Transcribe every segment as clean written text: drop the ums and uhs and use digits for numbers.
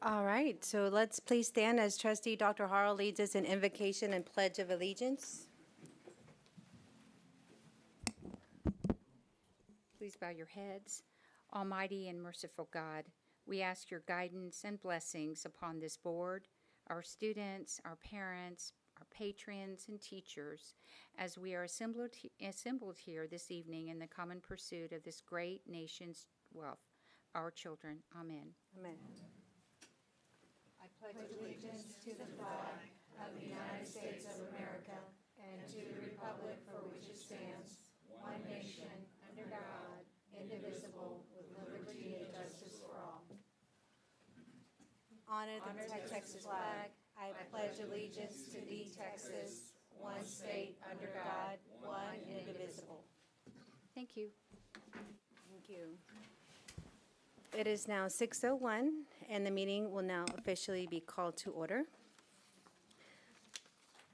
All right, so let's please stand as trustee Dr. Harrell leads us in invocation and pledge of allegiance. Please bow your heads. Almighty and merciful God, we ask your guidance and blessings upon this board, our students, our parents, our patrons, and teachers, as we are assembled here this evening in the common pursuit of this great nation's wealth, our children. Amen. Amen. I pledge allegiance to the flag of the United States of America and to the republic for which it stands, one nation, under God, indivisible, with liberty and justice for all. Honor the Texas flag. I pledge allegiance to thee, Texas, one state, under God, one indivisible. Thank you. Thank you. It is now 6:01, and the meeting will now officially be called to order.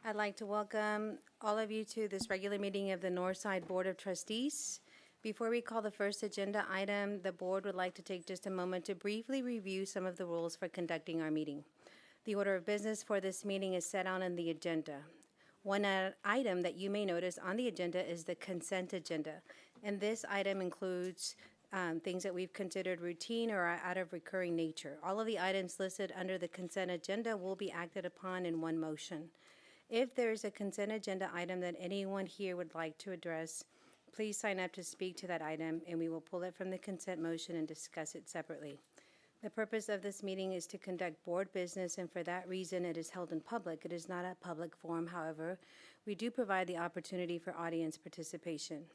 I'd like to welcome all of you to this regular meeting of the Northside Board of Trustees. Before we call the first agenda item, the board would like to take just a moment to briefly review some of the rules for conducting our meeting. The order of business for this meeting is set out on the agenda. One item that you may notice on the agenda is the consent agenda, and this item includes things that we've considered routine or are out of recurring nature. All of the items listed under the consent agenda will be acted upon in one motion. If there is a consent agenda item that anyone here would like to address, please sign up to speak to that item, and we will pull it from the consent motion and discuss it separately. The purpose of this meeting is to conduct board business, and for that reason, it is held in public. It is not a public forum, however. We do provide the opportunity for audience participation.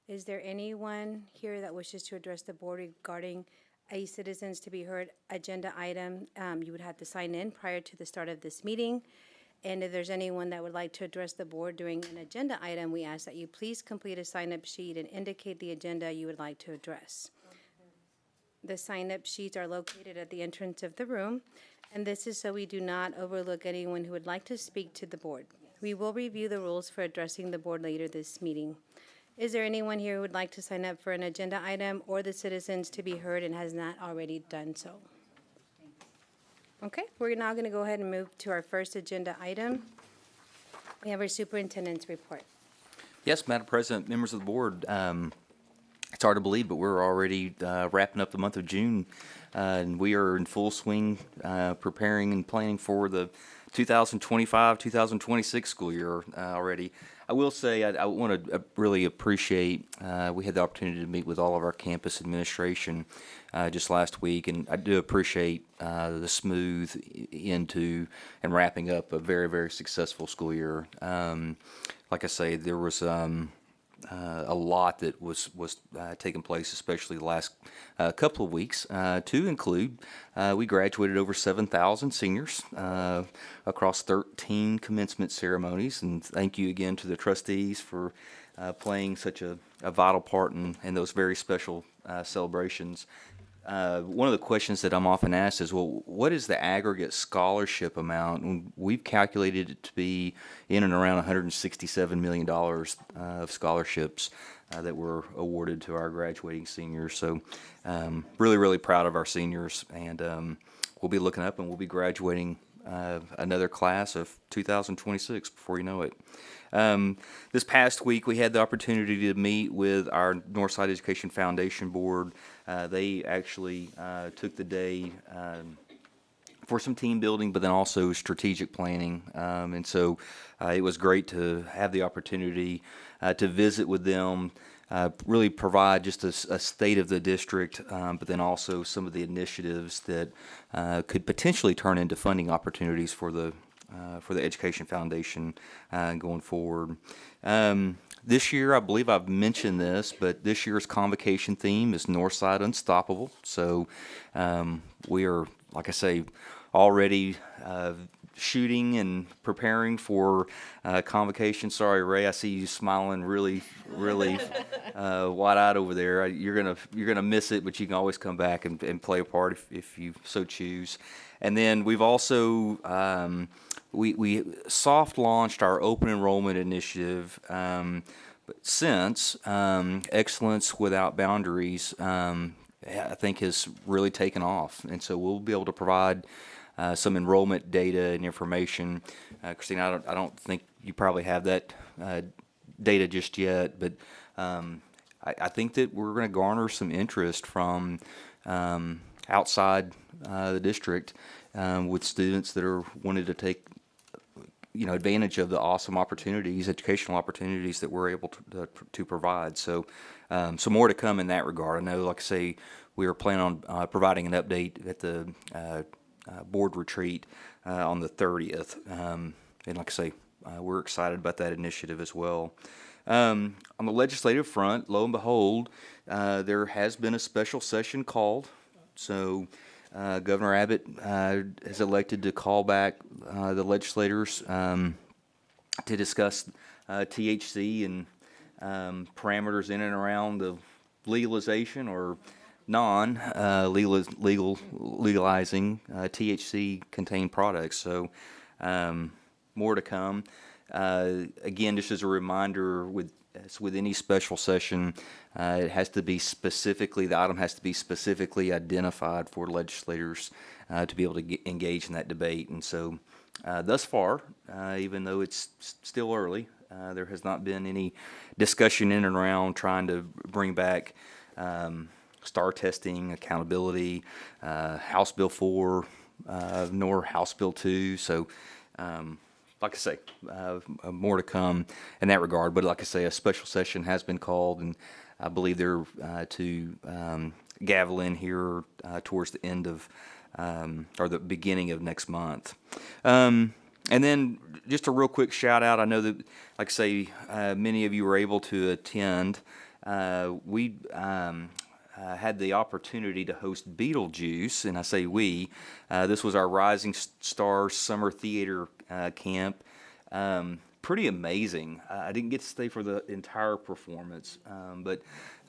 Is there anyone here that wishes to address the board regarding a citizens to be heard agenda item? You would have to sign in prior to the start of this meeting. And if there's anyone that would like to address the board during an agenda item, we ask that you please complete a sign-up sheet and indicate the agenda you would like to address. The sign-up sheets are located at the entrance of the room, and this is so we do not overlook anyone who would like to speak to the board. We will review the rules for addressing the board later this meeting. Is there anyone here who would like to sign up for an agenda item or the citizens to be heard and has not already done so? Okay, we're now going to go ahead and move to our first agenda item. We have our superintendent's report. Yes, Madam President, members of the board, it's hard to believe, but we're already wrapping up the month of June, and we are in full swing preparing and planning for the 2025-2026 school year already. I will say I want to really appreciate, we had the opportunity to meet with all of our campus administration just last week, and I do appreciate the smooth into and wrapping up a very, very successful school year. Like I say, there was a lot that was taking place, especially the last couple of weeks, to include we graduated over 7,000 seniors across 13 commencement ceremonies, and thank you again to the trustees for playing such a vital part in those very special celebrations. One of the questions that I'm often asked is, well, what is the aggregate scholarship amount? And we've calculated it to be in and around $167 million of scholarships that were awarded to our graduating seniors. So really, really proud of our seniors, and we'll be looking up and we'll be graduating another class of 2026 before you know it. This past week, we had the opportunity to meet with our Northside Education Foundation Board. They actually took the day for some team building, but then also strategic planning. And so it was great to have the opportunity to visit with them, really provide just a state of the district, but then also some of the initiatives that could potentially turn into funding opportunities for the Education Foundation going forward. This year, I believe I've mentioned this, but this year's convocation theme is Northside Unstoppable. So we are, like I say, already shooting and preparing for convocation. Sorry, Ray, I see you smiling really, really wide-eyed over there. You're gonna miss it, but you can always come back and play a part if you so choose. And then we've also we soft launched our open enrollment initiative. But since Excellence Without Boundaries I think has really taken off, and so we'll be able to provide some enrollment data and information. Christina, I don't think you probably have that data just yet, but I think that we're going to garner some interest from outside the district with students that are wanting to take advantage of the awesome opportunities, educational opportunities that we're able to provide. So, so more to come in that regard. I know, like I say, we are planning on providing an update at the board retreat on the 30th. And like I say, we're excited about that initiative as well. On the legislative front, lo and behold, there has been a special session called. So Governor Abbott has elected to call back the legislators to discuss THC and parameters in and around the legalization or legalizing THC contained products. So more to come. Again, just as a reminder, as with any special session, it has to be the item has to be specifically identified for legislators to be able to engage in that debate. And so thus far, even though it's still early, there has not been any discussion in and around trying to bring back STAR testing, accountability, House Bill 4, nor House Bill 2. So like I say, more to come in that regard. But like I say, a special session has been called, and I believe they're to gavel in here towards the end of or the beginning of next month. And then just a real quick shout out. I know that, like I say, many of you were able to attend. We had the opportunity to host Beetlejuice, and I say we. This was our Rising Stars Summer Theater camp. Pretty amazing. I didn't get to stay for the entire performance, but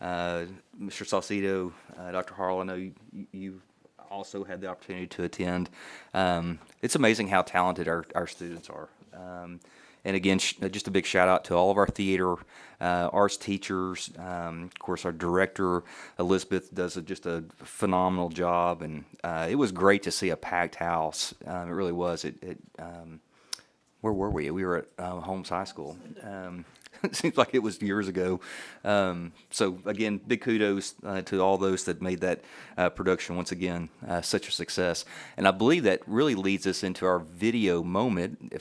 Mr. Saucedo, Dr. Harrell, I know you also had the opportunity to attend. It's amazing how talented our students are. And again, just a big shout out to all of our theater arts teachers. Of course, our director, Elizabeth, does just a phenomenal job. And it was great to see a packed house. It really was. Where were we? We were at Holmes High School. It seems like it was years ago. So again, big kudos to all those that made that production once again such a success. And I believe that really leads us into our video moment.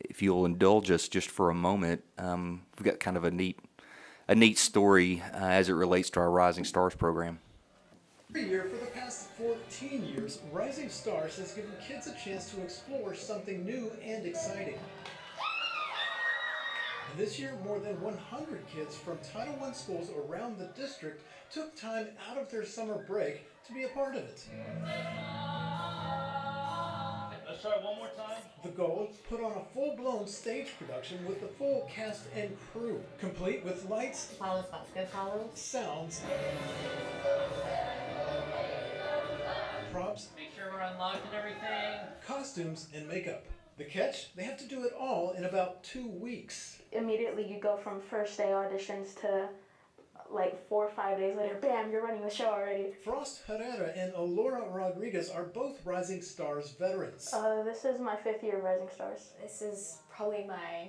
If you'll indulge us just for a moment, we've got kind of a neat story as it relates to our Rising Stars program. Every year for the past 14 years, Rising Stars has given kids a chance to explore something new and exciting. And this year, more than 100 kids from Title I schools around the district took time out of their summer break to be a part of it. Let's try one more time. The goal, put on a full-blown stage production with the full cast and crew, complete with lights, Follow spots, go follow. sounds, props, Make sure we're unlocked and everything. costumes, and makeup. The catch? They have to do it all in about 2 weeks. Immediately you go from first day auditions to like 4 or 5 days later, bam, you're running the show already. Frost Herrera and Alora Rodriguez are both Rising Stars veterans. This is my 5th year of Rising Stars. This is probably my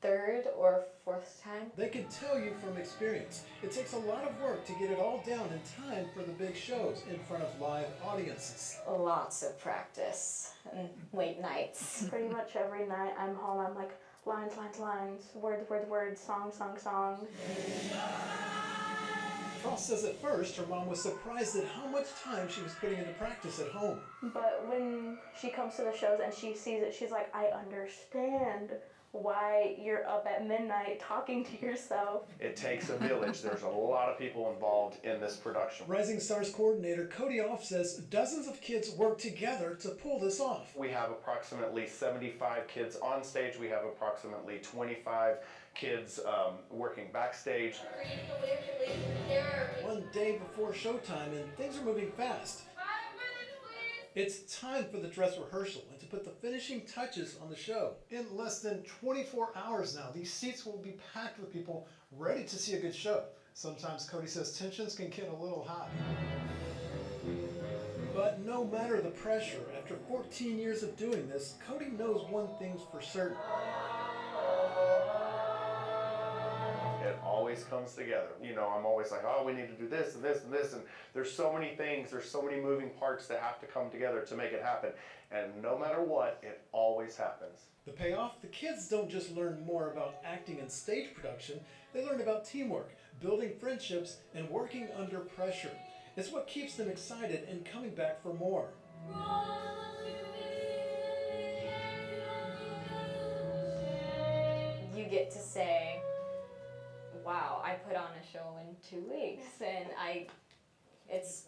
3rd or 4th time. They can tell you from experience, it takes a lot of work to get it all down in time for the big shows in front of live audiences. Lots of practice and late nights. Pretty much every night I'm home, I'm like, lines, words, song. Frost says at first her mom was surprised at how much time she was putting into practice at home. But when she comes to the shows and she sees it, she's like, I understand why you're up at midnight talking to yourself. It takes a village. There's a lot of people involved in this production. Rising Stars coordinator Cody Off says dozens of kids work together to pull this off. We have approximately 75 kids on stage. We have approximately 25 kids working backstage. One day before showtime and things are moving fast. It's time for the dress rehearsal and to put the finishing touches on the show. In less than 24 hours now, these seats will be packed with people ready to see a good show. Sometimes Cody says tensions can get a little hot. But no matter the pressure, after 14 years of doing this, Cody knows one thing's for certain. It always comes together. You know, I'm always like, oh, we need to do this and this and this, and there's so many things, there's so many moving parts that have to come together to make it happen. And no matter what, it always happens. The payoff? The kids don't just learn more about acting and stage production, they learn about teamwork, building friendships, and working under pressure. It's what keeps them excited and coming back for more. You get to say, wow, I put on a show in 2 weeks, and it's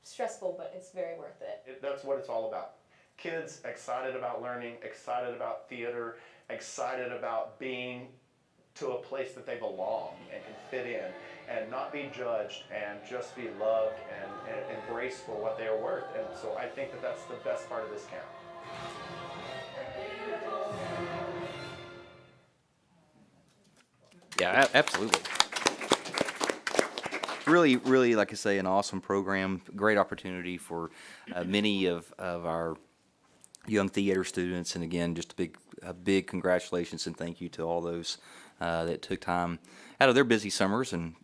stressful, but it's very worth it. That's what it's all about. Kids excited about learning, excited about theater, excited about being to a place that they belong and can fit in and not be judged and just be loved and embraced for what they are worth. And so I think that that's the best part of this camp. Yeah, absolutely. Really, like I say, an awesome program. Great opportunity for many of our young theater students. And again, just a big congratulations and thank you to all those that took time out of their busy summers and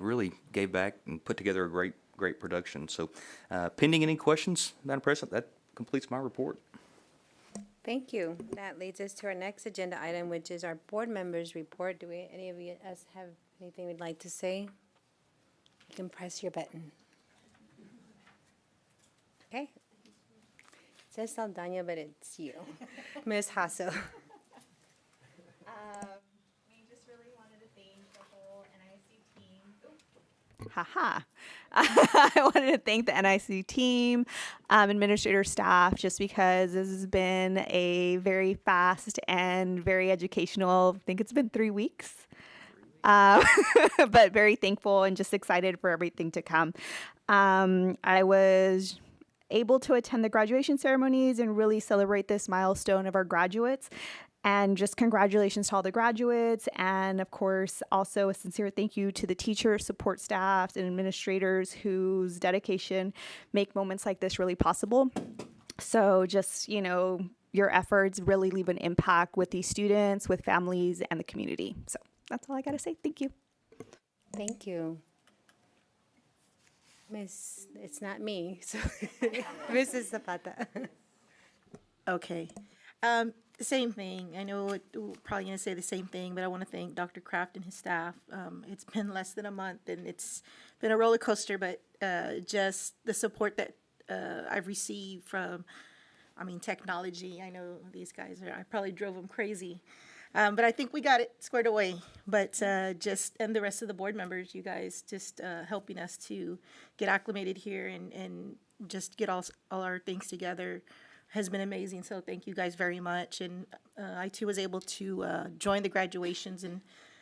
really gave back and put together a great production. So pending any questions, Madam President, that completes my report. Thank you. That leads us to our next agenda item, which is our board members' report. Do any of us have anything we'd like to say? You can press your button. Okay. It says Saldana, but it's you. Ms. Hasso. We just really wanted to thank the whole NIC team. Haha. I wanted to thank the NIC team, administrator staff, just because this has been a very fast and very educational, I think it's been 3 weeks, but very thankful and just excited for everything to come. I was able to attend the graduation ceremonies and really celebrate this milestone of our graduates. And just congratulations to all the graduates. And of course, also a sincere thank you to the teachers, support staff, and administrators whose dedication make moments like this really possible. So just, your efforts really leave an impact with these students, with families, and the community. So that's all I got to say. Thank you. Thank you. Miss, it's not me, so Mrs. Zapata. Okay. Same thing. I know we're probably going to say the same thing, but I want to thank Dr. Kraft and his staff. It's been less than a month, and it's been a roller coaster, but just the support that I've received from, technology. I know these guys I probably drove them crazy, but I think we got it squared away. But and the rest of the board members, you guys just helping us to get acclimated here and just get all our things together has been amazing. So thank you guys very much. And I too was able to join the graduations, and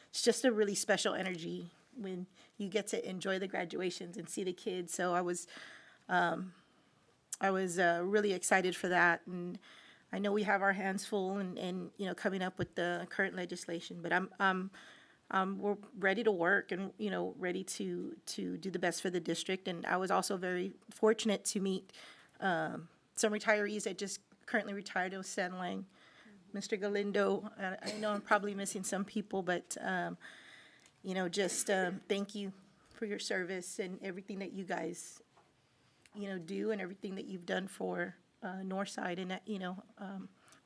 it's just a really special energy when you get to enjoy the graduations and see the kids. So I was really excited for that. And I know we have our hands full and coming up with the current legislation, but we're ready to work and ready to do the best for the district. And I was also very fortunate to meet some retirees that just currently retired. It was San Lang, Mr. Galindo. I know I'm probably missing some people, but thank you for your service and everything that you guys do and everything that you've done for Northside. And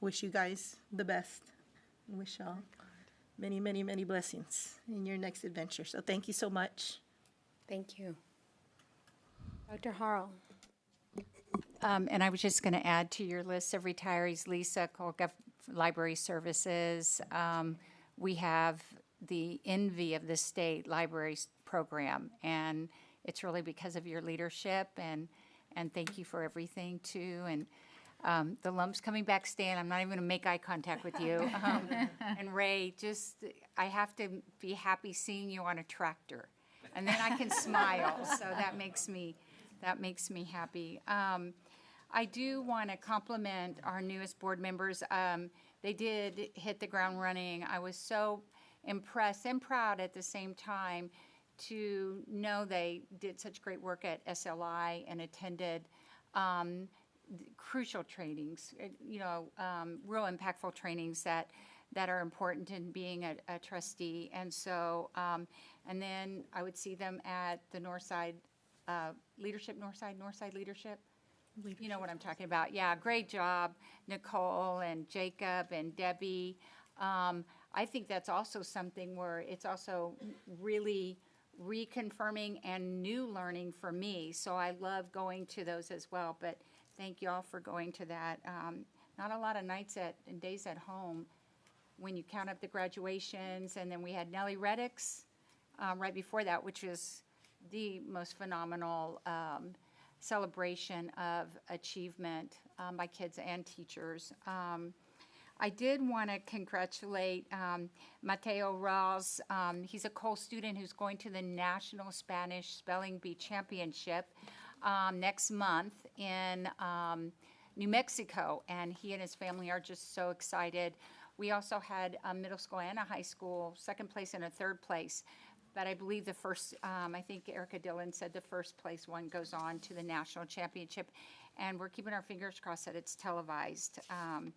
wish you guys the best and wish y'all many, many, many blessings in your next adventure. So thank you so much. Thank you. Dr. Harrell. And I was just going to add to your list of retirees, Lisa, Colgov Library Services. We have the envy of the state libraries program, and it's really because of your leadership, and thank you for everything, too. And the lumps coming back, Stan, I'm not even going to make eye contact with you. And Ray, I have to be happy seeing you on a tractor, and then I can smile, so that makes me happy. I do want to compliment our newest board members. They did hit the ground running. I was so impressed and proud at the same time to know they did such great work at SLI and attended crucial trainings, real impactful trainings that are important in being a trustee. And so, and then I would see them at the Northside Leadership. You know what I'm talking about. Yeah, great job, Nicole and Jacob and Debbie. I think that's also something where it's also really reconfirming and new learning for me. So I love going to those as well. But thank you all for going to that. Not a lot of nights and days at home when you count up the graduations. And then we had Nellie Reddick's right before that, which was the most phenomenal celebration of achievement by kids and teachers. I did want to congratulate Mateo Raz. He's a Cole student who's going to the National Spanish Spelling Bee Championship next month in New Mexico, and he and his family are just so excited. We also had a middle school and a high school, second place and a third place. But I believe the first, I think Erica Dillon said the first place one goes on to the national championship. And we're keeping our fingers crossed that it's televised. And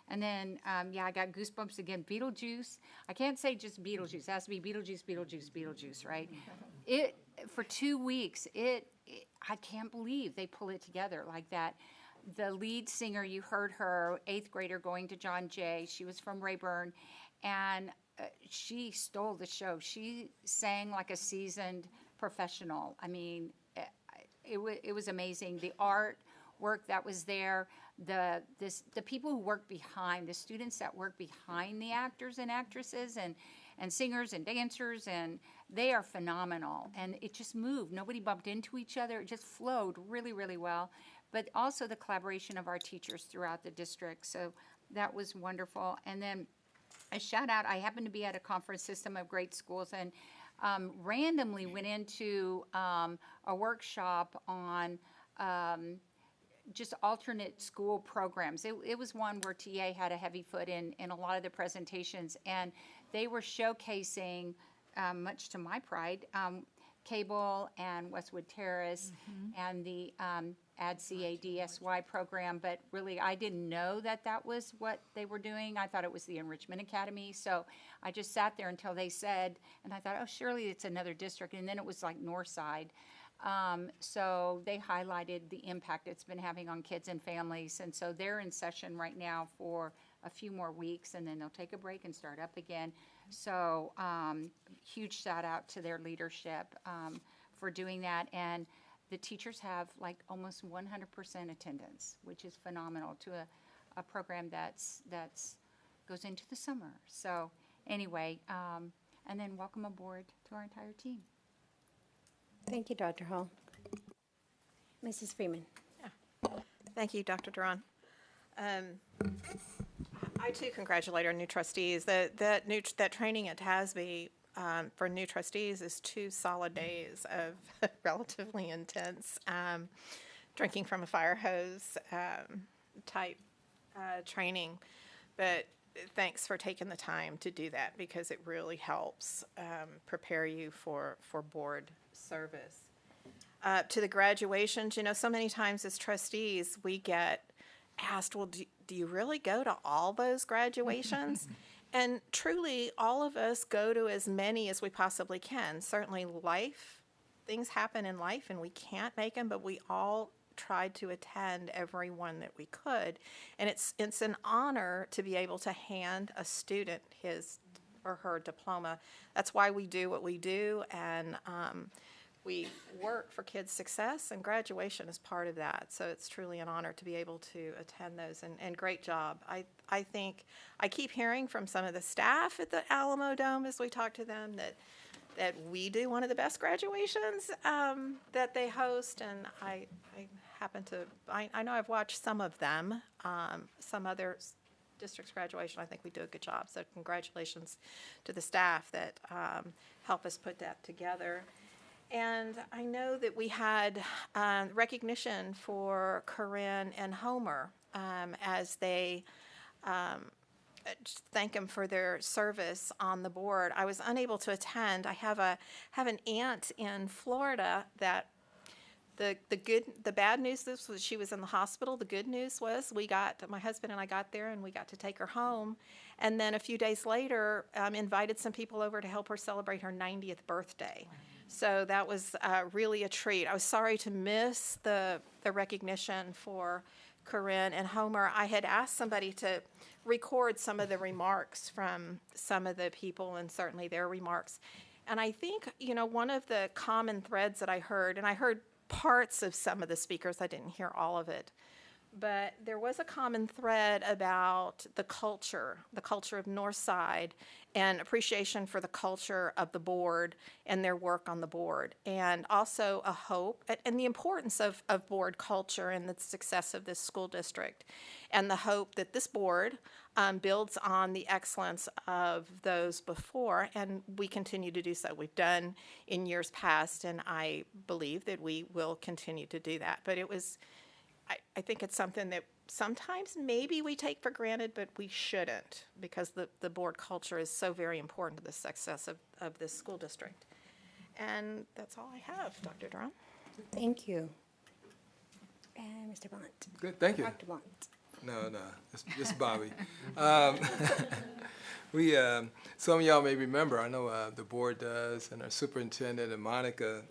then, I got goosebumps again. Beetlejuice. I can't say just Beetlejuice. It has to be Beetlejuice, right? For 2 weeks, I can't believe they pull it together like that. The lead singer, you heard her, 8th grader going to John Jay. She was from Rayburn. And she stole the show. She sang like a seasoned professional. I mean, it was amazing. The art work that was there, the people who work behind, the students that work behind the actors and actresses and singers and dancers, and they are phenomenal. And it just moved. Nobody bumped into each other. It just flowed really, really well. But also the collaboration of our teachers throughout the district. So that was wonderful. And then a shout out, I happened to be at a conference, System of Great Schools, and randomly went into a workshop on just alternate school programs. It was one where TA had a heavy foot in a lot of the presentations, and they were showcasing, much to my pride, Cable and Westwood Terrace and the ADSY program, but really I didn't know that was what they were doing. I thought it was the Enrichment Academy, so I just sat there until they said, and I thought, oh, surely it's another district, and then it was like Northside. So they highlighted the impact it's been having on kids and families, and so they're in session right now for a few more weeks, and then they'll take a break and start up again. So huge shout out to their leadership for doing that, and the teachers have like almost 100% attendance, which is phenomenal to a program that's goes into the summer. So anyway, and then welcome aboard to our entire team. Thank you, Dr. Hall. Mrs. Freeman. Thank you, Dr. Duran. I too congratulate our new trustees. That training at TASB for new trustees is 2 solid days of relatively intense drinking from a fire hose type training. But thanks for taking the time to do that, because it really helps prepare you for board service. To the graduations, so many times as trustees we get asked, well, do you really go to all those graduations? And truly, all of us go to as many as we possibly can. Certainly things happen in life and we can't make them, but we all tried to attend every one that we could. And it's an honor to be able to hand a student his or her diploma. That's why we do what we do, and we work for kids' success, and graduation is part of that. So it's truly an honor to be able to attend those, and great job. I think I keep hearing from some of the staff at the Alamo Dome as we talk to them that we do one of the best graduations that they host, and I know I've watched some of them, some other district's graduation. I think we do a good job. So congratulations to the staff that help us put that together. And I know that we had recognition for Corinne and Homer as they just thank them for their service on the board. I was unable to attend. I have an aunt in Florida that the bad news this was she was in the hospital. The good news was my husband and I got there and we got to take her home. And then a few days later, invited some people over to help her celebrate her 90th birthday. So that was really a treat. I was sorry to miss the recognition for Corinne and Homer. I had asked somebody to record some of the remarks from some of the people and certainly their remarks. And I think, one of the common threads that I heard, and I heard parts of some of the speakers, I didn't hear all of it, but there was a common thread about the culture of Northside, and appreciation for the culture of the board and their work on the board, and also a hope and the importance of board culture and the success of this school district, and the hope that this board builds on the excellence of those before, and we continue to do so. We've done in years past, and I believe that we will continue to do that. But I think it's something that sometimes maybe we take for granted, but we shouldn't, because the board culture is so very important to the success of this school district. And that's all I have, Dr. Durham. Thank you. And Mr. Blunt. Good, thank you. Dr. Blunt. No, it's Bobby. Some of y'all may remember, I know the board does, and our superintendent and Monica,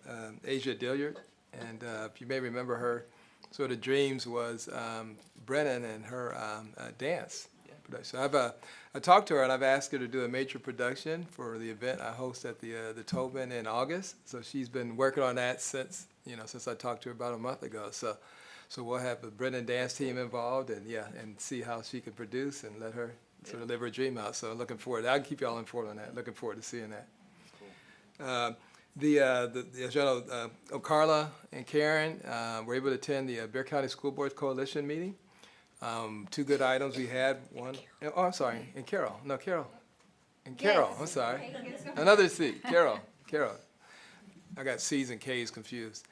Asia Dilliard, and if you may remember her sort of dreams was Brennan and her dance production. So I talked to her and I've asked her to do a major production for the event I host at the Tobin in August. So she's been working on that since I talked to her about a month ago. So we'll have the Brennan dance team involved and see how she can produce and let her sort of live her dream out. So looking forward. I can keep y'all informed on that. Looking forward to seeing that. Cool. Carla and Karen were able to attend the Bexar County School Boards Coalition meeting. Two good items we had. One, oh, I'm sorry, and Carol. No, Carol. And Carol, yes. I'm sorry. Another C, Carol. I got C's and K's confused.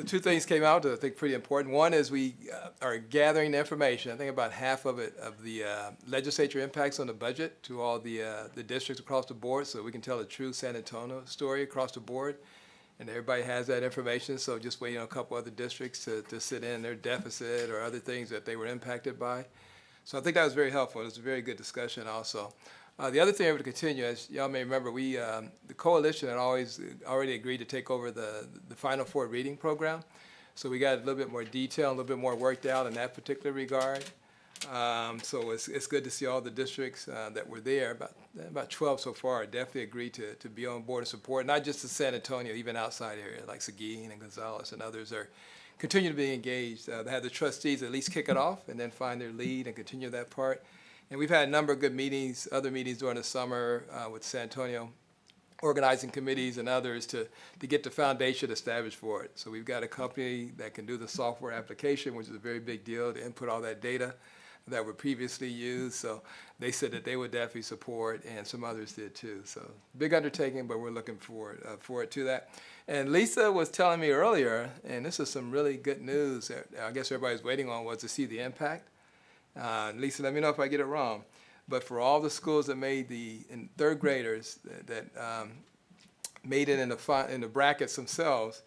Two things came out that I think pretty important. One is we are gathering information. I think about half of it, of the legislature impacts on the budget to all the districts across the board, so we can tell a true San Antonio story across the board. And everybody has that information, so just waiting on a couple other districts to sit in their deficit or other things that they were impacted by. So I think that was very helpful. It was a very good discussion also. The other thing I would continue, as y'all may remember, the coalition had already agreed to take over the Final Four reading program. So we got a little bit more detail, a little bit more worked out in that particular regard. So it's good to see all the districts that were there, about 12 so far, definitely agreed to be on board and support, not just the San Antonio, even outside areas like Seguin and Gonzales and others are continue to be engaged. They have the trustees at least kick it off and then find their lead and continue that part. And we've had a number of good meetings, other meetings during the summer with San Antonio organizing committees and others to get the foundation established for it. So we've got a company that can do the software application, which is a very big deal, to input all that data that were previously used. So they said that they would definitely support, and some others did too. So big undertaking, but we're looking forward to that. And Lisa was telling me earlier, and this is some really good news that I guess everybody's waiting on, was to see the impact. Lisa, let me know if I get it wrong. But for all the schools that made in third graders that made it in the brackets themselves,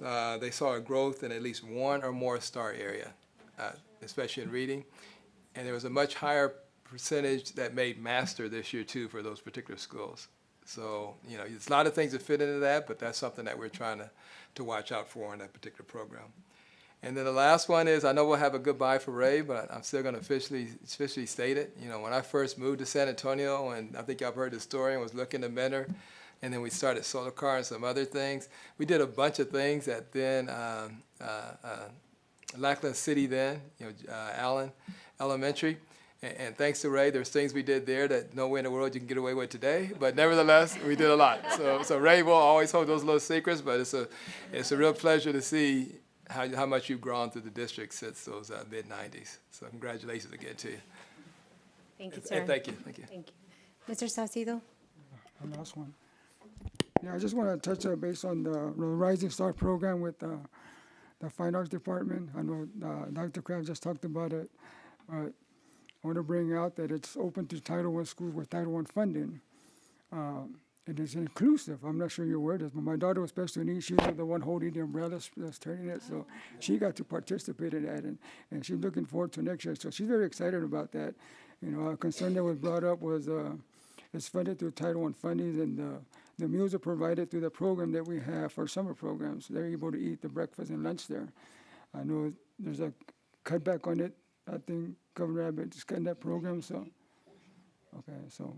they saw a growth in at least one or more star area, especially in reading. And there was a much higher percentage that made master this year too for those particular schools. So, there's a lot of things that fit into that, but that's something that we're trying to watch out for in that particular program. And then the last one is, I know we'll have a goodbye for Ray, but I'm still going to officially state it. When I first moved to San Antonio, and I think y'all heard the story, and was looking to mentor, and then we started Solar Car and some other things. We did a bunch of things at then Lackland City then, Allen Elementary. And thanks to Ray, there's things we did there that no way in the world you can get away with today. But nevertheless, we did a lot. So Ray will always hold those little secrets, but it's a real pleasure to see how much you've grown through the district since those mid-'90s. So congratulations again to you. Thank you, sir. And thank you. Thank you. Mr. Saucedo? The last one. Yeah, I just want to touch base on the Rising Star program with the Fine Arts Department. I know Dr. Kraft just talked about it, but I want to bring out that it's open to Title I schools with Title I funding. It is inclusive. I'm not sure you're aware of this, but my daughter was special needs. She was the one holding the umbrella that's turning it, so she got to participate in that, and she's looking forward to next year. So she's very excited about that. You know, a concern that was brought up was it's funded through Title I funding, and the meals are provided through the program that we have for summer programs. They're able to eat the breakfast and lunch there. I know there's a cutback on it. I think Governor Abbott is cutting that program, so, okay, so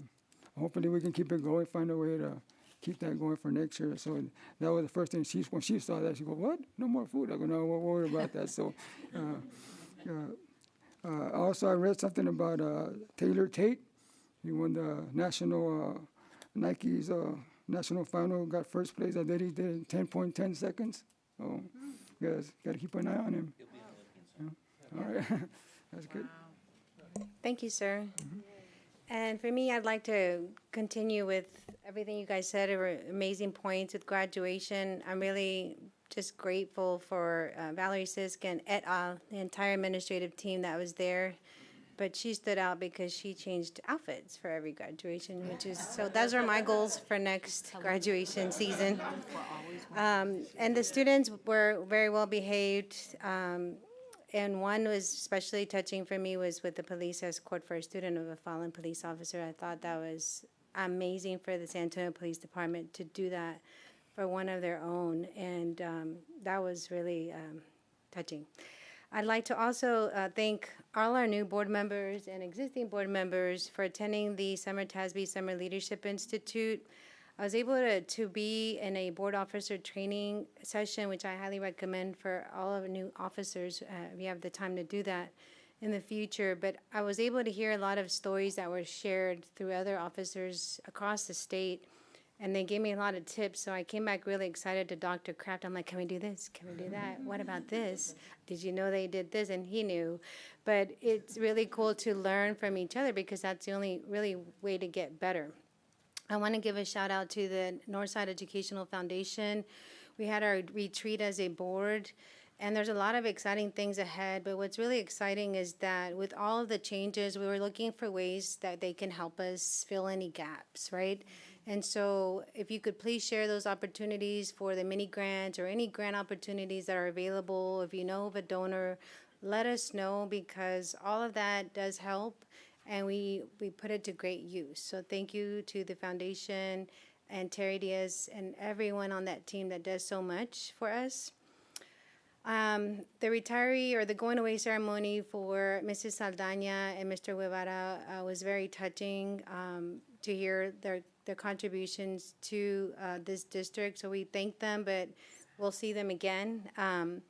hopefully we can keep it going, find a way to keep that going for next year. So that was the first thing when she saw that, she go, what? No more food? I go, no, we're worried about that. So also I read something about Taylor Tate. He won the national, Nike's national final, got first place. I bet he did in 10.10 seconds. So guys, got to keep an eye on him. Yeah. All right, that's good. Thank you, sir. And for me, I'd like to continue with everything you guys said. There were amazing points with graduation. I'm really just grateful for Valerie Sisk and et al., the entire administrative team that was there. But she stood out because she changed outfits for every graduation, which is, so those are my goals for next graduation season. And the students were very well behaved. And one was especially touching for me was with the police escort for a student of a fallen police officer. I thought that was amazing for the San Antonio Police Department to do that for one of their own. And that was really touching. I'd like to also thank all our new board members and existing board members for attending the Summer TASB Summer Leadership Institute. I was able to be in a board officer training session, which I highly recommend for all of the new officers if you have the time to do that in the future. But I was able to hear a lot of stories that were shared through other officers across the state, and they gave me a lot of tips. So I came back really excited to Dr. Kraft. I'm like, can we do this? Can we do that? What about this? Did you know they did this? And he knew. But it's really cool to learn from each other because that's the only really way to get better. I want to give a shout out to the Northside Educational Foundation. We had our retreat as a board, and there's a lot of exciting things ahead. But what's really exciting is that with all of the changes, we were looking for ways that they can help us fill any gaps, right? And so if you could please share those opportunities for the mini grants or any grant opportunities that are available. If you know of a donor, let us know because all of that does help. And we put it to great use. So thank you to the foundation and Terry Diaz and everyone on that team that does so much for us. The retiree or the going away ceremony for Mrs. Saldana and Mr. Guevara was very touching to hear their contributions to this district. So we thank them, but we'll see them again. And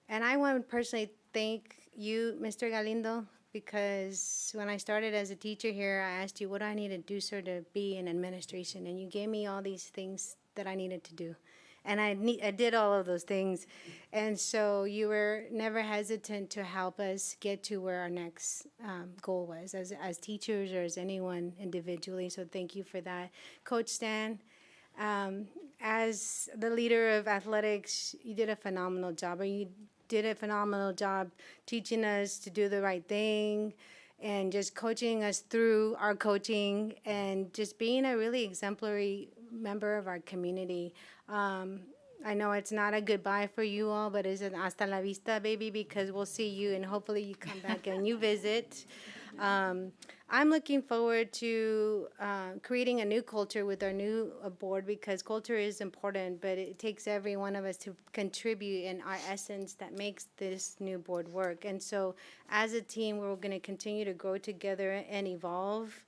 I want to personally thank you, Mr. Galindo, because when I started as a teacher here, I asked you, what do I need to do, sir, to be in administration? And you gave me all these things that I needed to do. And I did all of those things. And so you were never hesitant to help us get to where our next goal was as teachers or as anyone individually. So thank you for that. Coach Stan, as the leader of athletics, you did a phenomenal job. You did a phenomenal job teaching us to do the right thing and just coaching us through our coaching and just being a really exemplary member of our community. I know it's not a goodbye for you all, but it's an hasta la vista, baby, because we'll see you and hopefully you come back and you visit. I'm looking forward to creating a new culture with our new board because culture is important, but it takes every one of us to contribute in our essence that makes this new board work. And so as a team, we're going to continue to grow together and evolve.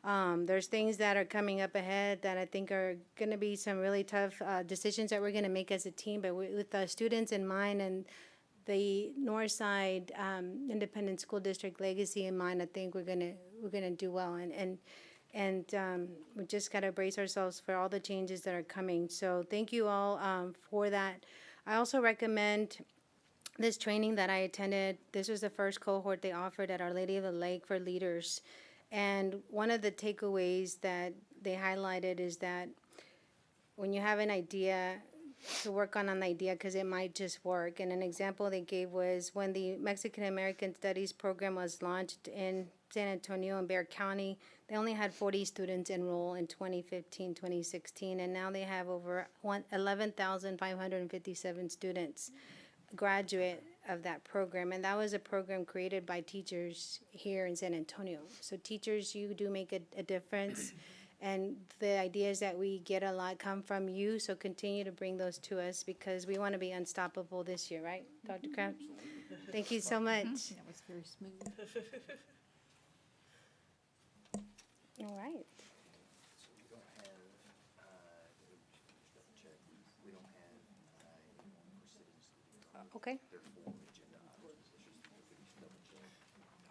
There's things that are coming up ahead that I think are going to be some really tough decisions that we're going to make as a team, but with the students in mind and the Northside Independent School District legacy in mind, I think we're gonna do well, and we just gotta brace ourselves for all the changes that are coming. So thank you all for that. I also recommend this training that I attended. This was the first cohort they offered at Our Lady of the Lake for leaders, and one of the takeaways that they highlighted is that when you have an idea, work on an idea because it might just work. And an example they gave was when the Mexican American Studies program was launched in San Antonio and Bexar County, they only had 40 students enroll in 2015, 2016, and now they have over 11,557 students graduate of that program. And that was a program created by teachers here in San Antonio. So teachers, you do make a difference. And the ideas that we get a lot come from you, so continue to bring those to us because we want to be unstoppable this year, right, Dr. Kraft? Thank you so much. That was very smooth. All right. Okay.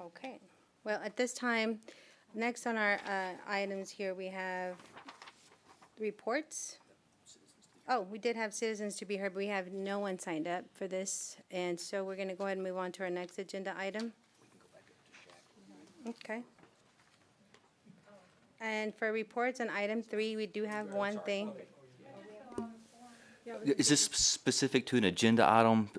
Okay. Well, at this time, next on our items here, we have reports. Oh, we did have citizens to be heard, but we have no one signed up for this. And so we're going to go ahead and move on to our next agenda item. Okay. And for reports on item 3, we do have one thing. Is this specific to an agenda item,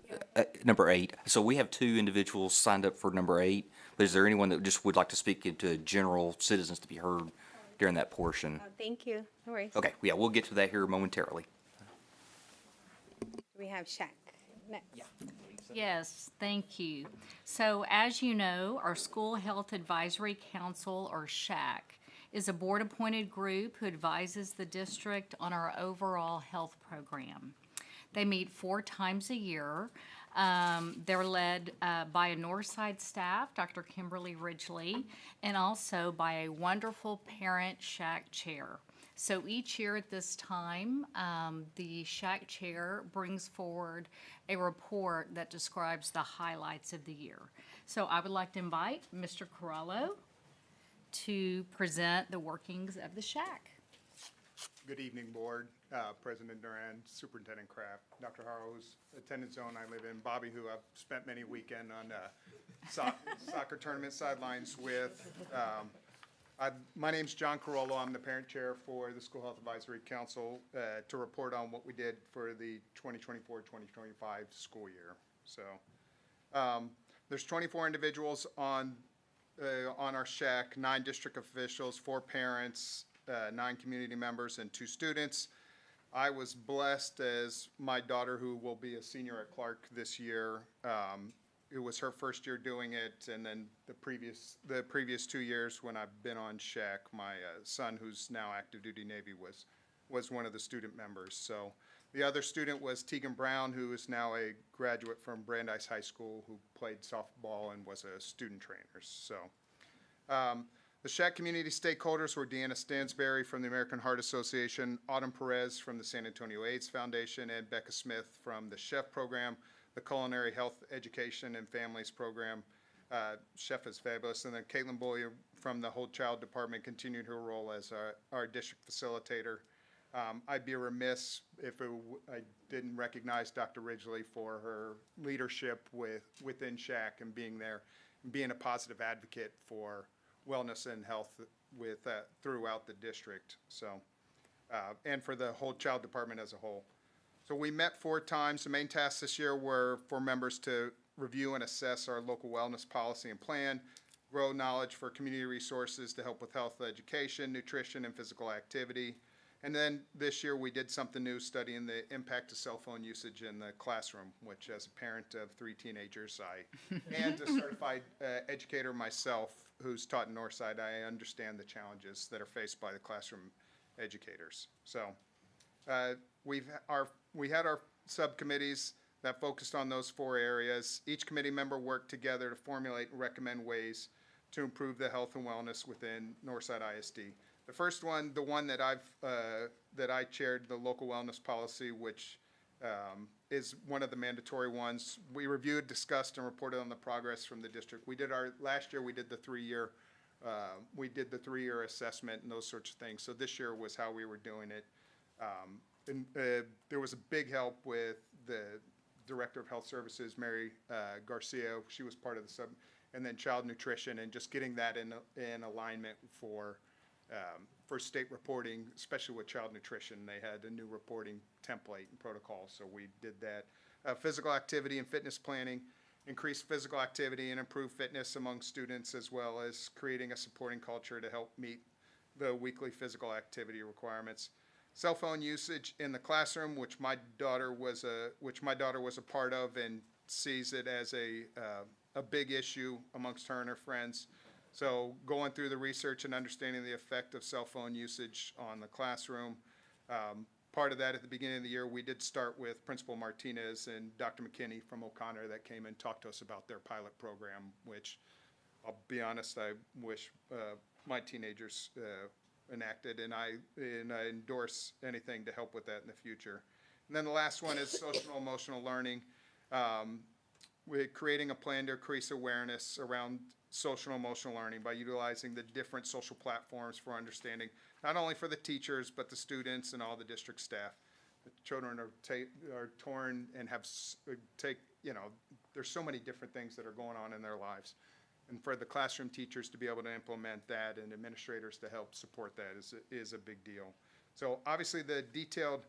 number 8? So we have 2 individuals signed up for number 8, but is there anyone that just would like to speak to general citizens to be heard during that portion? Thank you. No worries. Okay, yeah, we'll get to that here momentarily. We have SHAC next. Yes, thank you. So as you know, our School Health Advisory Council, or SHAC, is a board-appointed group who advises the district on our overall health program. They meet 4 times a year. They're led by a Northside staff, Dr. Kimberly Ridgely, and also by a wonderful parent SHAC chair. So each year at this time, the SHAC chair brings forward a report that describes the highlights of the year. So I would like to invite Mr. Corallo to present the workings of the SHAC. Good evening, Board, President Duran, Superintendent Kraft, Dr. Harrow, whose attendance zone I live in, Bobby, who I've spent many weekends on soccer tournament sidelines with. My name's John Carollo. I'm the parent chair for the School Health Advisory Council to report on what we did for the 2024-2025 school year. So there's 24 individuals on our SHAC, 9 district officials, 4 parents, 9 community members, and 2 students. I was blessed as my daughter, who will be a senior at Clark this year, it was her first year doing it, and then the previous 2 years when I've been on SHAC, my son, who's now active duty Navy, was one of the student members. So the other student was Tegan Brown, who is now a graduate from Brandeis High School, who played softball and was a student trainer. So the SHAC community stakeholders were Deanna Stansberry from the American Heart Association, Autumn Perez from the San Antonio AIDS Foundation, and Becca Smith from the CHEF program, the Culinary Health Education and Families program. CHEF is fabulous. And then Caitlin Boyer from the Whole Child Department continued her role as our district facilitator. I'd be remiss if I didn't recognize Dr. Ridgely for her leadership within SHAC and being there and being a positive advocate for wellness and health throughout the district. So, and for the Whole Child Department as a whole. So we met 4 times. The main tasks this year were for members to review and assess our local wellness policy and plan, grow knowledge for community resources to help with health education, nutrition, and physical activity. And then this year we did something new, studying the impact of cell phone usage in the classroom, which as a parent of 3 teenagers, and a certified educator myself who's taught in Northside, I understand the challenges that are faced by the classroom educators. So we had our subcommittees that focused on those 4 areas. Each committee member worked together to formulate and recommend ways to improve the health and wellness within Northside ISD. The first one, the one that I chaired, the local wellness policy, which is one of the mandatory ones. We reviewed, discussed, and reported on the progress from the district. Last year we did the 3-year assessment and those sorts of things. So this year was how we were doing it. There was a big help with the Director of Health Services, Mary Garcia. She was part of the sub, and then child nutrition, and just getting that in alignment for for state reporting, especially with child nutrition. They had a new reporting template and protocol, so we did that. Physical activity and fitness planning, increase physical activity and improve fitness among students, as well as creating a supporting culture to help meet the weekly physical activity requirements. Cell phone usage in the classroom, which my daughter was a part of, and sees it as a big issue amongst her and her friends. So going through the research and understanding the effect of cell phone usage on the classroom. Part of that at the beginning of the year, we did start with Principal Martinez and Dr. McKinney from O'Connor that came and talked to us about their pilot program, which I'll be honest, I wish my teenagers enacted, and I endorse anything to help with that in the future. And then the last one is social emotional learning. We're creating a plan to increase awareness around social emotional learning by utilizing the different social platforms for understanding, not only for the teachers, but the students and all the district staff. The children are torn and there's so many different things that are going on in their lives. And for the classroom teachers to be able to implement that and administrators to help support that is a big deal. So obviously the detailed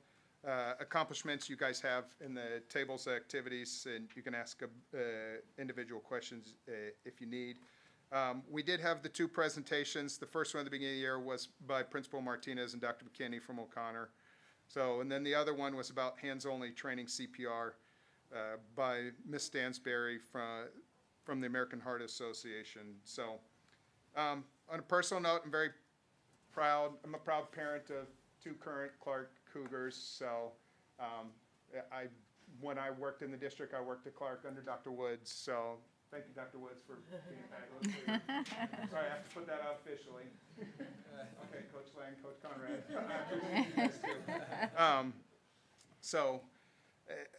accomplishments you guys have in the tables of activities, and you can ask individual questions if you need. We did have the two presentations. The first one at the beginning of the year was by Principal Martinez and Dr. McKinney from O'Connor. So, and then the other one was about hands-only training CPR by Ms. Stansberry from the American Heart Association. So, on a personal note, I'm very proud. I'm a proud parent of two current Clark Cougars. So, when I worked in the district, I worked at Clark under Dr. Woods. So, thank you, Dr. Woods, for being fabulous. Sorry, I have to put that out officially. Okay, Coach Lang, Coach Conrad. I appreciate you guys too. So,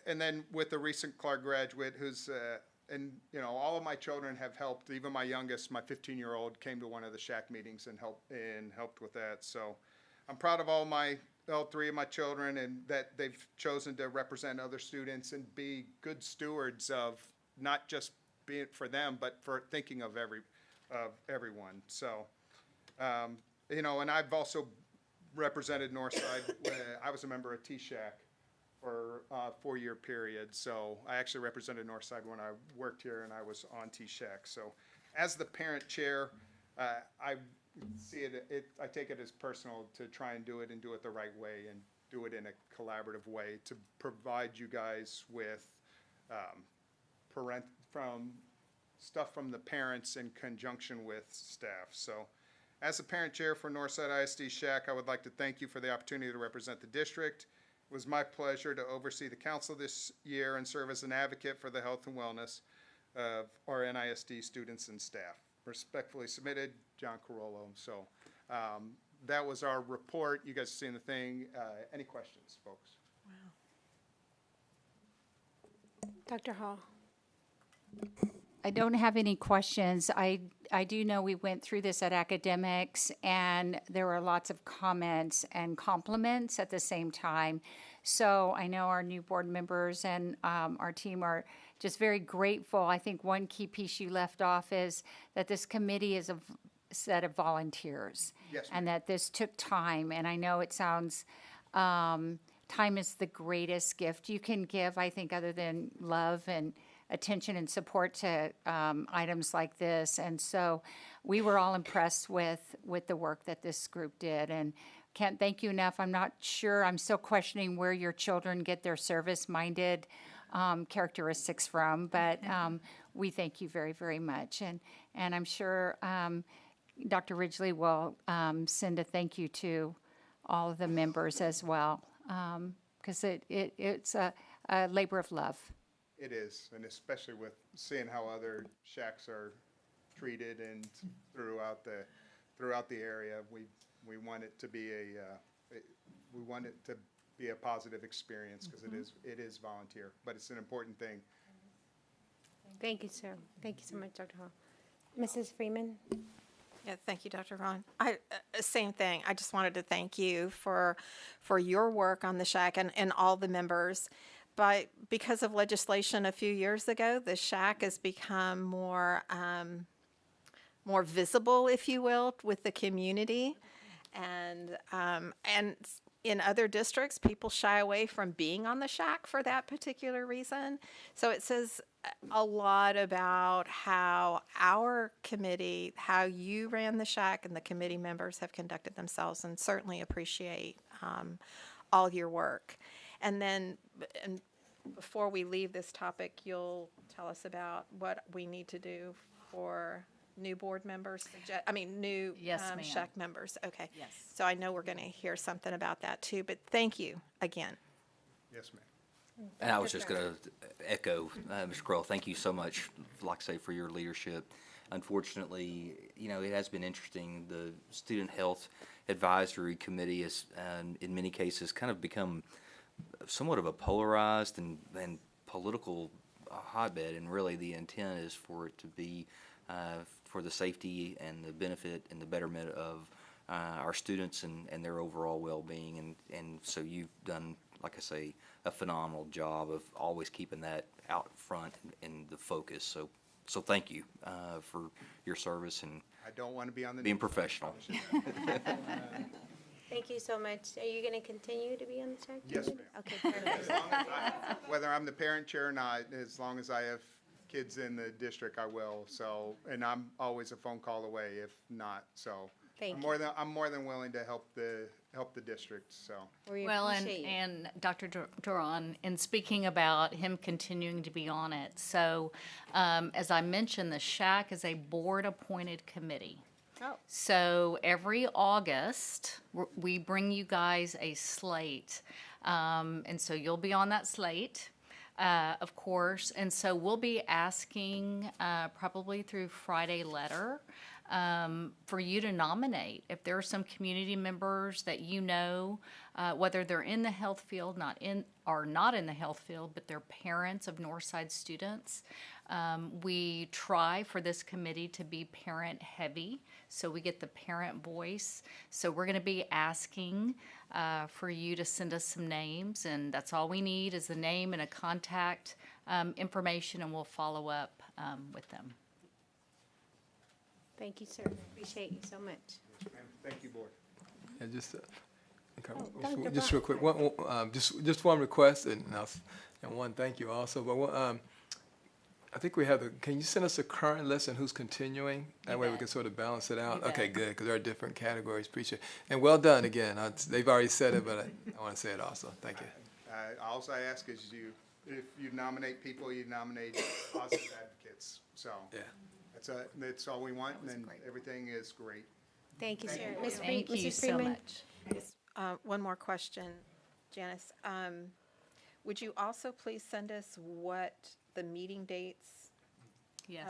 and then with the recent Clark graduate who's, and all of my children have helped. Even my youngest, my 15-year-old, came to one of the SHAC meetings and helped with that. So, I'm proud of all three of my children, and that they've chosen to represent other students and be good stewards of not just being for them, but for thinking of everyone. So, and I've also represented Northside. I was a member of SHAC for a 4-year period. So I actually represented Northside when I worked here, and I was on SHAC. So as the parent chair, I see it, I take it as personal to try and do it the right way and do it in a collaborative way to provide you guys with stuff from the parents in conjunction with staff. So as the parent chair for Northside ISD SHAC, I would like to thank you for the opportunity to represent the district. It was my pleasure to oversee the council this year and serve as an advocate for the health and wellness of our NISD students and staff. Respectfully submitted, John Carollo. So that was our report. You guys have seen the thing. Any questions, folks? Wow. Dr. Hall. I don't have any questions. I do know we went through this at academics, and there were lots of comments and compliments at the same time. So I know our new board members and our team are just very grateful. I think one key piece you left off is that this committee is a set of volunteers. Yes, and that this took time. And I know it sounds, time is the greatest gift you can give, I think, other than love and attention and support to items like this. And so we were all impressed with the work that this group did, and can't thank you enough. I'm not sure, I'm still questioning where your children get their service-minded characteristics from, but we thank you very, very much. And I'm sure Dr. Ridgely will send a thank you to all of the members as well, because it's a labor of love. It is, and especially with seeing how other SHACs are treated and throughout the area, we want it to be a positive experience, because it is volunteer, but it's an important thing. Thank you, sir. Thank you so much, Dr. Hall. Mrs. Freeman? Yeah, thank you, Dr. Ron. Same thing. I just wanted to thank you for your work on the SHAC and all the members. But because of legislation a few years ago, the SHAC has become more visible, if you will, with the community. And in other districts, people shy away from being on the SHAC for that particular reason. So it says a lot about how our committee, how you ran the SHAC, and the committee members have conducted themselves, and certainly appreciate all your work. And then, and before we leave this topic, you'll tell us about what we need to do for new board members, new Yes, ma'am. SHAC members. Okay. Yes. So I know we're going to hear something about that too, but thank you again. Yes, ma'am. And I was just going to echo, Mr. Crowell, thank you so much, like I say, for your leadership. Unfortunately, it has been interesting. The Student Health Advisory Committee has, in many cases, kind of become somewhat of a polarized and political hotbed, and really the intent is for it to be for the safety and the benefit and the betterment of our students and their overall well-being. And so you've done, like I say, a phenomenal job of always keeping that out front in the focus. So thank you for your service and I don't want to be on the being news. professional. Thank you so much. Are you going to continue to be on the SHAC? Yes, ma'am. Okay, perfect. As long as whether I'm the parent chair or not, as long as I have kids in the district, I will. So, and I'm always a phone call away if not. So, Thank I'm more than willing to help the district. So, We Well, appreciate you. and Dr. Duran, in speaking about him continuing to be on it, so as I mentioned, the SHAC is a board-appointed committee. Oh. So every August, we bring you guys a slate, and so you'll be on that slate. Of course, and so we'll be asking probably through Friday letter for you to nominate. If there are some community members that whether they're in the health field, not in the health field, but they're parents of Northside students. We try for this committee to be parent heavy, so we get the parent voice. So we're going to be asking for you to send us some names, and that's all we need is the name and a contact information, and we'll follow up with them. Thank you, sir. Appreciate you so much. ma'am, thank you, board. And just, okay, Dr. just real quick, just one request and one thank you also. But I think we have can you send us a current list and who's continuing? That way we can sort of balance it out. Okay, good, because there are different categories. Appreciate it. And well done again. They've already said it, but I want to say it also. Thank you. All I ask is if you nominate people, you nominate positive advocates. So Yeah. That's all we want, and then everything is great. Thank you, sir. Thank you Mrs. so Freeman? much. One more question, Janice. Would you also please send us what the meeting dates? Yes.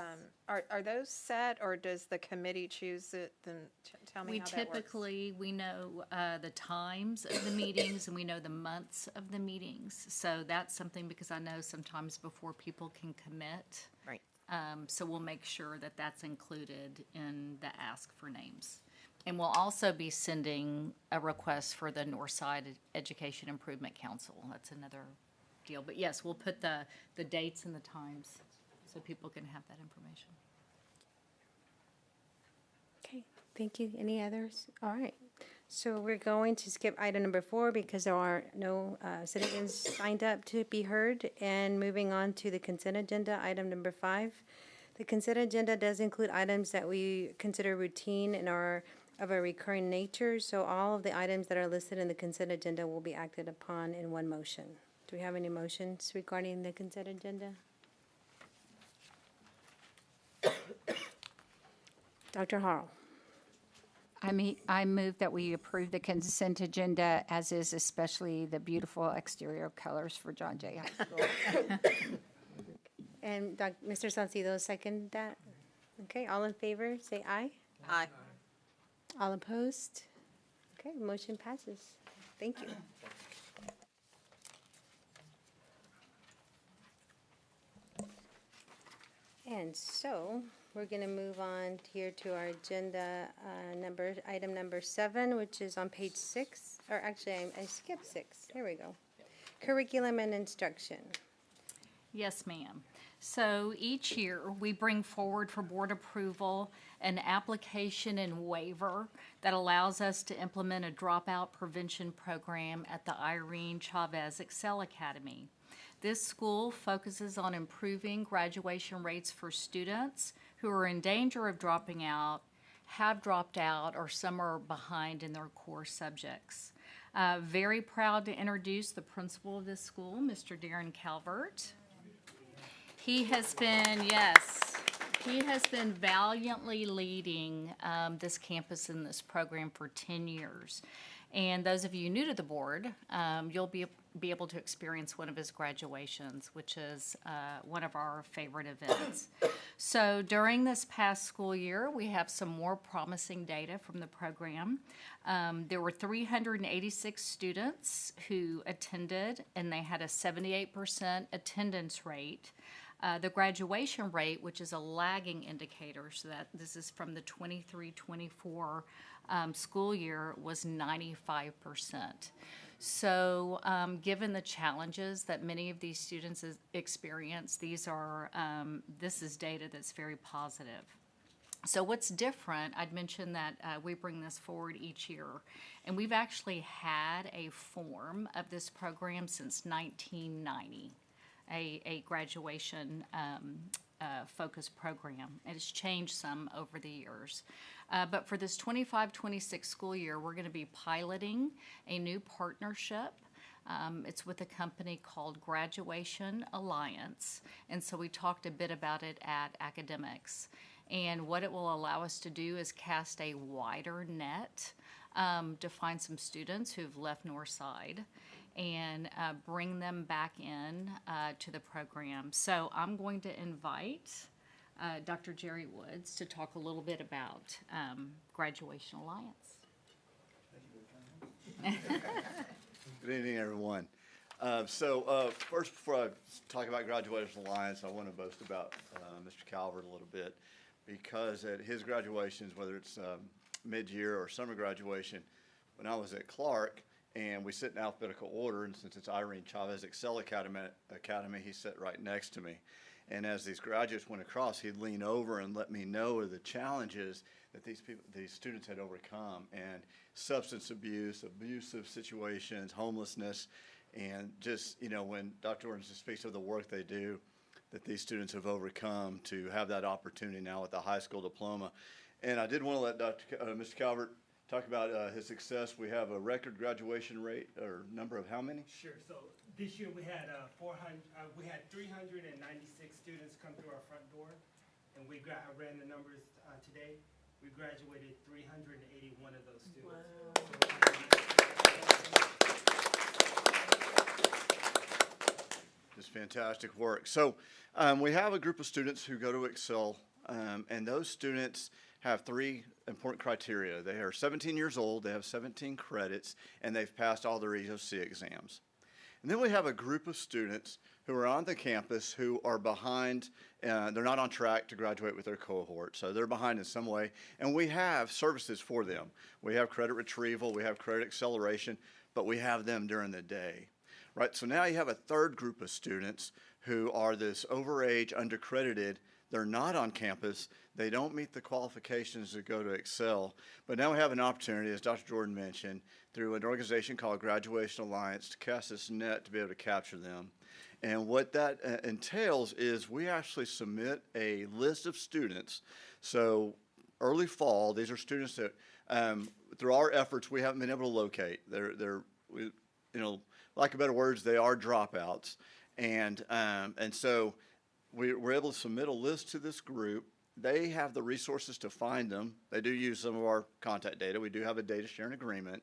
Are those set, or does the committee choose it? Then tell me We how that works. typically, we know the times of the meetings and we know the months of the meetings. So that's something, because I know sometimes before people can commit. Right. So we'll make sure that that's included in the ask for names. And we'll also be sending a request for the Northside Education Improvement Council. That's another deal. But yes, we'll put the dates and the times so people can have that information. Okay, thank you. Any others? All right. So we're going to skip item number 4 because there are no citizens signed up to be heard. And moving on to the consent agenda, item number 5. The consent agenda does include items that we consider routine and are of a recurring nature. So all of the items that are listed in the consent agenda will be acted upon in one motion. Do we have any motions regarding the consent agenda? Dr. Harrell. I move that we approve the consent agenda as is, especially the beautiful exterior colors for John Jay High School. And Mr. Salcido, second that? Okay, all in favor, say aye. Aye. All opposed? Okay, motion passes. Thank you. And so, we're going to move on here to our agenda item number 7, which is on page 6. Or actually, I skipped 6. Here we go. Curriculum and instruction. Yes, ma'am. So each year, we bring forward for board approval an application and waiver that allows us to implement a dropout prevention program at the Irene Chavez Excel Academy. This school focuses on improving graduation rates for students who are in danger of dropping out, have dropped out, or some are behind in their core subjects. Very proud to introduce the principal of this school, Mr. Darren Calvert. He has been, he has been valiantly leading this campus and this program for 10 years. And those of you new to the board, you'll be able to experience one of his graduations, which is one of our favorite events. So during this past school year, we have some more promising data from the program. There were 386 students who attended, and they had a 78% attendance rate. The graduation rate, which is a lagging indicator, so that this is from the 23-24 school year, was 95%. So given the challenges that many of these students experience, this is data that's very positive. So what's different, I'd mentioned that we bring this forward each year, and we've actually had a form of this program since 1990. A graduation focused program. It has changed some over the years. But for this 25-26 school year, we're going to be piloting a new partnership. It's with a company called Graduation Alliance. And so we talked a bit about it at academics. And what it will allow us to do is cast a wider net to find some students who've left Northside and bring them back in to the program. So I'm going to invite Dr. Jerry Woods to talk a little bit about Graduation Alliance. Good evening, everyone. First, before I talk about Graduation Alliance, I want to boast about Mr. Calvert a little bit, because at his graduations, whether it's mid-year or summer graduation, when I was at Clark, and we sit in alphabetical order, and since it's Irene Chavez Excel Academy, he sat right next to me. And as these graduates went across, he'd lean over and let me know the challenges that these students had overcome, and substance abuse, abusive situations, homelessness, and just, when Dr. Orton speaks of the work they do, that these students have overcome to have that opportunity now with a high school diploma. And I did want to let Mr. Calvert talk about his success. We have a record graduation rate, or number of how many? Sure. So this year we had 396 students come through our front door, and I ran the numbers today. We graduated 381 of those students. Wow. Just fantastic work. So we have a group of students who go to Excel, and those students have three important criteria. They are 17 years old, they have 17 credits, and they've passed all their EOC exams. And then we have a group of students who are on the campus who are behind, they're not on track to graduate with their cohort, so they're behind in some way, and we have services for them. We have credit retrieval, we have credit acceleration, but we have them during the day. Right, so now you have a third group of students who are this overage, undercredited. They're not on campus. They don't meet the qualifications to go to Excel. But now we have an opportunity, as Dr. Jordan mentioned, through an organization called Graduation Alliance, to cast this net to be able to capture them. And what that entails is we actually submit a list of students. So early fall, these are students that, through our efforts, we haven't been able to locate. Lack of better words, they are dropouts. And so we're able to submit a list to this group. They have the resources to find them. They do use some of our contact data. We do have a data sharing agreement.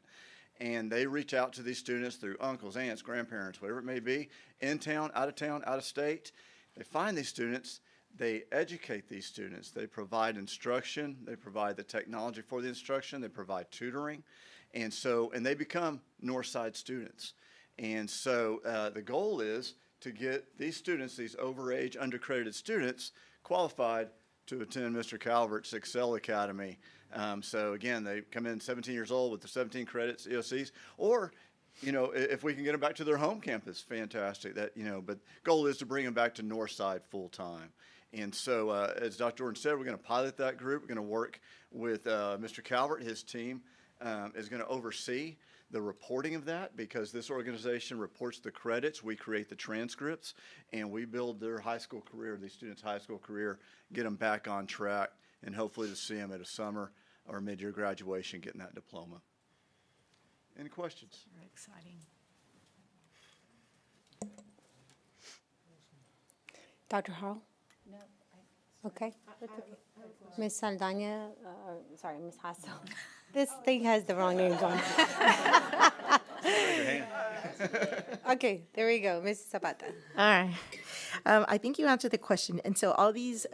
And they reach out to these students through uncles, aunts, grandparents, whatever it may be, in town, out of state. They find these students. They educate these students. They provide instruction. They provide the technology for the instruction. They provide tutoring. And they become Northside students. And so the goal is to get these students, these overage, undercredited students, qualified to attend Mr. Calvert's Excel Academy. So again, they come in 17 years old with the 17 credits, EOCs, or you know, if we can get them back to their home campus, fantastic. That, you know, but goal is to bring them back to Northside full time. And so, as Dr. Jordan said, we're going to pilot that group. We're going to work with Mr. Calvert. His team is going to oversee the reporting of that, because this organization reports the credits, we create the transcripts, and we build their high school career, these students' high school career, get them back on track, and hopefully to see them at a summer or mid-year graduation getting that diploma. Any questions? Very exciting. Dr. Harrell? No. Okay. Ms. Saldana, sorry, Ms. Hassel. This thing has the wrong names on it. Raise your hand. Okay, there we go. Ms. Zapata. All right. I think you answered the question. And so all these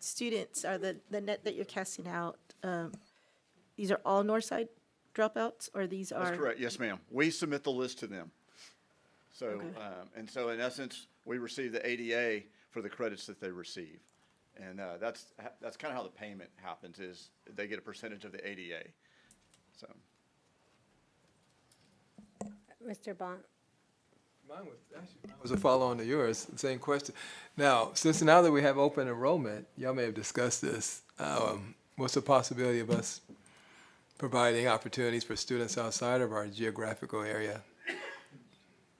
students are the net that you're casting out. These are all Northside dropouts, or these are? That's correct. Yes, ma'am. We submit the list to them. So, Okay. and so in essence, we receive the ADA for the credits that they receive. And that's kind of how the payment happens, is they get a percentage of the ADA. So. Mr. Bont. Mine was a follow-on to yours, same question. Now that we have open enrollment, y'all may have discussed this, what's the possibility of us providing opportunities for students outside of our geographical area?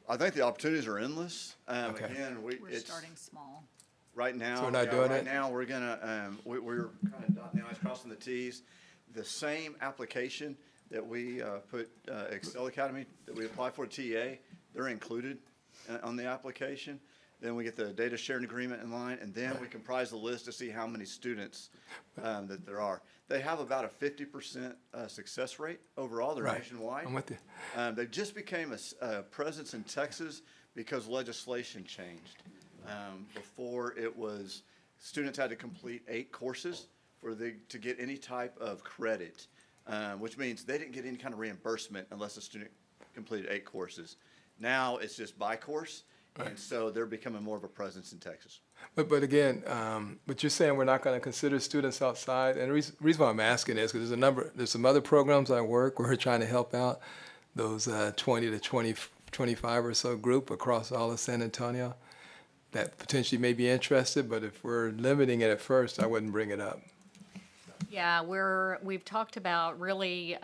I think the opportunities are endless. Okay. Again, We're it's starting small. right now. So we're not doing right it? now, we're gonna we're kind of dotting the i's, crossing the t's. The same application that we put Excel Academy that we apply for TA, they're included on the application. Then we get the data sharing agreement in line, and then we comprise the list to see how many students that there are. They have about a 50% success rate overall. They're Right. nationwide. I'm with you. They just became a presence in Texas because legislation changed. Before it was, students had to complete 8 courses to get any type of credit, which means they didn't get any kind of reimbursement unless a student completed 8 courses. Now it's just by course, and so they're becoming more of a presence in Texas. But again, but you're saying we're not going to consider students outside, and the reason why I'm asking is because there's some other programs I work where we're trying to help out those 20 to 25 or so group across all of San Antonio that potentially may be interested, but if we're limiting it at first, I wouldn't bring it up. Yeah, we've talked about really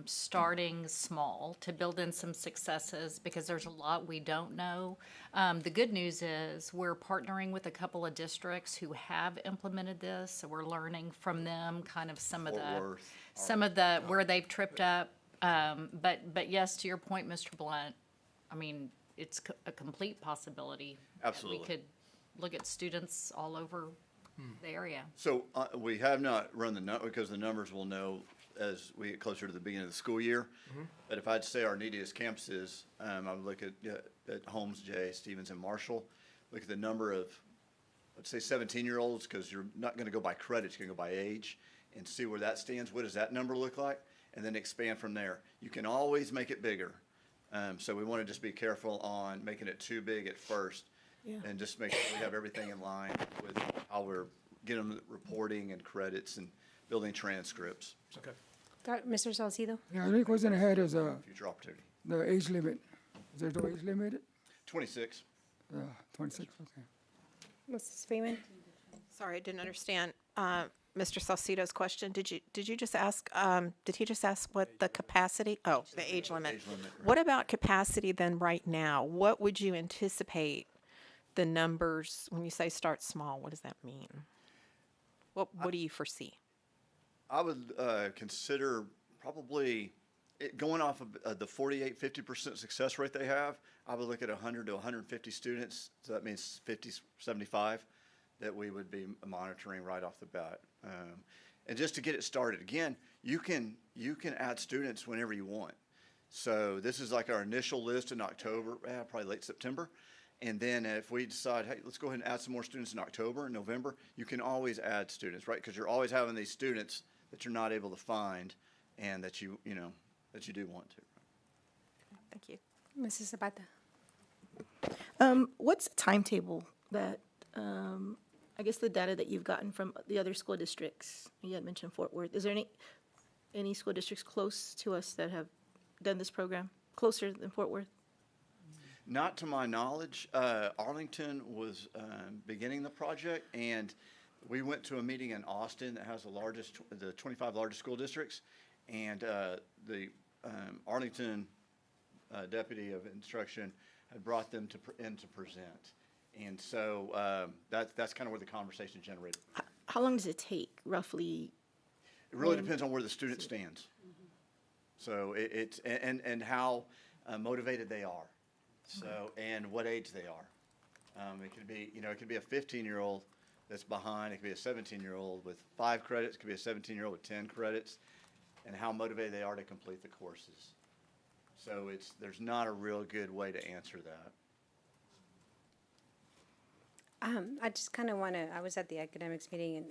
starting small to build in some successes because there's a lot we don't know. The good news is we're partnering with a couple of districts who have implemented this, so we're learning from them kind of some of the where they've tripped up. But yes, to your point, Mr. Blunt, I mean, it's a complete possibility. Absolutely. We could look at students all over the area. So we have not run the number because the numbers we'll know as we get closer to the beginning of the school year. But if I'd say our neediest campuses, I would look at Holmes, Jay, Stevens, and Marshall. Look at the number of, let's say, 17-year-olds, because you're not going to go by credits, you're going to go by age, and see where that stands. What does that number look like? And then expand from there. You can always make it bigger. So we want to just be careful on making it too big at first. Yeah. And just make sure we have everything in line with how we're getting them reporting and credits and building transcripts. Okay. Mr. Salcido? Yeah, the only question I had is Future opportunity. the age limit. Is there no age limit? 26. 26, okay. Mrs. Freeman? Sorry, I didn't understand Mr. Salcido's question. Did you just ask, did he just ask what the capacity? Oh, the age limit. Age limit, right. What about capacity then right now? What would you anticipate the numbers, when you say start small, what does that mean? What do you foresee? I would consider probably going off of the 48, 50% success rate they have. I would look at 100 to 150 students. So that means 50, 75 that we would be monitoring right off the bat. And just to get it started, again, you can add students whenever you want. So this is like our initial list in October, probably late September. And then if we decide, hey, let's go ahead and add some more students in October and November, you can always add students, right? Because you're always having these students that you're not able to find and that you do want to. Thank you. Mrs. Zapata? What's the timetable that, I guess the data that you've gotten from the other school districts? You had mentioned Fort Worth. Is there any school districts close to us that have done this program? closer than Fort Worth? Not to my knowledge. Arlington was beginning the project, and we went to a meeting in Austin that has the 25 largest school districts, and the Arlington Deputy of Instruction had brought them in to present. And so that's kind of where the conversation generated. How long does it take, roughly? It really depends on where the student stands. So it's and how motivated they are. So and what age they are. It could be a 15-year-old that's behind. It could be a 17-year-old with 5 credits. It could be a 17-year-old with 10 credits, and how motivated they are to complete the courses. So there's not a real good way to answer that. I just kind of want to, I was at the academics meeting, and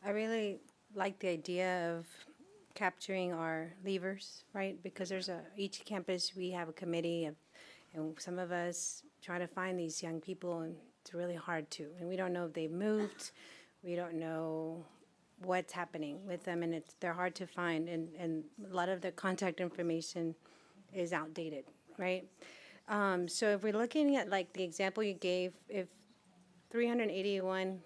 I really like the idea of capturing our leavers, right? Because each campus, we have a committee, and some of us try to find these young people, and it's really hard to. And we don't know if they've moved. We don't know what's happening with them, and they're hard to find. And a lot of the contact information is outdated, right? So if we're looking at like the example you gave, if 381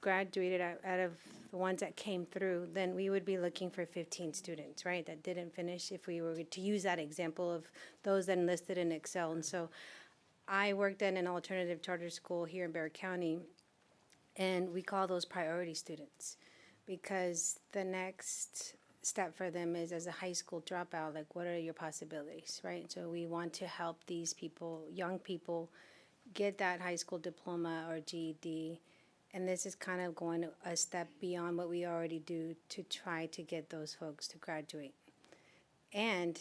graduated out of the ones that came through, then we would be looking for 15 students, right, that didn't finish if we were to use that example of those that enlisted in Excel. And so I worked at an alternative charter school here in Bexar County, and we call those priority students because the next step for them is as a high school dropout, like what are your possibilities, right? So we want to help these people, young people, get that high school diploma or GED, and this is kind of going a step beyond what we already do to try to get those folks to graduate. And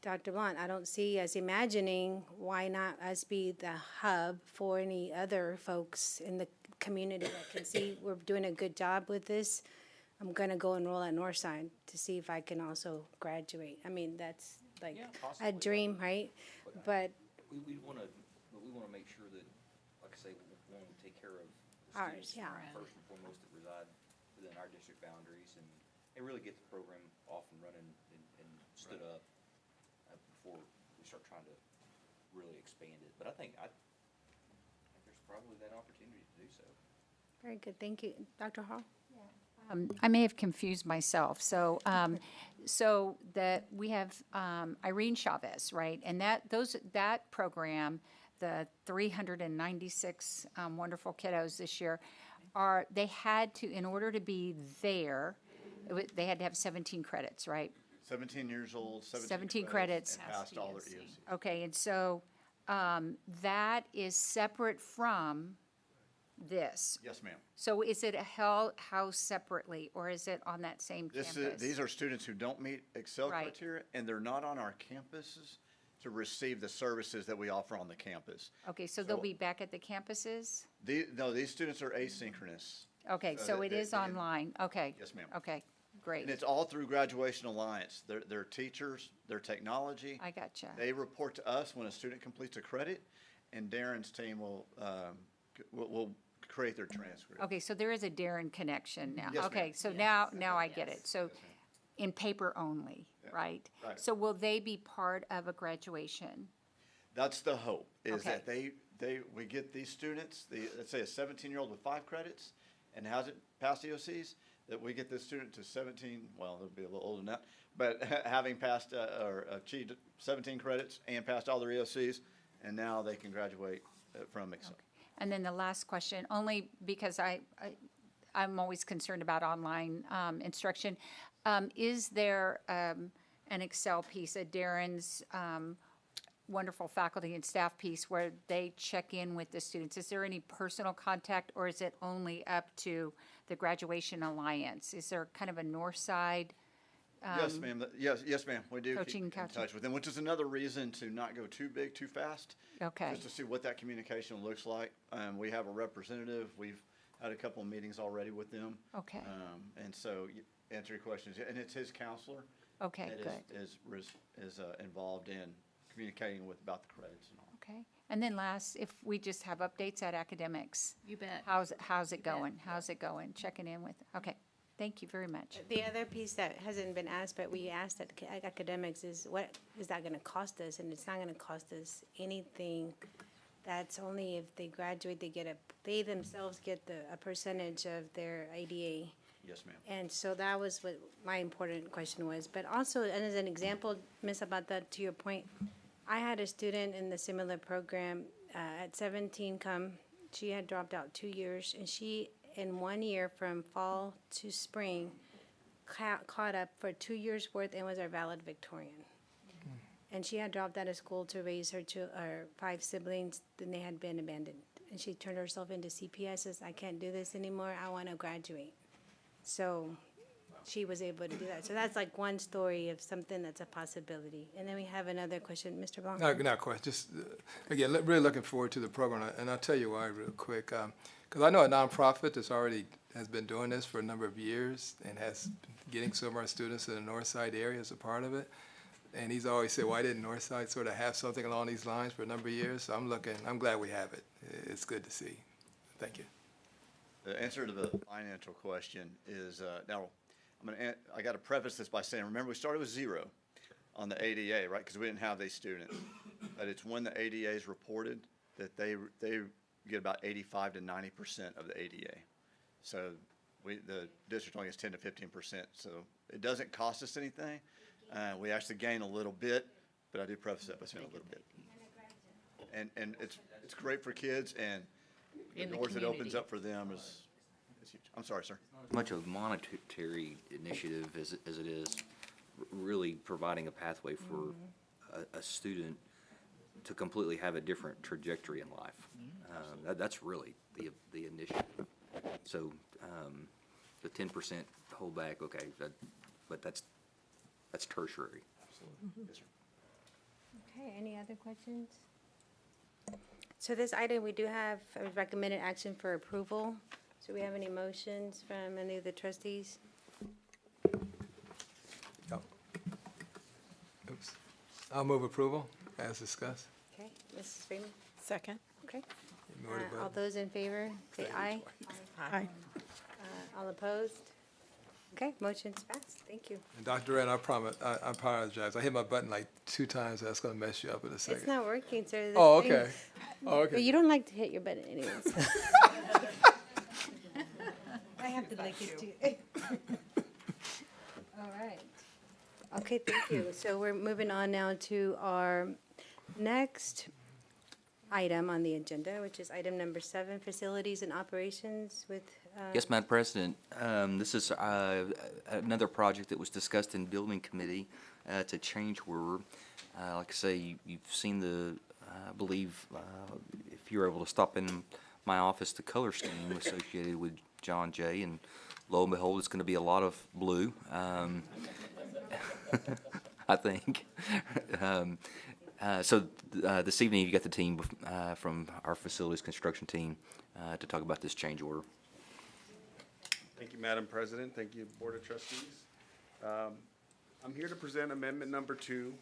Dr. Blunt, I don't see us imagining why not us be the hub for any other folks in the community that can see we're doing a good job with this. I'm going to go enroll at Northside to see if I can also graduate. I mean, that's like a dream, right? But we want to make sure that, like I say, we want to take care of the ours, students first and foremost that reside within our district boundaries, and really get the program off and running and stood up before we start trying to really expand it. But I think there's probably that opportunity to do so. very good, thank you. Dr. Hall? I may have confused myself. So, so that we have Irene Chavez, right? And that program, the 396 wonderful kiddos this year, they had to, in order to be there, they had to have 17 credits, right? 17 years old, 17 credits. And passed all their EOC. Okay, and so that is separate from this. Yes, ma'am. So is it housed separately, or is it on that same campus? These are students who don't meet Excel Right. criteria, and they're not on our campuses to receive the services that we offer on the campus. Okay, so they'll be back at the campuses? No, these students are asynchronous. Okay, so it is online, okay. Yes, ma'am. Okay, great. And it's all through Graduation Alliance. Their teachers, their technology. I gotcha. They report to us when a student completes a credit, and Darren's team will create their transcript. Okay, so there is a Darren connection now. Yes, Okay, ma'am. so now I get it. So in paper only, right? Right. So will they be part of a graduation? That's the hope, is Okay. that we get these students, let's say a 17-year-old with 5 credits and hasn't passed EOCs, that we get this student to 17, well, they'll be a little older than that, but having passed or achieved 17 credits and passed all their EOCs, and now they can graduate from Excel. Okay. And then the last question, only because I'm always concerned about online instruction. Is there an Excel piece, a Darren's wonderful faculty and staff piece where they check in with the students? Is there any personal contact, or is it only up to the Graduation Alliance? Is there kind of a north side? Yes, ma'am. Yes, ma'am. We do Coaching keep in counseling. touch with them, which is another reason to not go too big, too fast. Okay. Just to see what that communication looks like. We have a representative. We've had a couple of meetings already with them. Okay. And so, answer your questions, and it's his counselor. Okay, that good. is involved in communicating about the credits and all. Okay. And then last, if we just have updates at academics. You bet. How's it You bet. going? How's it going? Checking in with, okay. Thank you very much. The other piece that hasn't been asked, but we asked at academics, is what is that gonna cost us? And it's not gonna cost us anything. That's only if they graduate, they themselves get a percentage of their ADA. Yes, ma'am. And so that was what my important question was. But also, and as an example, Miss, about that, to your point, I had a student in the similar program at 17 she had dropped out 2 years, and she, in 1 year from fall to spring, caught up for 2 years worth and was our valid Victorian. And she had dropped out of school to raise her 5 siblings, then they had been abandoned. And she turned herself into CPS, says, I can't do this anymore, I want to graduate. So she was able to do that. So that's like one story of something that's a possibility. And then we have another question, Mr. Blanco. Not quite, just, again, really looking forward to the program, and I'll tell you why real quick. Because I know a nonprofit that's already has been doing this for a number of years and has getting some of our students in the North Side area as a part of it. And he's always said, why didn't Northside sort of have something along these lines for a number of years? So I'm glad we have it. It's good to see. Thank you. The answer to the financial question is, now, I got to preface this by saying, remember, we started with 0 on the ADA, right? Because we didn't have these students. But it's when the ADA is reported that they get about 85 to 90% of the ADA. So the district only gets 10 to 15%. So it doesn't cost us anything. We actually gain a little bit, but I do preface that by saying a little bit. And it's great for kids, and the doors it opens up for them is huge. I'm sorry, sir. Much of a monetary initiative as it is really providing a pathway for a student to completely have a different trajectory in life. That's really the initiative. So the 10% holdback, okay, but that's tertiary. Absolutely. Yes, sir. Okay, any other questions? So this item, we do have a recommended action for approval. So we have any motions from any of the trustees? Oh. Oops. I'll move approval as discussed. Okay, Mrs. Freeman? Second. Okay. You know where to All vote. those in favor, say aye. Aye. All opposed? Okay, motion's passed. Thank you. And Dr. Duran, I apologize. I hit my button like 2 times. That's going to mess you up in a second. It's not working, sir. This Oh, thing- okay. Oh, okay. But you don't like to hit your button anyways. I have to lick it too. All right. Okay, thank you. So we're moving on now to our next item on the agenda, which is item number 7, facilities and operations with. Yes, Madam President. This is another project that was discussed in Building Committee. It's a change order. Like I say, you've seen I believe, if you're able to stop in my office, the color scheme associated with John Jay, and lo and behold, it's going to be a lot of blue, I think. So this evening, you got the team from our facilities construction team to talk about this change order. Thank you, Madam President. Thank you, Board of Trustees. I'm here to present amendment number 2.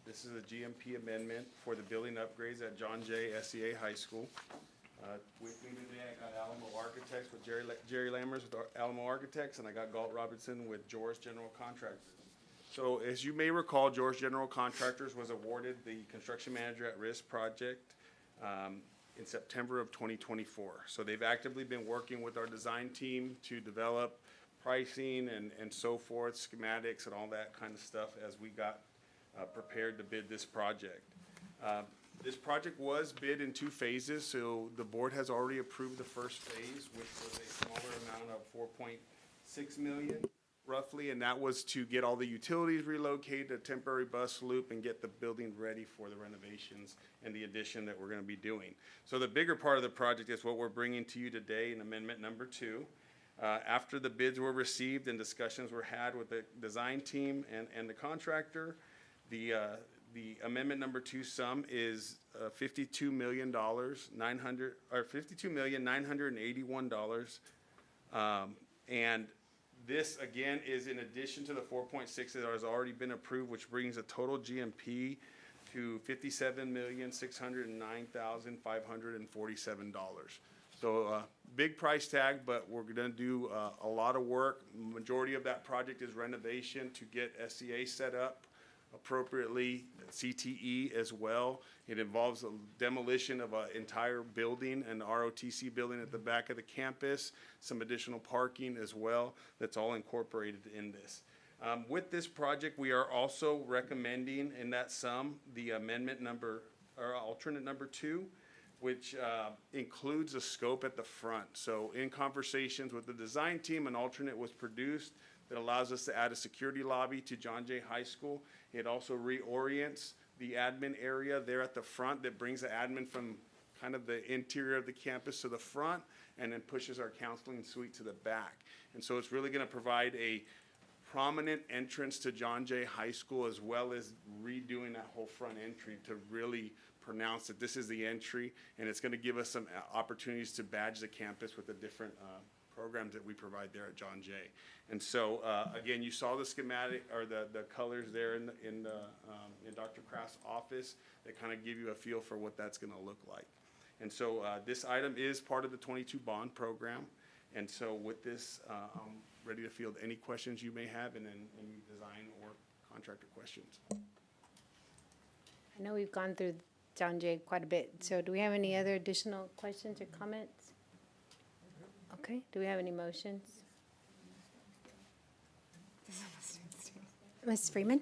This is a GMP amendment for the building upgrades at John Jay SEA High School. With me today, I got Alamo Architects with Jerry Lammers with Alamo Architects, and I got Galt Robinson with George General Contractors. So as you may recall, George General Contractors was awarded the Construction Manager at Risk project in September of 2024. So they've actively been working with our design team to develop pricing and so forth, schematics and all that kind of stuff as we got prepared to bid this project. This project was bid in 2 phases, so the board has already approved the first phase, which was a smaller amount of $4.6 million roughly, and that was to get all the utilities relocated, a temporary bus loop, and get the building ready for the renovations and the addition that we're going to be doing. So the bigger part of the project is what we're bringing to you today in amendment number 2. After the bids were received and discussions were had with the design team and the contractor, the amendment number 2 sum is $52,981, and this again is in addition to the 4.6 that has already been approved, which brings a total GMP to $57,609,547. So big price tag, but we're going to do a lot of work. Majority of that project is renovation to get SEA set up appropriately, CTE as well. It involves a demolition of an entire building, an ROTC building at the back of the campus, some additional parking as well. That's all incorporated in this. With this project, we are also recommending in that sum the amendment number, or alternate number 2, which includes a scope at the front. So in conversations with the design team, an alternate was produced that allows us to add a security lobby to John Jay High School. It also reorients the admin area there at the front that brings the admin from kind of the interior of the campus to the front and then pushes our counseling suite to the back. And so it's really going to provide a prominent entrance to John Jay High School, as well as redoing that whole front entry to really pronounce that this is the entry, and it's going to give us some opportunities to badge the campus with the different programs that we provide there at John Jay. And so again, you saw the schematic or the colors there in Dr. Kraft's office that kind of give you a feel for what that's going to look like. And so this item is part of the 22 bond program. And so with this, I'm ready to field any questions you may have, and then any design or contractor questions. I know we've gone through John Jay quite a bit, so do we have any other additional questions or comments? Okay, do we have any motions? Ms. Freeman?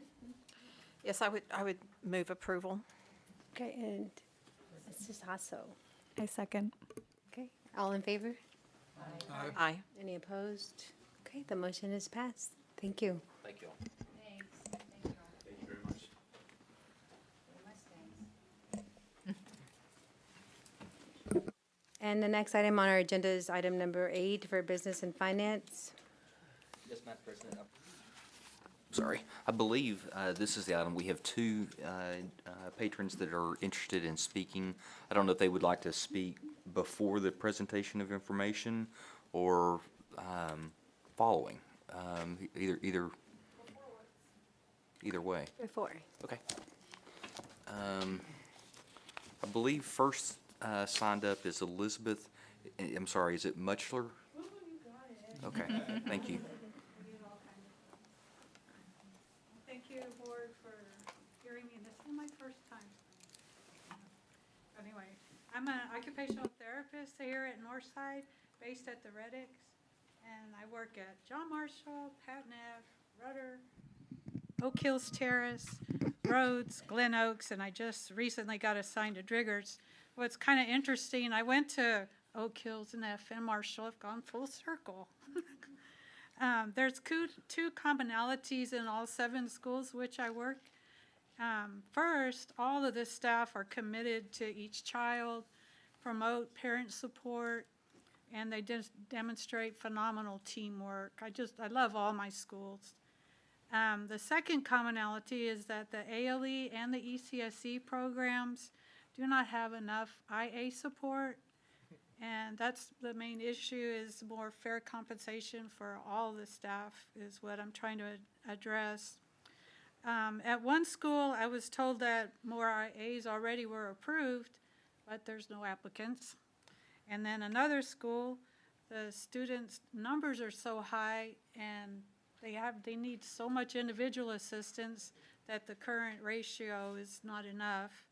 Yes, I would move approval. Okay, and Mrs. Hasso? I second. Okay, all in favor? Aye. Aye. Any opposed? Okay, the motion is passed. Thank you. Thank you all. Thanks. Thank you all. Thank you very much. And the next item on our agenda is item number 8 for business and finance. Yes, Madam President. Sorry, I believe this is the item. We have 2 patrons that are interested in speaking. I don't know if they would like to speak before the presentation of information or following. Either way. Before. Okay. I believe first signed up is Elizabeth. I'm sorry, is it Muchler? Okay, thank you. Thank you, board, for hearing me. This is my first time. Anyway, I'm an occupational therapist here at Northside, based at the Reddicks, and I work at John Marshall, Pat Neff, Rudder, Oak Hills Terrace, Rhodes, Glen Oaks, and I just recently got assigned to Driggers. What's kind of interesting, I went to Oak Hills, Neff, and Marshall. I've gone full circle. There's 2 commonalities in all 7 schools which I work. First, all of the staff are committed to each child, promote parent support, and they just demonstrate phenomenal teamwork. I love all my schools. The second commonality is that the ALE and the ECSE programs do not have enough IA support, and that's the main issue, is more fair compensation for all the staff is what I'm trying to address. At one school, I was told that more IAs already were approved, but there's no applicants. And then another school, the students' numbers are so high and they need so much individual assistance that the current ratio is not enough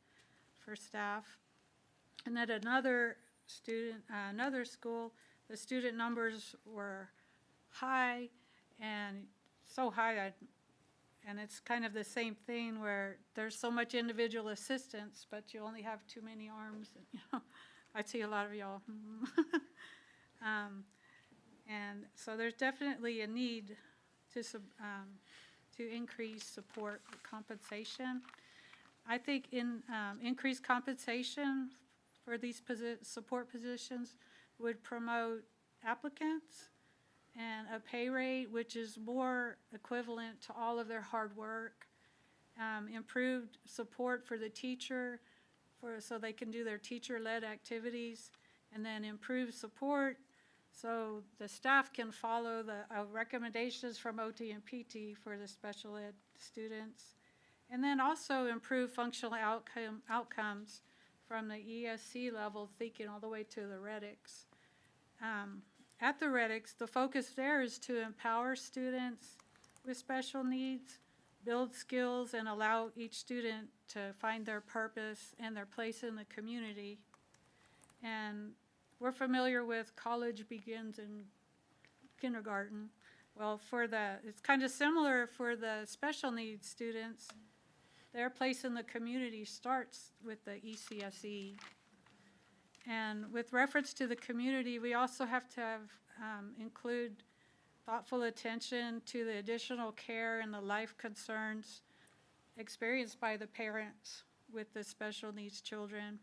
for staff. And at another school, the student numbers were high, and so high and it's kind of the same thing where there's so much individual assistance, but you only have too many arms. I see a lot of y'all. And so there's definitely a need to increase support compensation. I think increased compensation for these support positions would promote applicants and a pay rate which is more equivalent to all of their hard work, improved support for the teacher so they can do their teacher-led activities, and then improved support so the staff can follow the recommendations from OT and PT for the special ed students. And then also improve functional outcomes from the ESC level, thinking all the way to the Reddicks. at the Reddicks, the focus there is to empower students with special needs, build skills, and allow each student to find their purpose and their place in the community. And we're familiar with college begins in kindergarten. Well, it's kind of similar for the special needs students. Their place in the community starts with the ECSE. And with reference to the community, we also have to include thoughtful attention to the additional care and the life concerns experienced by the parents with the special needs children.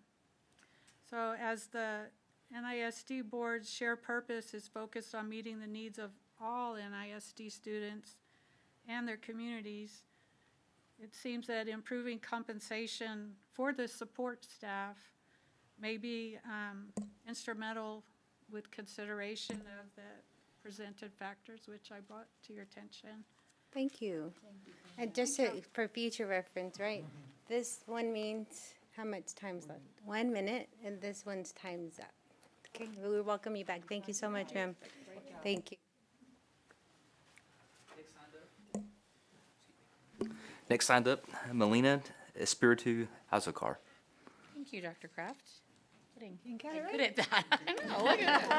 So as the NISD board's shared purpose is focused on meeting the needs of all NISD students and their communities, it seems that improving compensation for the support staff may be instrumental with consideration of the presented factors, which I brought to your attention. Thank you. And just for future reference, right? This one means how much time's left? 1 minute, and this one's time's up. Okay, we welcome you back. Thank you so much, ma'am. Thank you. Next signed up, Melina Espiritu Azocar. Thank you, Dr. Kraft. You got it right. Good at that. I know, look at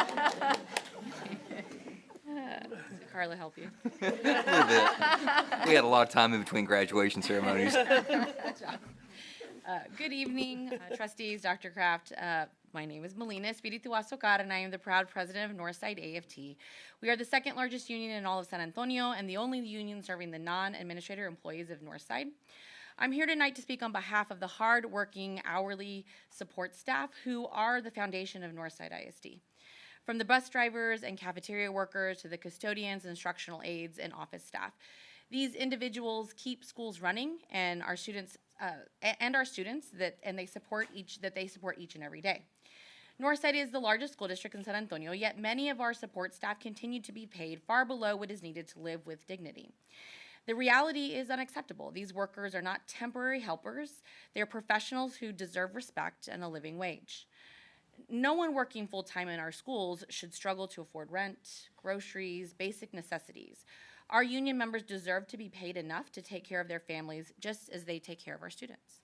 that. Did Carla help you? A little bit. We had a lot of time in between graduation ceremonies. Good evening, trustees, Dr. Kraft. My name is Melina Espiritu Azocar, and I am the proud president of Northside AFT. We are the second largest union in all of San Antonio and the only union serving the non-administrator employees of Northside. I'm here tonight to speak on behalf of the hard-working hourly support staff who are the foundation of Northside ISD. From the bus drivers and cafeteria workers to the custodians, instructional aides, and office staff. These individuals keep schools running, and our students they support each and every day. Northside is the largest school district in San Antonio, yet many of our support staff continue to be paid far below what is needed to live with dignity. The reality is unacceptable. These workers are not temporary helpers. They're professionals who deserve respect and a living wage. No one working full-time in our schools should struggle to afford rent, groceries, basic necessities. Our union members deserve to be paid enough to take care of their families just as they take care of our students.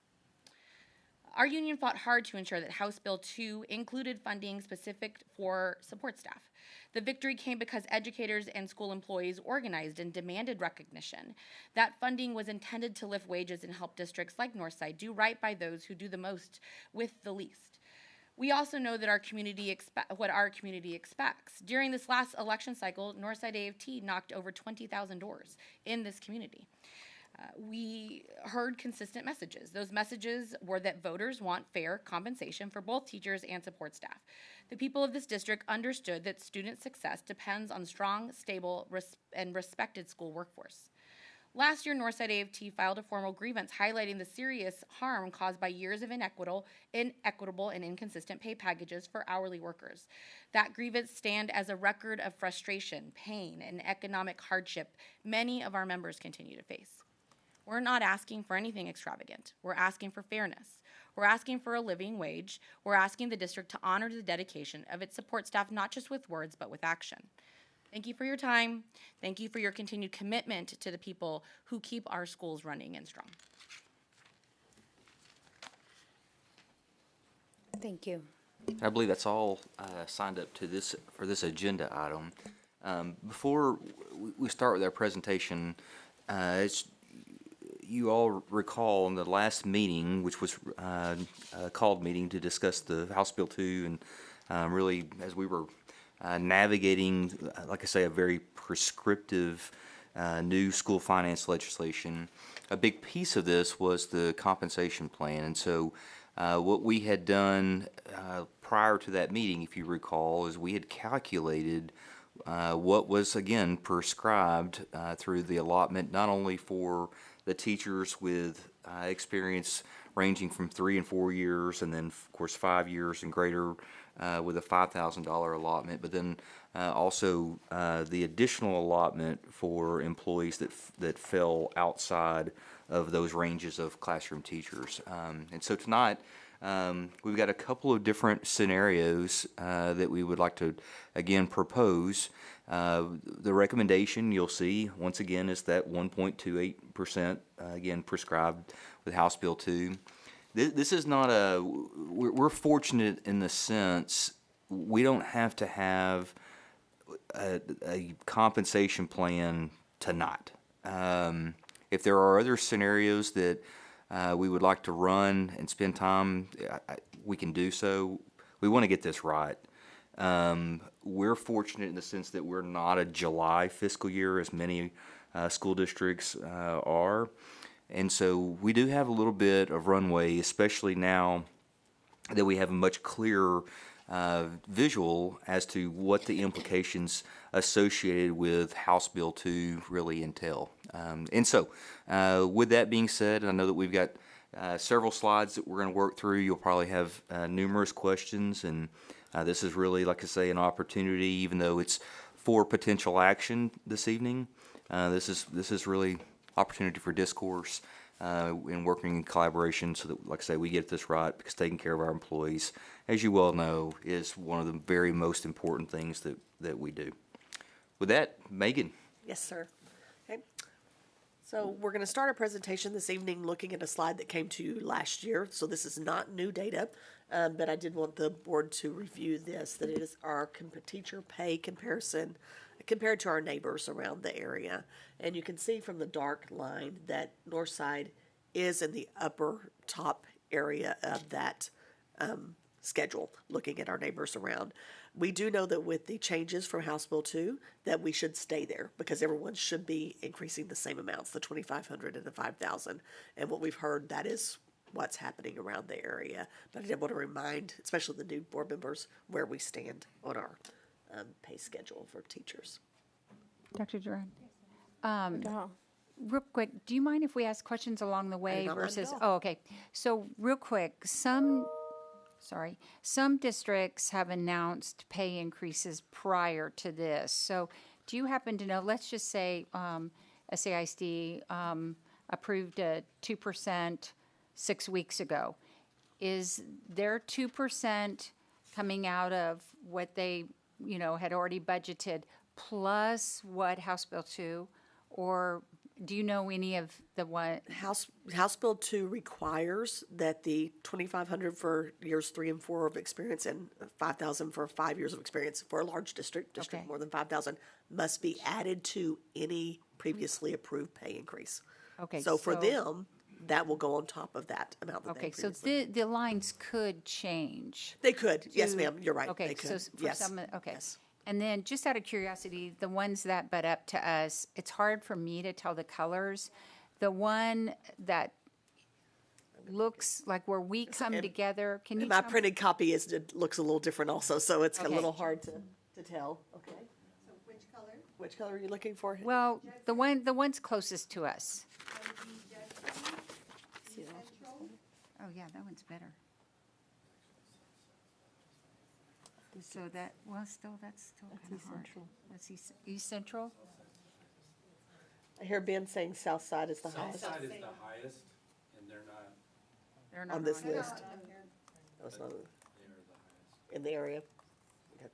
Our union fought hard to ensure that House Bill 2 included funding specific for support staff. The victory came because educators and school employees organized and demanded recognition. That funding was intended to lift wages and help districts like Northside do right by those who do the most with the least. We also know that what our community expects. During this last election cycle, Northside AFT knocked over 20,000 doors in this community. We heard consistent messages. Those messages were that voters want fair compensation for both teachers and support staff. The people of this district understood that student success depends on strong, stable, and respected school workforce. Last year, Northside AFT filed a formal grievance highlighting the serious harm caused by years of inequitable and inconsistent pay packages for hourly workers. That grievance stands as a record of frustration, pain, and economic hardship many of our members continue to face. We're not asking for anything extravagant. We're asking for fairness. We're asking for a living wage. We're asking the district to honor the dedication of its support staff, not just with words, but with action. Thank you for your time. Thank you for your continued commitment to the people who keep our schools running and strong. Thank you. I believe that's all signed up to for this agenda item. Before we start with our presentation, you all recall in the last meeting, which was a called meeting to discuss the House Bill 2, and really as we were navigating, like I say, a very prescriptive new school finance legislation, a big piece of this was the compensation plan. And so what we had done prior to that meeting, if you recall, is we had calculated what was, again, prescribed through the allotment, not only for the teachers with experience ranging from 3 and 4 years, and then, of course, 5 years and greater with a $5,000 allotment, but then also the additional allotment for employees that fell outside of those ranges of classroom teachers. And so tonight, We've got a couple of different scenarios that we would like to, again, propose. The recommendation you'll see, once again, is that 1.28%, again, prescribed with House Bill 2. This is not we're fortunate in the sense we don't have to have a compensation plan tonight. If there are other scenarios that we would like to run and spend time, we can do so. We want to get this right. We're fortunate in the sense that we're not a July fiscal year as many school districts are. And so we do have a little bit of runway, especially now that we have a much clearer visual as to what the implications associated with House Bill 2 really entail. And so, with that being said, I know that we've got several slides that we're going to work through. You'll probably have numerous questions, and this is really, like I say, an opportunity, even though it's for potential action this evening. This is really opportunity for discourse and working in collaboration so that, like I say, we get this right, because taking care of our employees, as you well know, is one of the very most important things that we do. With that, Megan. Yes, sir. Okay. So we're going to start our presentation this evening looking at a slide that came to you last year. So this is not new data, but I did want the board to review this, that it is our teacher pay comparison compared to our neighbors around the area. And you can see from the dark line that Northside is in the upper top area of that schedule, looking at our neighbors around. We do know that with the changes from House Bill 2, that we should stay there, because everyone should be increasing the same amounts, the $2,500 and the $5,000. And what we've heard, that is what's happening around the area. But I did want to remind, especially the new board members, where we stand on our pay schedule for teachers. Dr. Duran, real quick, do you mind if we ask questions along the way versus? Oh, okay. So real quick, some districts have announced pay increases prior to this. So do you happen to know? Let's just say SAISD approved a 2% 6 weeks ago. Is their 2% coming out of what they had already budgeted plus what House Bill 2, or do you know any of the one? House Bill 2 requires that the $2,500 for years 3 and 4 of experience and $5,000 for 5 years of experience for a large district Okay. more than 5,000 must be added to any previously approved pay increase. Okay. So for them, that will go on top of that amount. That Okay, they so previously. the lines could change. They could. Yes, ma'am. You're right. Okay, They could. so for Yes. some, okay. Yes. And then, just out of curiosity, the ones that butt up to us, it's hard for me to tell the colors. The one that looks like where we come together, can you And my tell me? printed copy looks a little different also, so it's a Okay. little hard to tell. Okay. So which color? Which color are you looking for? Well, the one's closest to us. Oh, yeah, that one's better. So that's still kind of hard. That's East Central? I hear Ben saying South Side is the highest. South Side is the highest, and they're not. On this on here. list. Oh, it's not in the area. Okay.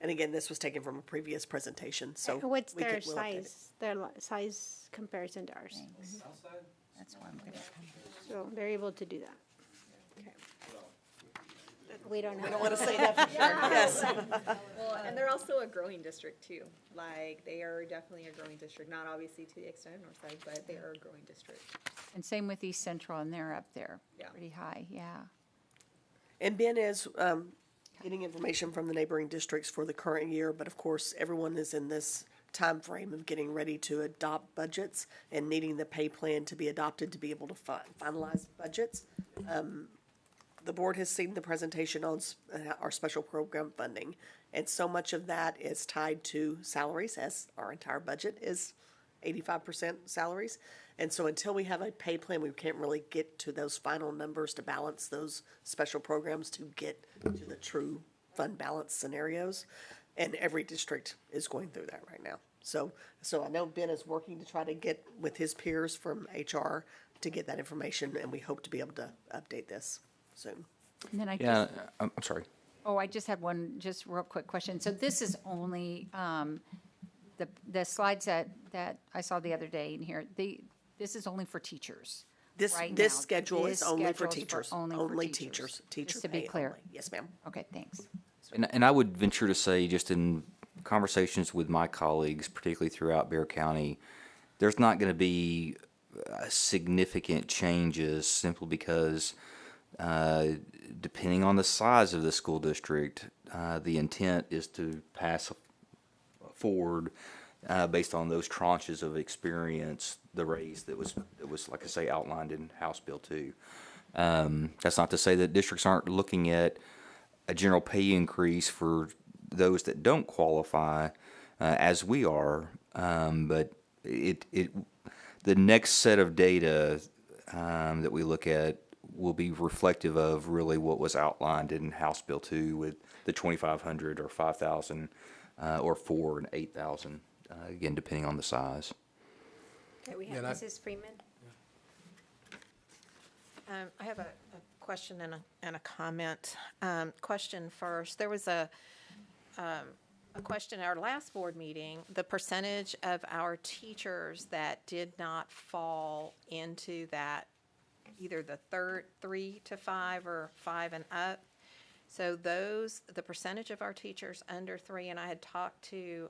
And again, this was taken from a previous presentation, so. What's we'll their update it. size, size comparison to ours? South Side? That's why I'm going to come. So they're able to do that. We don't know. We don't want to say that for sure, yes. Well, and they're also a growing district too. Like, they are definitely a growing district, not obviously to the extent of Northside, but they are a growing district. And same with East Central, and they're up there, Yeah. pretty high, yeah. And Ben is getting information from the neighboring districts for the current year, but of course, everyone is in this time frame of getting ready to adopt budgets and needing the pay plan to be adopted to be able to finalize budgets. The board has seen the presentation on our special program funding, and so much of that is tied to salaries, as our entire budget is 85% salaries. And so until we have a pay plan, we can't really get to those final numbers to balance those special programs to get to the true fund balance scenarios. And every district is going through that right now. So I know Ben is working to try to get with his peers from HR to get that information, and we hope to be able to update this soon. And then I Yeah, just, I'm sorry. oh, I just had one, just real quick question. So this is only, the slides that I saw the other day in here, this is only for teachers. This, right this now. schedule is This only for schedule's teachers. only Only for teachers. Teacher Just to be pay clear. only. Yes, ma'am. Okay, thanks. And I would venture to say, just in conversations with my colleagues, particularly throughout Bear County, there's not going to be significant changes simply because, depending on the size of the school district, the intent is to pass forward based on those tranches of experience, the raise that was, like I say, outlined in House Bill 2. That's not to say that districts aren't looking at a general pay increase for those that don't qualify, as we are, but the next set of data that we look at will be reflective of really what was outlined in House Bill 2 with the 2,500 or 5,000 or 4 and 8,000, again, depending on the size. Okay, we have Mrs. Freeman. I have a question and a comment. Question first. There was a question at our last board meeting, the percentage of our teachers that did not fall into that, either the 3 to 5 or 5 and up. So the percentage of our teachers under 3, and I had talked to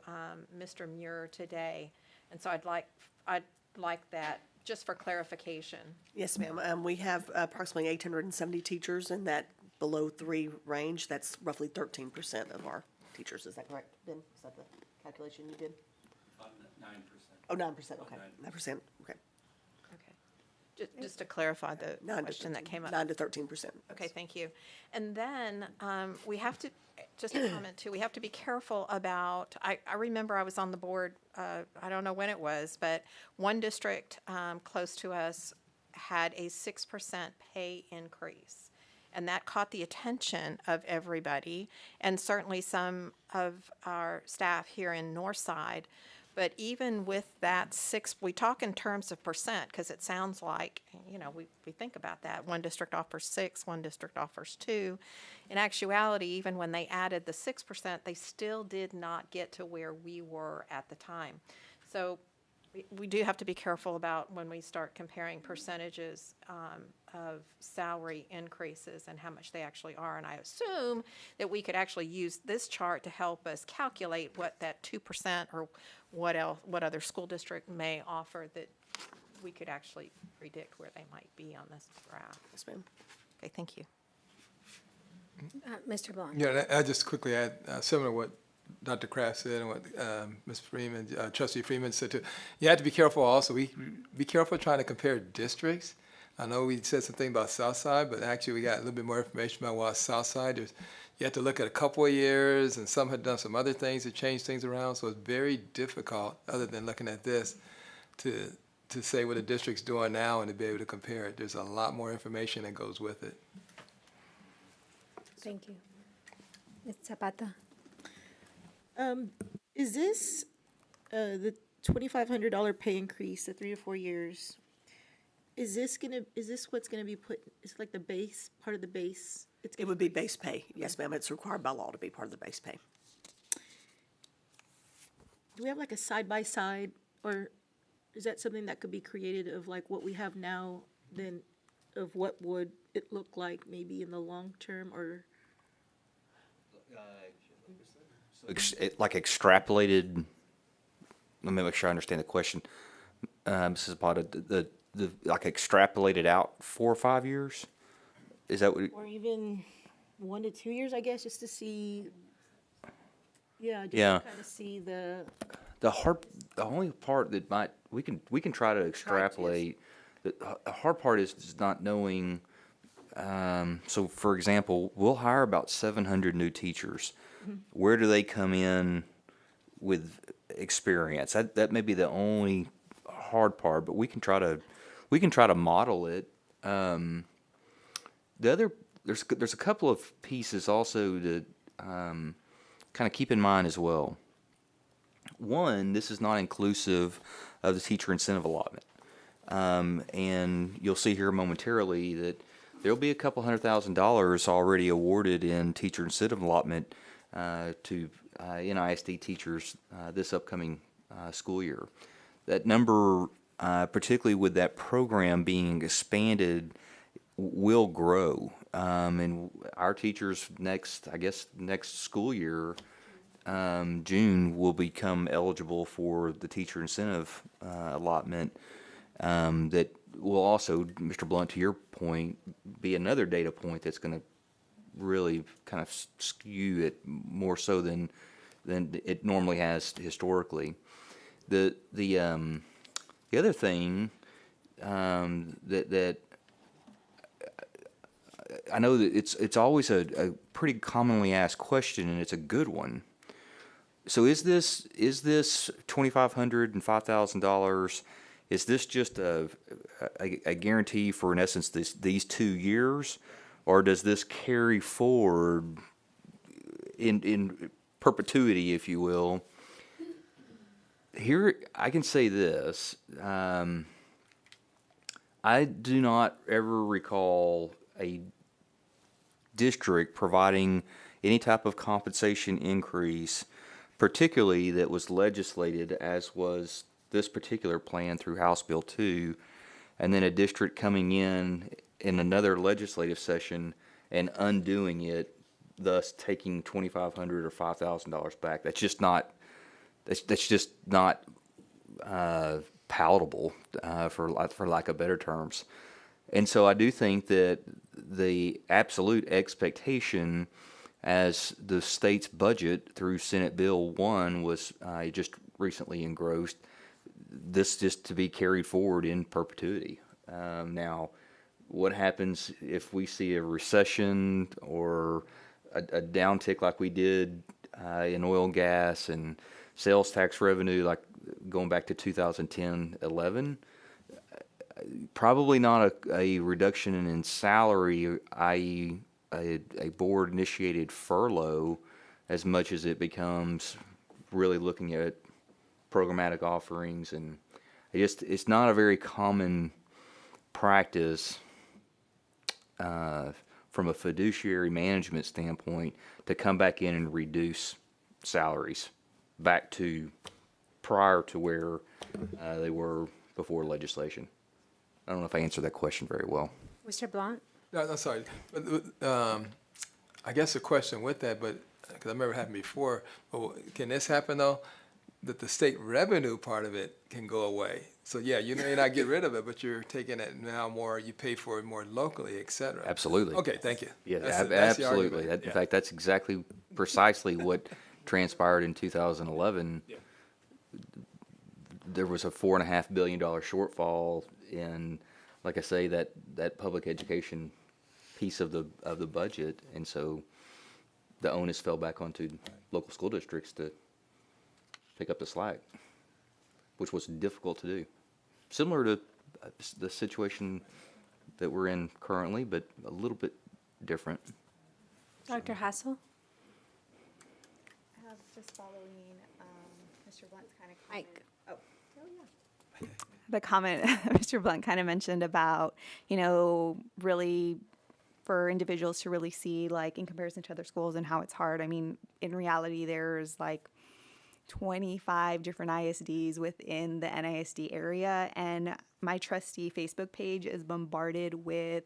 Mr. Muir today, and so I'd like that just for clarification. Yes, ma'am. We have approximately 870 teachers in that below 3 range. That's roughly 13% of our teachers. Is that correct, Ben? Is that the calculation you did? 9%. Oh, 9%, okay. 9%, okay. Just to clarify the question that came up. 9 to 13%. Okay, thank you. And then we have to, just a comment too, we have to be careful about, I remember I was on the board, I don't know when it was, but one district close to us had a 6% pay increase. And that caught the attention of everybody, and certainly some of our staff here in Northside. But even with that 6, we talk in terms of percent, because it sounds like, we think about that. One district offers 6, one district offers 2. In actuality, even when they added the 6%, they still did not get to where we were at the time. So we do have to be careful about when we start comparing percentages of salary increases and how much they actually are. And I assume that we could actually use this chart to help us calculate what that 2% or what other school district may offer, that we could actually predict where they might be on this graph. Yes, ma'am. Okay, thank you. Mr. Blanc. Yeah, I just quickly add, similar to what Dr. Kraft said and what Ms. Freeman, Trustee Freeman said too. You have to be careful also. Be careful trying to compare districts. I know we said something about Southside, but actually we got a little bit more information about why Southside. You have to look at a couple of years, and some had done some other things to change things around. So it's very difficult, other than looking at this, to say what a district's doing now and to be able to compare it. There's a lot more information that goes with it. Thank you. Ms. Zapata. Is this the $2,500 pay increase, the 3 to 4 years? Is this what's gonna be put? It's like the base part of the base. It would be base pay. Yes, ma'am. It's required by law to be part of the base pay. Do we have like a side by side, or is that something that could be created of like what we have now, then of what would it look like maybe in the long term, or? Like extrapolated, let me make sure I understand the question. Mrs. Zapata, the like extrapolated out 4 or 5 years? Is that what? Or even 1 to 2 years, I guess, just to see. Yeah. Just Yeah. to kind of see the. The only part that we can try to extrapolate. The hard part is just not knowing. So, for example, we'll hire about 700 new teachers. Mm-hmm. Where do they come in with experience? That may be the only hard part, but we can try to model it. There's a couple of pieces also to kind of keep in mind as well. One, this is not inclusive of the teacher incentive allotment. And you'll see here momentarily that there'll be a couple $100,000 already awarded in teacher incentive allotment to NISD teachers this upcoming school year. That number, particularly with that program being expanded, will grow. And our teachers next school year, June, will become eligible for the teacher incentive allotment. That will also, Mr. Blunt, to your point, be another data point that's going to really kind of skew it more so than it normally has historically. The other thing that I know that it's always a pretty commonly asked question, and it's a good one. So is this $2,500 and $5,000? Is this just a guarantee for, in essence, these 2 years, or does this carry forward in perpetuity, if you will? Here, I can say this. I do not ever recall a district providing any type of compensation increase, particularly that was legislated, as was this particular plan through House Bill 2, and then a district coming in another legislative session and undoing it, thus taking $2,500 or $5,000 back. That's just not palatable, for lack of better terms. And so I do think that the absolute expectation, as the state's budget through Senate Bill 1 was just recently engrossed, this just to be carried forward in perpetuity. Now, what happens if we see a recession or a downtick like we did in oil and gas and sales tax revenue, like going back to 2010-11? Probably not a reduction in salary, i.e. a board-initiated furlough, as much as it becomes really looking at programmatic offerings. And it's not a very common practice from a fiduciary management standpoint to come back in and reduce salaries back to prior to where they were before legislation. I don't know if I answered that question very well. Mr. Blunt? No, sorry. I guess a question with that, but because I remember it happened before, but can this happen though? That the state revenue part of it can go away. So yeah, you may not get rid of it, but you're taking it now more, you pay for it more locally, et cetera. Absolutely. Okay, thank you. Yeah, That's absolutely. In fact, that's exactly precisely what transpired in 2011. Yeah. There was a $4.5 billion shortfall in, like I say, that public education piece of the budget, and so the onus fell back onto local school districts to pick up the slack, which was difficult to do. Similar to the situation that we're in currently, but a little bit different. Dr. Hassel? I was just following Mr. Blunt's kind of comment. Oh, yeah. The comment Mr. Blunt kind of mentioned about, really for individuals to really see, like, in comparison to other schools and how it's hard. I mean, in reality, there's like 25 different ISDs within the NISD area, and my trustee Facebook page is bombarded with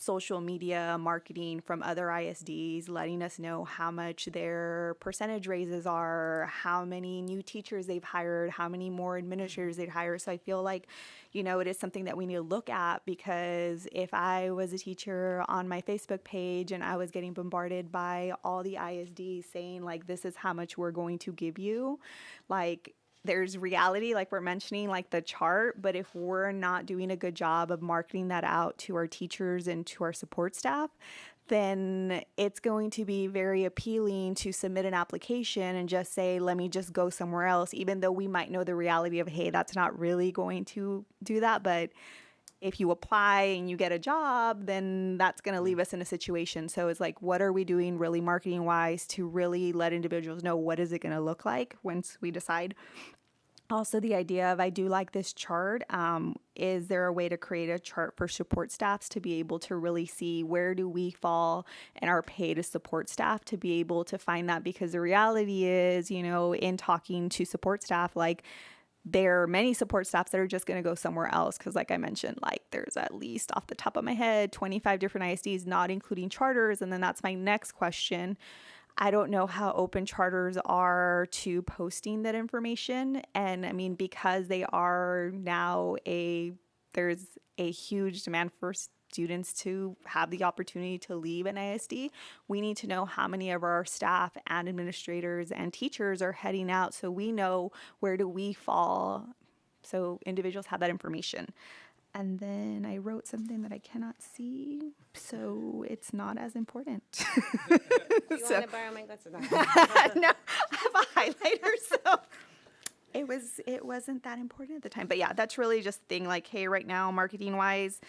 social media marketing from other ISDs letting us know how much their percentage raises are, how many new teachers they've hired, how many more administrators they'd hire. So I feel like, it is something that we need to look at, because if I was a teacher on my Facebook page and I was getting bombarded by all the ISDs saying, like, this is how much we're going to give you, like, there's reality, like we're mentioning, like the chart, but if we're not doing a good job of marketing that out to our teachers and to our support staff, then it's going to be very appealing to submit an application and just say, let me just go somewhere else, even though we might know the reality of, hey, that's not really going to do that. But if you apply and you get a job, then that's going to leave us in a situation. So it's like, what are we doing really marketing wise to really let individuals know what is it going to look like once we decide Also, the idea of I do like this chart. Is there a way to create a chart for support staffs to be able to really see where do we fall in our pay to support staff to be able to find that? Because the reality is, you know, in talking to support staff, like there are many support staffs that are just going to go somewhere else. Because like I mentioned, like there's at least off the top of my head, 25 different ISDs, not including charters. And then that's my next question. I don't know how open charters are to posting that information. And I mean, because they are now there's a huge demand for students to have the opportunity to leave an ISD. We need to know how many of our staff and administrators and teachers are heading out so we know where do we fall. So individuals have that information. And then I wrote something that I cannot see, so it's not as important. You want to borrow my glasses? No, I have a highlighter, so it wasn't that important at the time. But yeah, that's really just the thing. Like, hey, right now, marketing wise,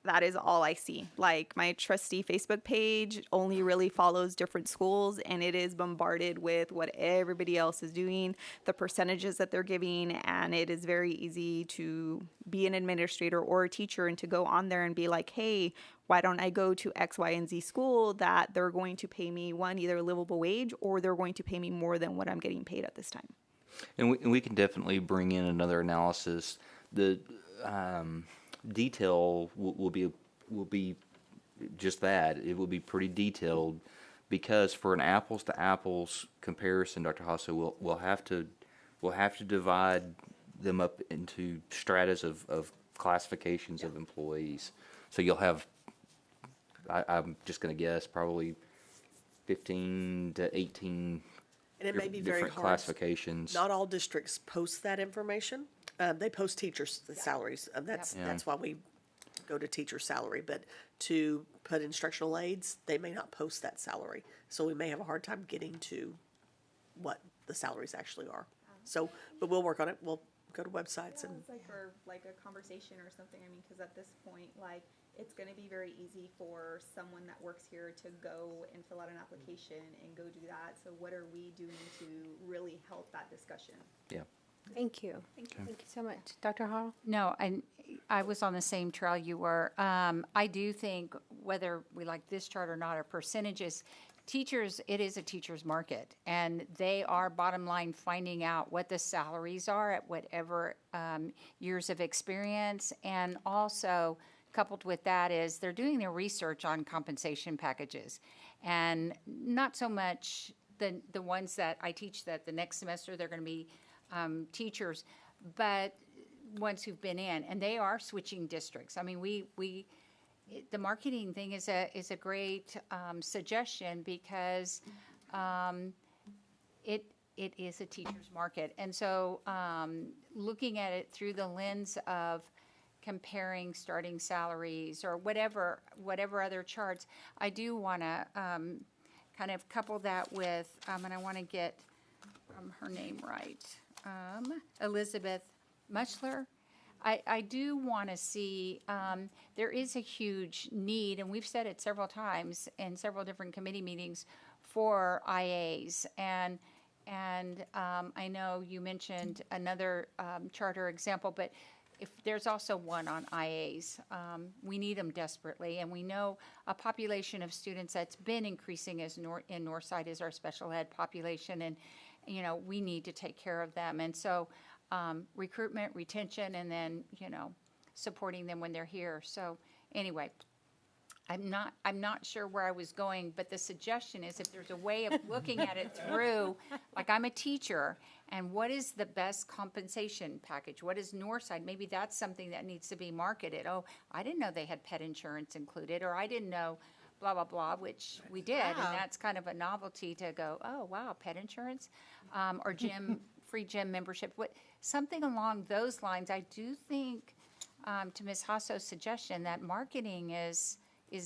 that is all I see. Like my trustee Facebook page only really follows different schools, and it is bombarded with what everybody else is doing, the percentages that they're giving, and it is very easy to be an administrator or a teacher and to go on there and be like, hey, why don't I go to X, Y, and Z school that they're going to pay me either a livable wage or they're going to pay me more than what I'm getting paid at this time. And we can definitely bring in another analysis. The detail will be just that. It will be pretty detailed because for an apples to apples comparison, Dr. Hasso, we'll have to divide them up into stratas of classifications of employees. So you'll have, I'm just going to guess, probably 15 to 18 And it may be very different hard. classifications. Not all districts post that information. They post teachers' salaries. That's why we go to teacher salary. But to put instructional aides, they may not post that salary. So we may have a hard time getting to what the salaries actually are. So, but we'll work on it. We'll go to websites and. It's like for like a conversation or something. I mean, because at this point, like it's going to be very easy for someone that works here to go and fill out an application and go do that. So what are we doing to really help that discussion? Yeah. Thank you. Thank you so much. Dr. Harrell? No, I was on the same trail you were. I do think whether we like this chart or not, or percentages, teachers, it is a teacher's market, and they are bottom line finding out what the salaries are at whatever years of experience, and also coupled with that is they're doing their research on compensation packages, and not so much the ones that I teach that the next semester they're going to be teachers, but ones who've been in, and they are switching districts. I mean, the marketing thing is a great suggestion because it is a teacher's market, and so looking at it through the lens of comparing starting salaries or whatever other charts, I do want to kind of couple that with, and I want to get her name right, Elizabeth Muchler. I do want to see, there is a huge need, and we've said it several times in several different committee meetings, for IAs. And I know you mentioned another charter example, but if there's also one on IAs, we need them desperately. And we know a population of students that's been increasing in Northside is our special ed population, and we need to take care of them. And so recruitment, retention, and then, supporting them when they're here. So anyway, I'm not sure where I was going, but the suggestion is if there's a way of looking at it through, like I'm a teacher, and what is the best compensation package? What is Northside? Maybe that's something that needs to be marketed. Oh, I didn't know they had pet insurance included, or I didn't know blah, blah, blah, which we did. And that's kind of a novelty to go, oh, wow, pet insurance, or free gym membership, something along those lines. I do think, to Ms. Hasso's suggestion, that marketing is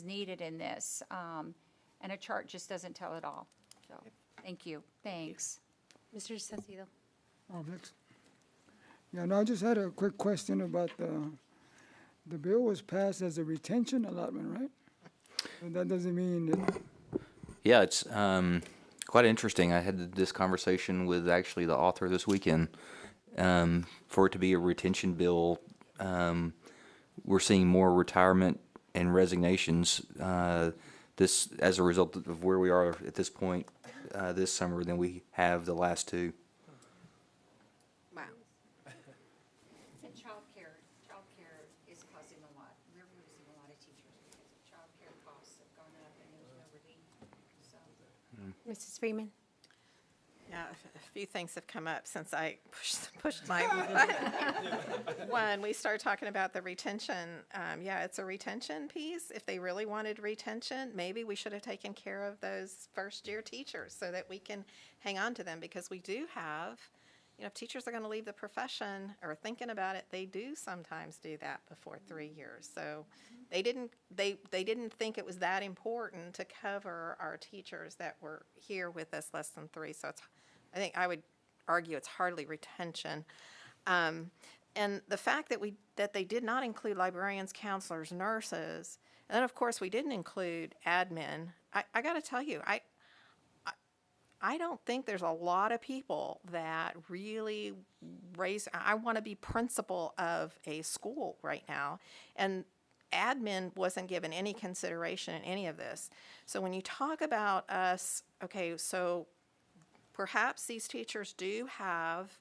needed in this, and a chart just doesn't tell it all. So, thank you. Thanks. Mr. Salcido. Oh, next. Yeah, no, I just had a quick question about the bill was passed as a retention allotment, right? And that doesn't mean that. Yeah, it's quite interesting. I had this conversation with actually the author this weekend, for it to be a retention bill. We're seeing more retirement and resignations this as a result of where we are at this point this summer than we have the last two. Wow. And childcare is causing a lot. We're losing a lot of teachers because of childcare costs have gone up and there's no relief. So. Mrs. Freeman? Yeah, a few things have come up since I pushed my button. One, we started talking about the retention. Yeah, it's a retention piece. If they really wanted retention, maybe we should have taken care of those first-year teachers so that we can hang on to them, because we do have, if teachers are going to leave the profession or thinking about it, they do sometimes do that before 3 years. So they didn't think it was that important to cover our teachers that were here with us less than 3. So I think I would argue it's hardly retention. And the fact that they did not include librarians, counselors, nurses, and then of course we didn't include admin. I got to tell you, I don't think there's a lot of people that really I want to be principal of a school right now, and admin wasn't given any consideration in any of this. So when you talk about us, okay, so perhaps these teachers do have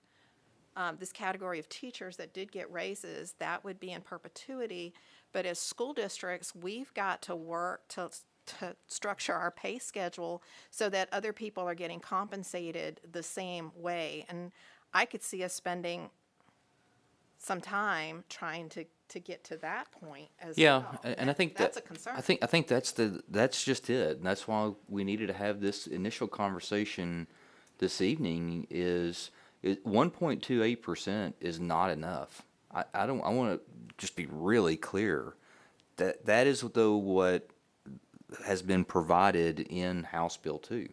this category of teachers that did get raises, that would be in perpetuity, but as school districts, we've got to work to structure our pay schedule so that other people are getting compensated the same way. And I could see us spending some time trying to get to that point as well. Yeah, and I think that's a concern. I think that's just it. And that's why we needed to have this initial conversation this evening. Is 1.28% is not enough. I want to just be really clear that is though what has been provided in House Bill 2,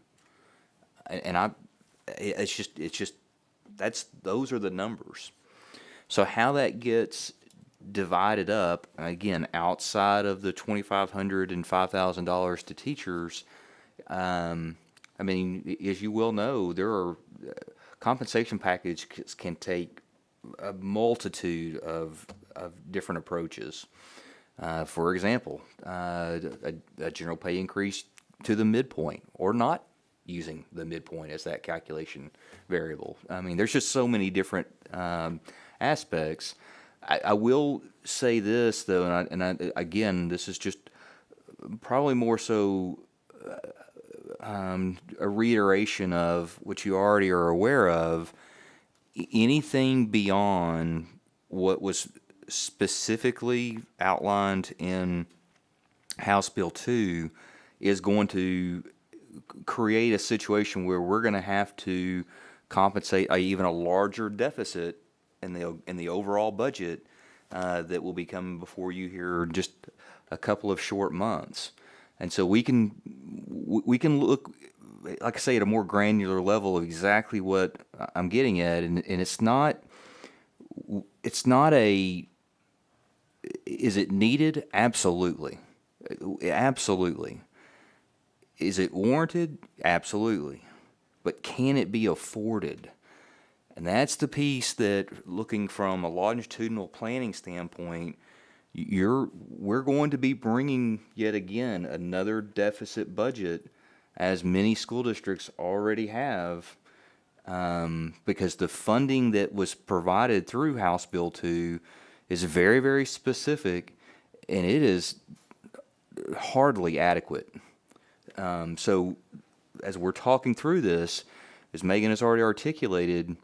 and it's just those are the numbers. So how that gets divided up, again, outside of the $2,500 and $5,000 to teachers, I mean, as you well know, there are compensation packages can take a multitude of different approaches. For example, a general pay increase to the midpoint, or not using the midpoint as that calculation variable. I mean, there's just so many different aspects. I will say this, though, and again, this is just probably more so a reiteration of what you already are aware of. Anything beyond what was specifically outlined in House Bill 2 is going to create a situation where we're going to have to compensate even a larger deficit in the overall budget that will be coming before you here in just a couple of short months. And so we can look, like I say, at a more granular level of exactly what I'm getting at, and it's not a, is it needed? Absolutely. Absolutely. Is it warranted? Absolutely. But can it be afforded? And that's the piece that, looking from a longitudinal planning standpoint, we're going to be bringing yet again another deficit budget, as many school districts already have, because the funding that was provided through House Bill 2 is very, very specific, and it is hardly adequate. So as we're talking through this, as Megan has already articulated,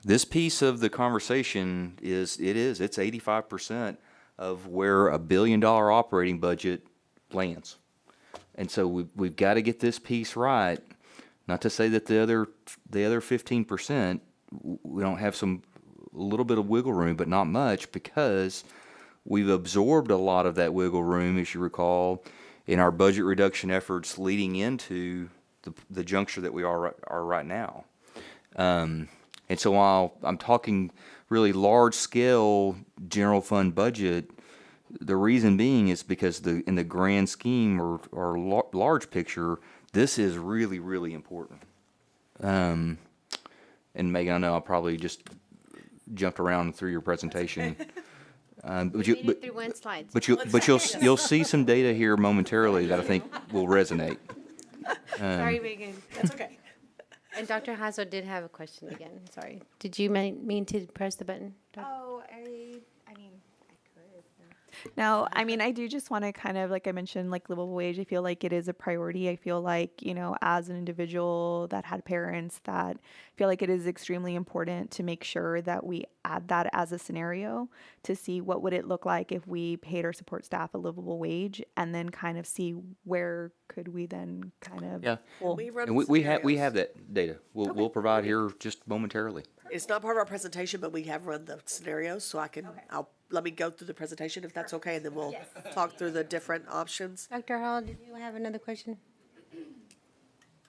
this piece of the conversation it's 85% of where a $1 billion operating budget lands. And so we've got to get this piece right. Not to say that the other 15%, we don't have a little bit of wiggle room, but not much, because we've absorbed a lot of that wiggle room, as you recall, in our budget reduction efforts leading into the juncture that we are right now. And so while I'm talking really large-scale general fund budget, the reason being is because in the grand scheme or large picture, this is really, really important. And Megan, I know I'll probably just jumped around through your presentation. But We made it through one slide. you'll see some data here momentarily that I think will resonate. Sorry, Megan. That's okay. And Dr. Hazel did have a question again. Sorry. Did you mean to press the button? Oh, I mean, I could. Yeah. No, I mean, I do just want to kind of, like I mentioned, like livable wage, I feel like it is a priority. I feel like, you know, as an individual that had parents, that I feel like it is extremely important to make sure that we add that as a scenario to see what would it look like if we paid our support staff a livable wage, and then kind of see where could we then kind of Yeah. pull. And we have that data. We'll provide here just momentarily. It's not part of our presentation, but we have run the scenarios, so let me go through the presentation if that's okay, and then we'll talk through the different options. Dr. Hall, did you have another question?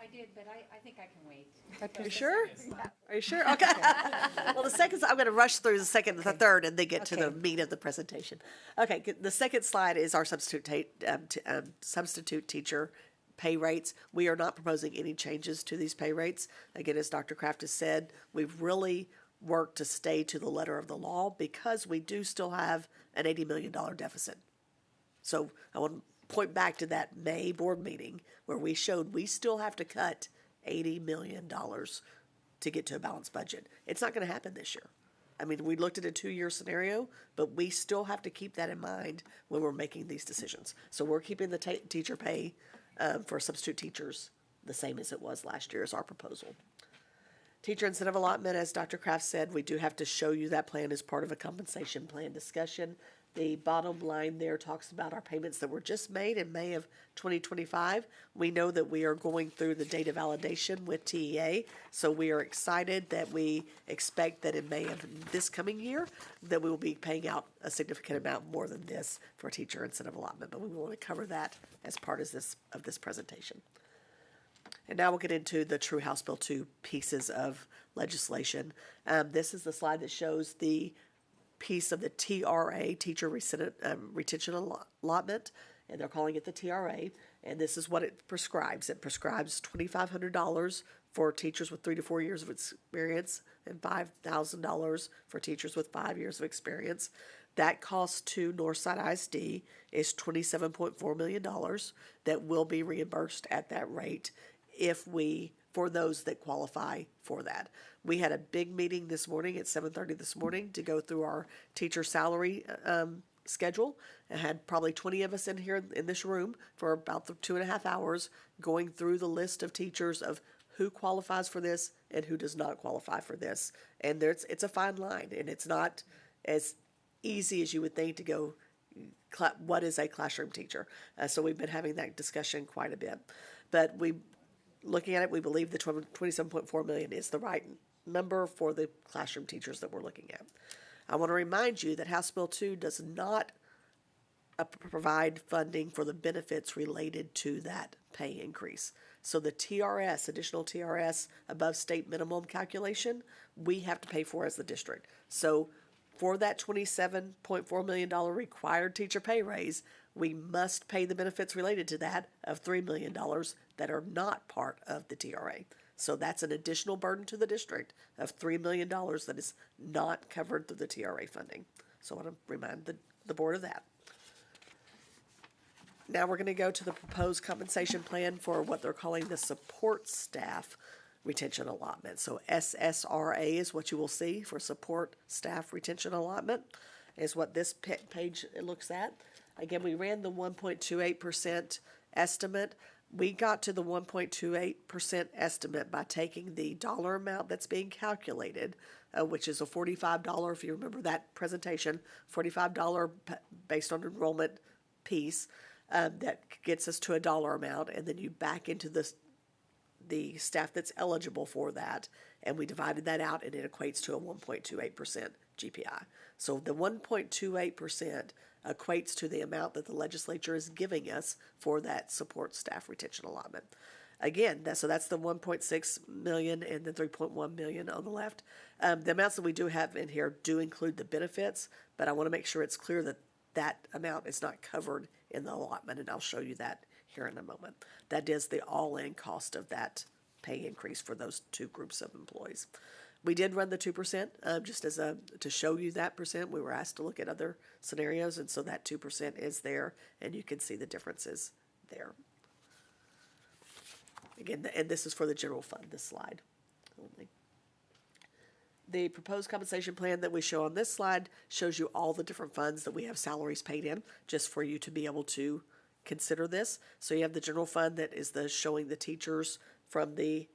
I did, but I think I can wait. Are you sure? Are you sure? Okay. Well, the second, I'm going to rush through the second and the third and then get to the meat of the presentation. Okay, the second slide is our substitute teacher pay rates. We are not proposing any changes to these pay rates. Again, as Dr. Kraft has said, we've really worked to stay to the letter of the law because we do still have an $80 million deficit. So I want to point back to that May board meeting where we showed we still have to cut $80 million to get to a balanced budget. It's not going to happen this year. I mean, we looked at a 2-year scenario, but we still have to keep that in mind when we're making these decisions. So we're keeping the teacher pay for substitute teachers the same as it was last year as our proposal. Teacher incentive allotment, as Dr. Kraft said, we do have to show you that plan as part of a compensation plan discussion. The bottom line there talks about our payments that were just made in May of 2025. We know that we are going through the data validation with TEA, so we are excited that we expect that in May of this coming year that we will be paying out a significant amount more than this for teacher incentive allotment, but we want to cover that as part of this presentation. And now we'll get into the True House Bill 2 pieces of legislation. This is the slide that shows the piece of the TRA, teacher retention allotment, and they're calling it the TRA. And this is what it prescribes. It prescribes $2,500 for teachers with 3 to 4 years of experience and $5,000 for teachers with 5 years of experience. That cost to Northside ISD is $27.4 million that will be reimbursed at that rate for those that qualify for that. We had a big meeting this morning at 7:30 this morning to go through our teacher salary schedule. I had probably 20 of us in here in this room for about 2.5 hours going through the list of teachers of who qualifies for this and who does not qualify for this. And it's a fine line, and it's not as easy as you would think to go, what is a classroom teacher? So we've been having that discussion quite a bit. But looking at it, we believe the $27.4 million is the right number for the classroom teachers that we're looking at. I want to remind you that House Bill 2 does not provide funding for the benefits related to that pay increase. So the TRS, additional TRS above state minimum calculation, we have to pay for as the district. So for that $27.4 million required teacher pay raise, we must pay the benefits related to that of $3 million that are not part of the TRA. So that's an additional burden to the district of $3 million that is not covered through the TRA funding. So I want to remind the board of that. Now we're going to go to the proposed compensation plan for what they're calling the support staff retention allotment. So SSRA is what you will see for support staff retention allotment, is what this page looks at. Again, we ran the 1.28% estimate. We got to the 1.28% estimate by taking the dollar amount that's being calculated, which is a $45, if you remember that presentation, $45 based on enrollment piece, that gets us to a dollar amount, and then you back into the staff that's eligible for that, and we divided that out, and it equates to a 1.28% GPI. So the 1.28% equates to the amount that the legislature is giving us for that support staff retention allotment. Again, so that's the 1.6 million and the 3.1 million on the left. The amounts that we do have in here do include the benefits, but I want to make sure it's clear that that amount is not covered in the allotment, and I'll show you that here in a moment. That is the all-in cost of that pay increase for those two groups of employees. We did run the 2%, just as to show you that percent. We were asked to look at other scenarios, and so that 2% is there, and you can see the differences there. Again, and this is for the general fund, this slide only. The proposed compensation plan that we show on this slide shows you all the different funds that we have salaries paid in, just for you to be able to consider this. So you have the general fund that is showing the teachers from the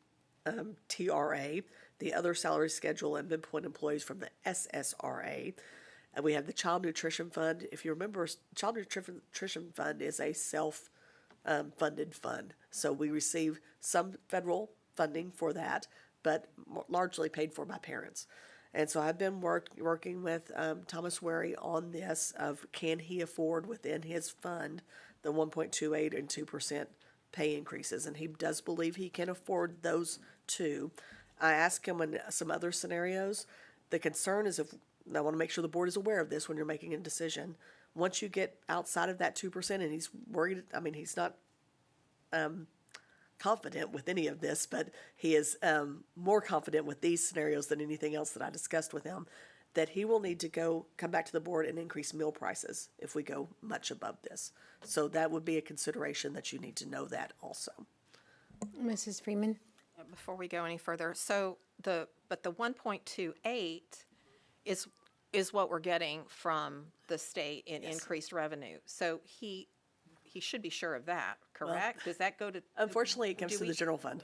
TRA, the other salary schedule and midpoint employees from the SSRA. And we have the Child Nutrition Fund. If you remember, Child Nutrition Fund is a self-funded fund. So we receive some federal funding for that, but largely paid for by parents. And so I've been working with Thomas Wary on this of can he afford within his fund the 1.28 and 2% pay increases, and he does believe he can afford those two. I asked him in some other scenarios. The concern is I want to make sure the board is aware of this when you're making a decision. Once you get outside of that 2%, and he's worried, I mean, he's not confident with any of this, but he is more confident with these scenarios than anything else that I discussed with him, that he will need to come back to the board and increase meal prices if we go much above this. So that would be a consideration that you need to know that also. Mrs. Freeman? Before we go any further, so the 1.28 is what we're getting from the state in increased revenue. So he should be sure of that, correct? Does that go to? Unfortunately, it comes to the general fund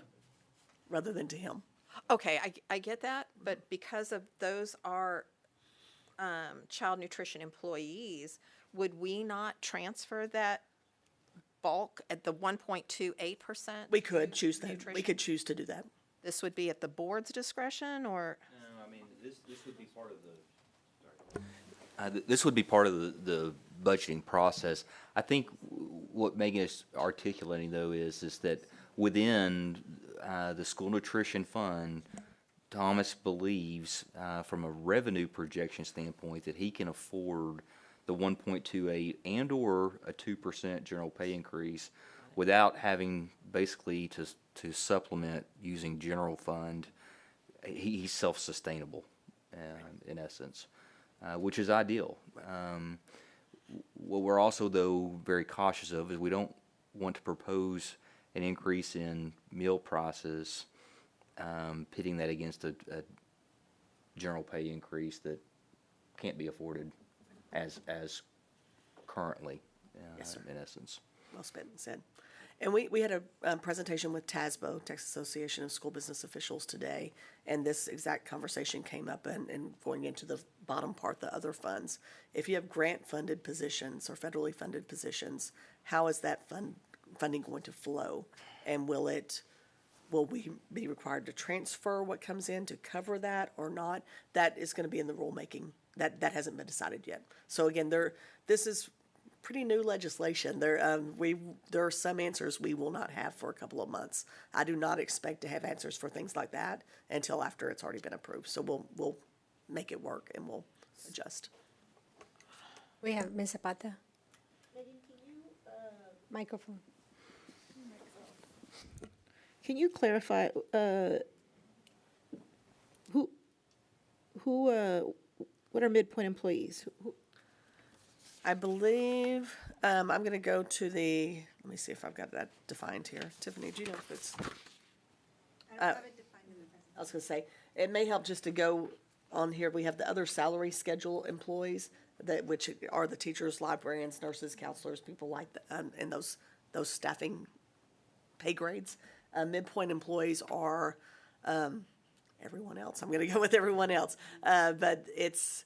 rather than to him. Okay, I get that, but because of those are child nutrition employees, would we not transfer that bulk at the 1.28%? We could choose that. We could choose to do that. This would be at the board's discretion, or? No, I mean, this would be part of the. This would be part of the budgeting process. I think what Megan is articulating, though, is that within the school nutrition fund, Thomas believes, from a revenue projection standpoint, that he can afford the 1.28 and or a 2% general pay increase without having basically to supplement using general fund. He's self-sustainable, in essence, which is ideal. What we're also, though, very cautious of is we don't want to propose an increase in meal prices, pitting that against a general pay increase that can't be afforded as currently, Yes, sir. in essence. Well said. And we had a presentation with TASBO, Texas Association of School Business Officials, today, and this exact conversation came up and going into the bottom part, the other funds. If you have grant-funded positions or federally funded positions, how is that funding going to flow? And will we be required to transfer what comes in to cover that or not? That is going to be in the rulemaking. That hasn't been decided yet. So again, this is pretty new legislation. There are some answers we will not have for a couple of months. I do not expect to have answers for things like that until after it's already been approved. So we'll make it work and we'll adjust. We have Ms. Zapata. Microphone. Can you clarify what are midpoint employees? I believe I'm going to go to the. Let me see if I've got that defined here. Tiffany, do you know if it's? I don't have it defined in the presentation. I was going to say it may help just to go on here. We have the other salary schedule employees which are the teachers, librarians, nurses, counselors, people like that, and those staffing pay grades. Midpoint employees are everyone else. I'm going to go with everyone else, but it's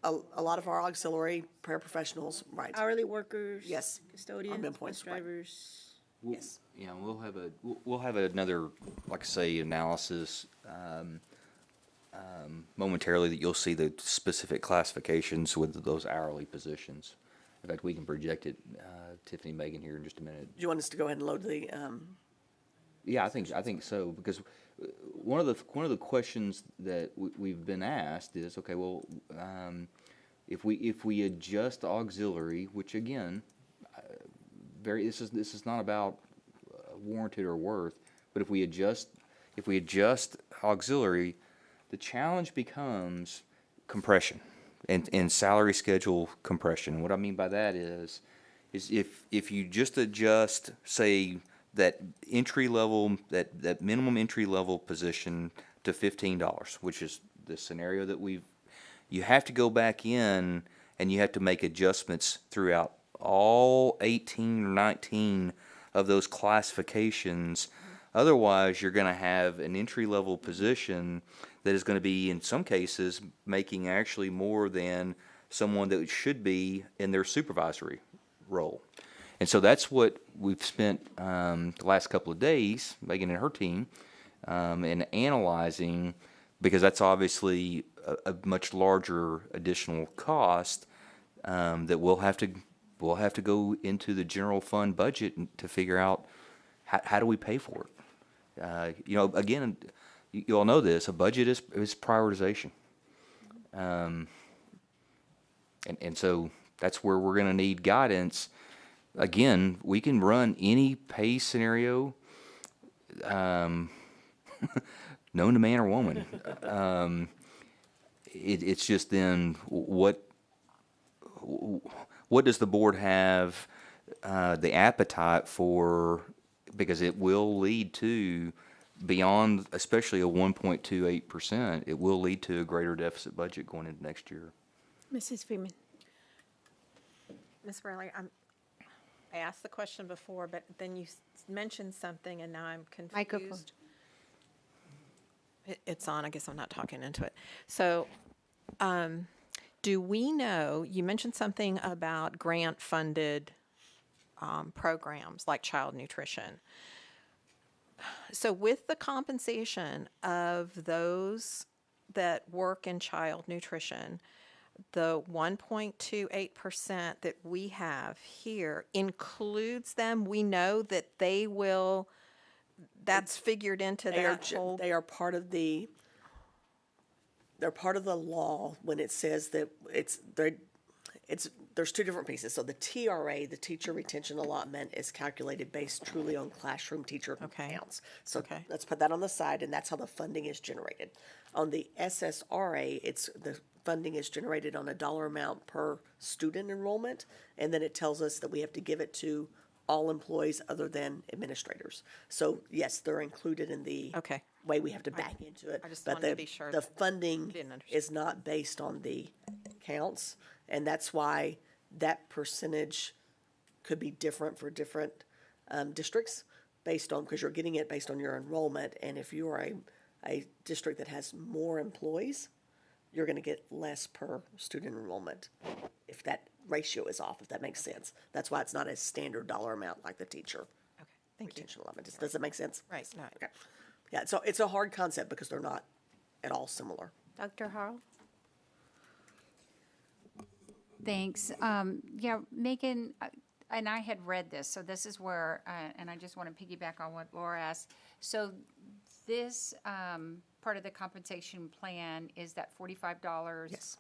a lot of our auxiliary paraprofessionals, right? Hourly workers. Yes. Custodians, midpoints, bus drivers. Yes. Yeah, we'll have another, like I say, analysis momentarily that you'll see the specific classifications with those hourly positions. In fact, we can project it, Tiffany, Megan here in just a minute. Do you want us to go ahead and load the? Yeah, I think so, because one of the questions that we've been asked is, okay, well, if we adjust auxiliary, which again, this is not about warranted or worth, but if if we adjust auxiliary, the challenge becomes compression and salary schedule compression. And what I mean by that is if you just adjust, say, that entry level, that minimum entry level position to $15, which is the scenario that you have to go back in and you have to make adjustments throughout all 18 or 19 of those classifications. Otherwise, you're going to have an entry level position that is going to be, in some cases, making actually more than someone that should be in their supervisory role. And so that's what we've spent the last couple of days, Megan and her team, in analyzing, because that's obviously a much larger additional cost that we'll have to go into the general fund budget to figure out how do we pay for it. Again, you all know this, a budget is prioritization. And so that's where we're going to need guidance. Again, we can run any pay scenario, known to man or woman. It's just then what does the board have the appetite for, because it will lead to, beyond especially a 1.28%, it will lead to a greater deficit budget going into next year. Mrs. Freeman. Ms. Bradley, I asked the question before, but then you mentioned something and now I'm confused. Microphone. It's on. I guess I'm not talking into it. So, do we know, you mentioned something about grant-funded programs like child nutrition. So with the compensation of those that work in child nutrition, the 1.28% that we have here includes them. We know that they will, that's figured into that whole. They are part of the, they're part of the law when it says that there's two different pieces. So the TRA, the teacher retention allotment, is calculated based truly on classroom teacher counts. So let's put that on the side, and that's how the funding is generated. On the SSRA, the funding is generated on a dollar amount per student enrollment, and then it tells us that we have to give it to all employees other than administrators. So yes, they're included in the way we have to back into it. I just but wanted to be sure the that funding is not based on the counts, and that's why that percentage could be different for different districts based on, because you're getting it based on your enrollment, and if you are a district that has more employees, you're going to get less per student enrollment if that ratio is off, if that makes sense. That's why it's not a standard dollar amount like the teacher retention allotment. Does that make sense? Right. No. Okay. Yeah, so it's a hard concept because they're not at all similar. Dr. Harrell? Thanks. Yeah, Megan, and I had read this, so this is where, and I just want to piggyback on what Laura asked. So this part of the compensation plan is that $45 Yes,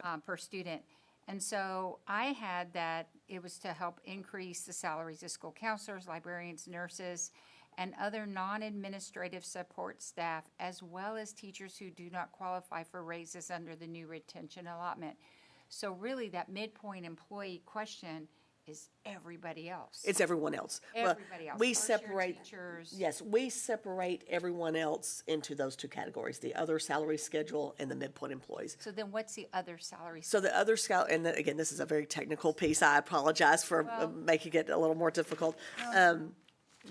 ma'am. per student. And so I had that it was to help increase the salaries of school counselors, librarians, nurses, and other non-administrative support staff, as well as teachers who do not qualify for raises under the new retention allotment. So really, that midpoint employee question is everybody else. It's everyone else. Everybody else. We First year separate, teachers. yes, we separate everyone else into those two categories, the other salary schedule and the midpoint employees. So then what's the other salary? So the other scale, and then, again, this is a very technical piece. I apologize for making it a little more difficult.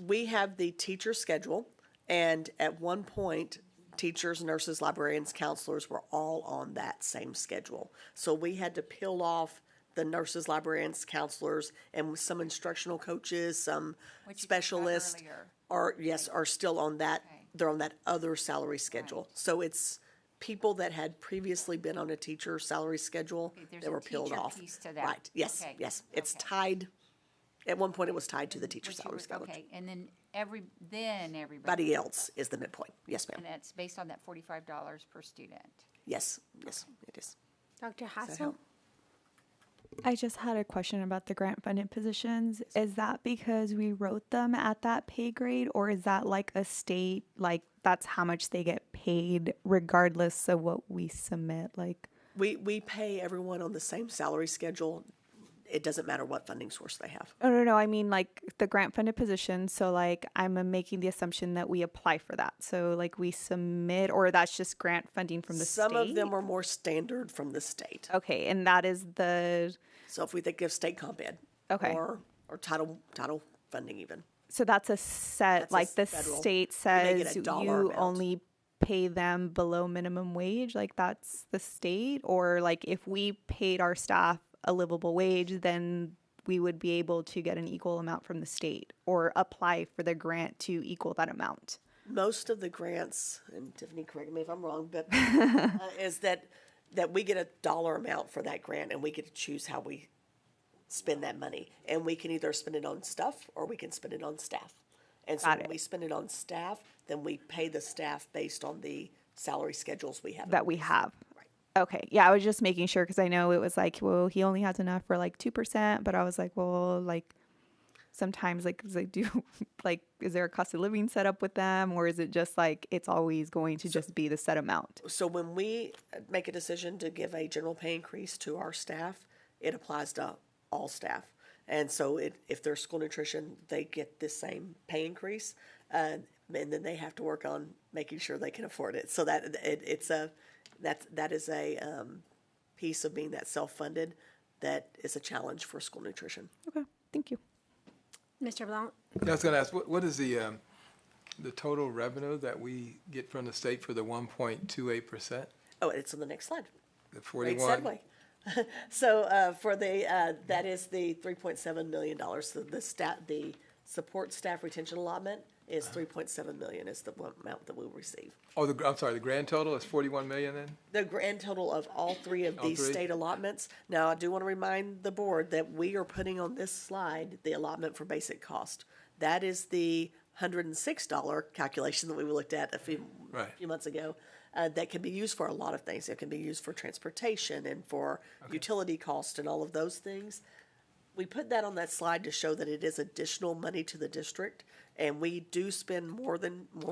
We have the teacher schedule, and at one point, teachers, nurses, librarians, counselors were all on that same schedule. So we had to peel off the nurses, librarians, counselors, and some instructional coaches, some specialists are still on that. They're on that other salary schedule. So it's people that had previously been on a teacher salary schedule that were peeled off. Piece to that. Right. Yes. Okay. Yes. It's tied. At one point, it was tied to the teacher salary schedule. Okay, and then everybody Everybody else is the midpoint. Yes, ma'am. and that's based on that $45 per student. Yes. Yes, it is. Dr. Does that Hassel? help? I just had a question about the grant funded positions. Is that because we wrote them at that pay grade, or is that like a state, like that's how much they get paid regardless of what we submit? Like, We pay everyone on the same salary schedule. It doesn't matter what funding source they have. oh, no, I mean like the grant funded position. So like I'm making the assumption that we apply for that. So like we submit, or that's just grant funding from the Some state? of them are more standard from the state. Okay, and that is the, So if we think of state comp ed. Okay. Or title funding even. so that's a set, That's a like the federal- state you may get says a dollar you amount. only pay them below minimum wage, like that's the state? Or like if we paid our staff a livable wage, then we would be able to get an equal amount from the state or apply for the grant to equal that amount? Most of the grants, and Tiffany, correct me if I'm wrong, but is that we get a dollar amount for that grant and we get to choose how we spend that money. And we can either spend it on stuff or we can spend it on staff. And so Got when it. we spend it on staff, then we pay the staff based on the salary schedules we have. in That we place. have. Okay. Yeah, I was just making sure because I know it was like, well, he only has enough for like 2%, but I was like, well, like sometimes like, is they do like, is there a cost of living set up with them, or is it just like it's always going to just be the set amount? So when we make a decision to give a general pay increase to our staff, it applies to all staff. And so if they're school nutrition, they get the same pay increase, and then they have to work on making sure they can afford it. So that that is a piece of being that self-funded that is a challenge for school nutrition. Okay, thank you. Mr. Blount? Yeah, I was gonna ask, what is the total revenue that we get from the state for the 1.28%? Oh, it's on the next slide. The Great 41? segue. So for the that is the $3.7 million. So the support staff retention allotment is $3.7 million is the amount that we'll receive. Oh, I'm sorry, the grand total is 41 million then? The grand total of all three of All these three? state allotments. Now, I do want to remind the board that we are putting on this slide the allotment for basic cost. That is the $106 calculation that we looked at a few months ago. That can be used for a lot of things. It can be used for transportation and for utility cost and all of those things. We put that on that slide to show that it is additional money to the district, and we do spend more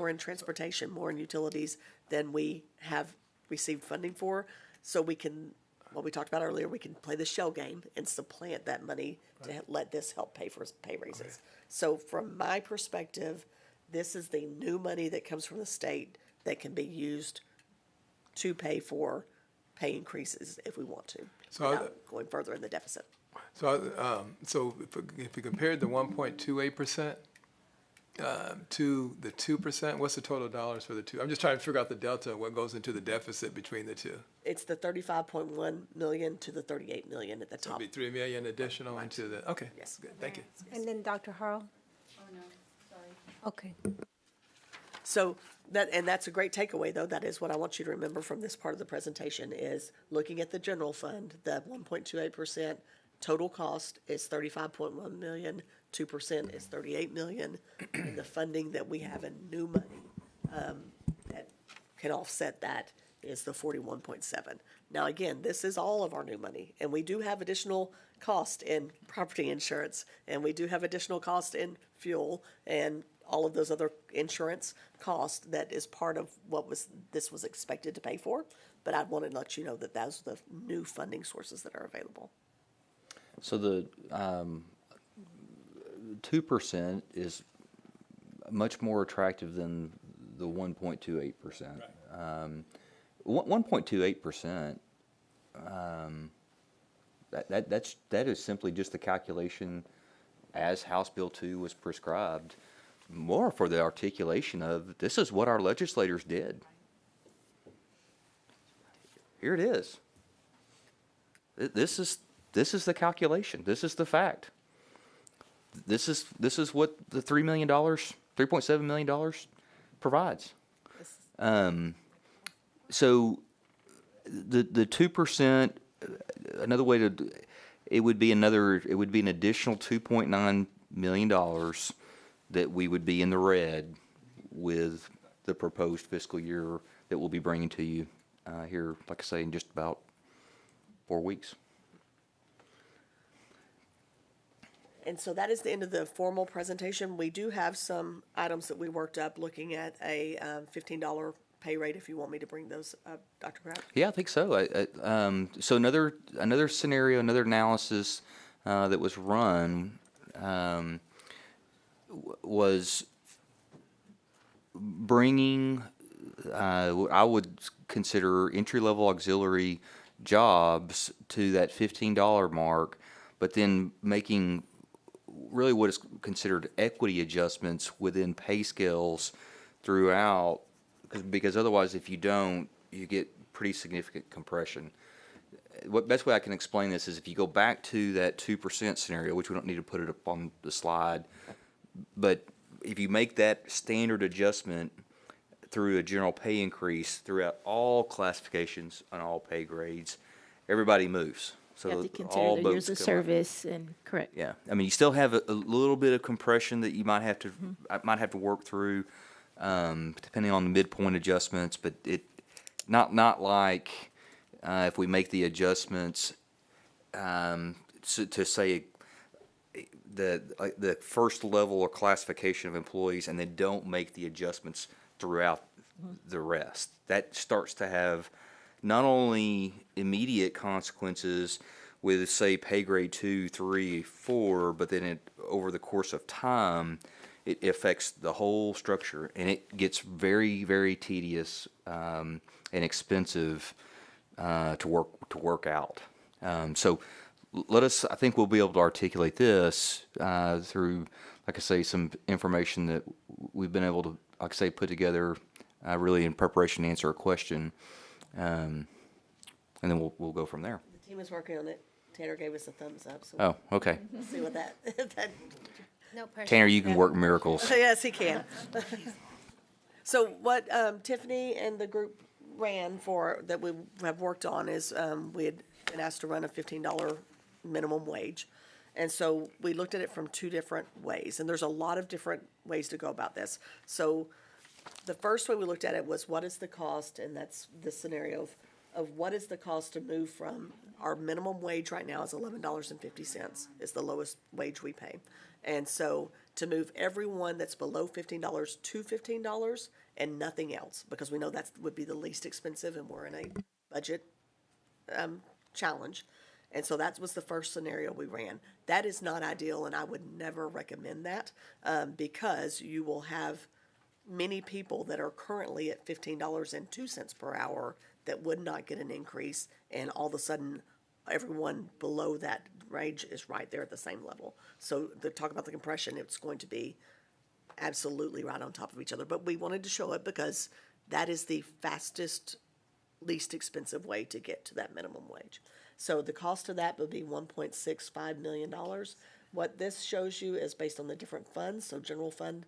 in transportation, more in utilities than we have received funding for. So we can, what we talked about earlier, we can play the shell game and supplant that money to let this help pay for pay raises. So from my perspective, this is the new money that comes from the state that can be used to pay for pay increases if we want to, So without going further in the deficit. So, so if we compared the 1.28% to the 2%, what's the total dollars for the two? I'm just trying to figure out the delta, what goes into the deficit between the two. It's the 35.1 million to the 38 million at the So top. it'd be 3 million additional into the, okay. Yes. Good, thank you. And then Dr. Harrell? Oh, no, sorry. Okay. So that's a great takeaway, though. That is what I want you to remember from this part of the presentation is looking at the general fund, the 1.28% total cost is 35.1 million, 2% is 38 million. And the funding that we have in new money that can offset that is the 41.7. Now, again, this is all of our new money, and we do have additional cost in property insurance, and we do have additional cost in fuel and all of those other insurance costs that is part of what this was expected to pay for. But I want to let you know that those are the new funding sources that are available. So the 2% is much more attractive than the 1.28%. 1.28%. That is simply just the calculation as House Bill 2 was prescribed, more for the articulation of this is what our legislators did. Here it is. This is the calculation. This is the fact. This is what the $3.7 million provides. So the 2%, another way to, it would be an additional $2.9 million that we would be in the red with the proposed fiscal year that we'll be bringing to you here, like I say, in just about 4 weeks. And so that is the end of the formal presentation. We do have some items that we worked up looking at a $15 pay rate, if you want me to bring those up, Dr. Kraft. Yeah, I think so. So another scenario, another analysis that was run was bringing what I would consider entry-level auxiliary jobs to that $15 mark, but then making really what is considered equity adjustments within pay scales throughout, because otherwise, if you don't, you get pretty significant compression. What best way I can explain this is if you go back to that 2% scenario, which we don't need to put it up on the slide, but if you make that standard adjustment through a general pay increase throughout all classifications on all pay grades, everybody moves. So You have to consider all their boats years of go up. service and correct. Yeah, I mean, you still have a little bit of compression that you might have to work through, depending on the midpoint adjustments. But it not like if we make the adjustments to say the first level or classification of employees, and then don't make the adjustments throughout the rest. That starts to have not only immediate consequences with, say, pay grade 2, 3, 4, but then over the course of time, it affects the whole structure, and it gets very, very tedious and expensive to work out. So I think we'll be able to articulate this through, like I say, some information that we've been able to, like I say, put together really in preparation to answer a question. And then we'll go from there. The team is working on it. Tanner gave us a thumbs up. So Oh, okay. we'll see what that. No pressure. Tanner, you can work miracles. Yes, he can. So what Tiffany and the group ran for that we have worked on is we had been asked to run a $15 minimum wage. And so we looked at it from two different ways, and there's a lot of different ways to go about this. So the first way we looked at it was what is the cost, and that's the scenario of what is the cost to move from our minimum wage right now is $11.50 is the lowest wage we pay. And so to move everyone that's below $15 to $15 and nothing else, because we know that would be the least expensive and we're in a budget challenge. And so that was the first scenario we ran. That is not ideal, and I would never recommend that because you will have many people that are currently at $15.02 per hour that would not get an increase, and all of a sudden everyone below that range is right there at the same level. So to talk about the compression, it's going to be absolutely right on top of each other. But we wanted to show it because that is the fastest, least expensive way to get to that minimum wage. So the cost of that would be $1.65 million. What this shows you is based on the different funds. So general fund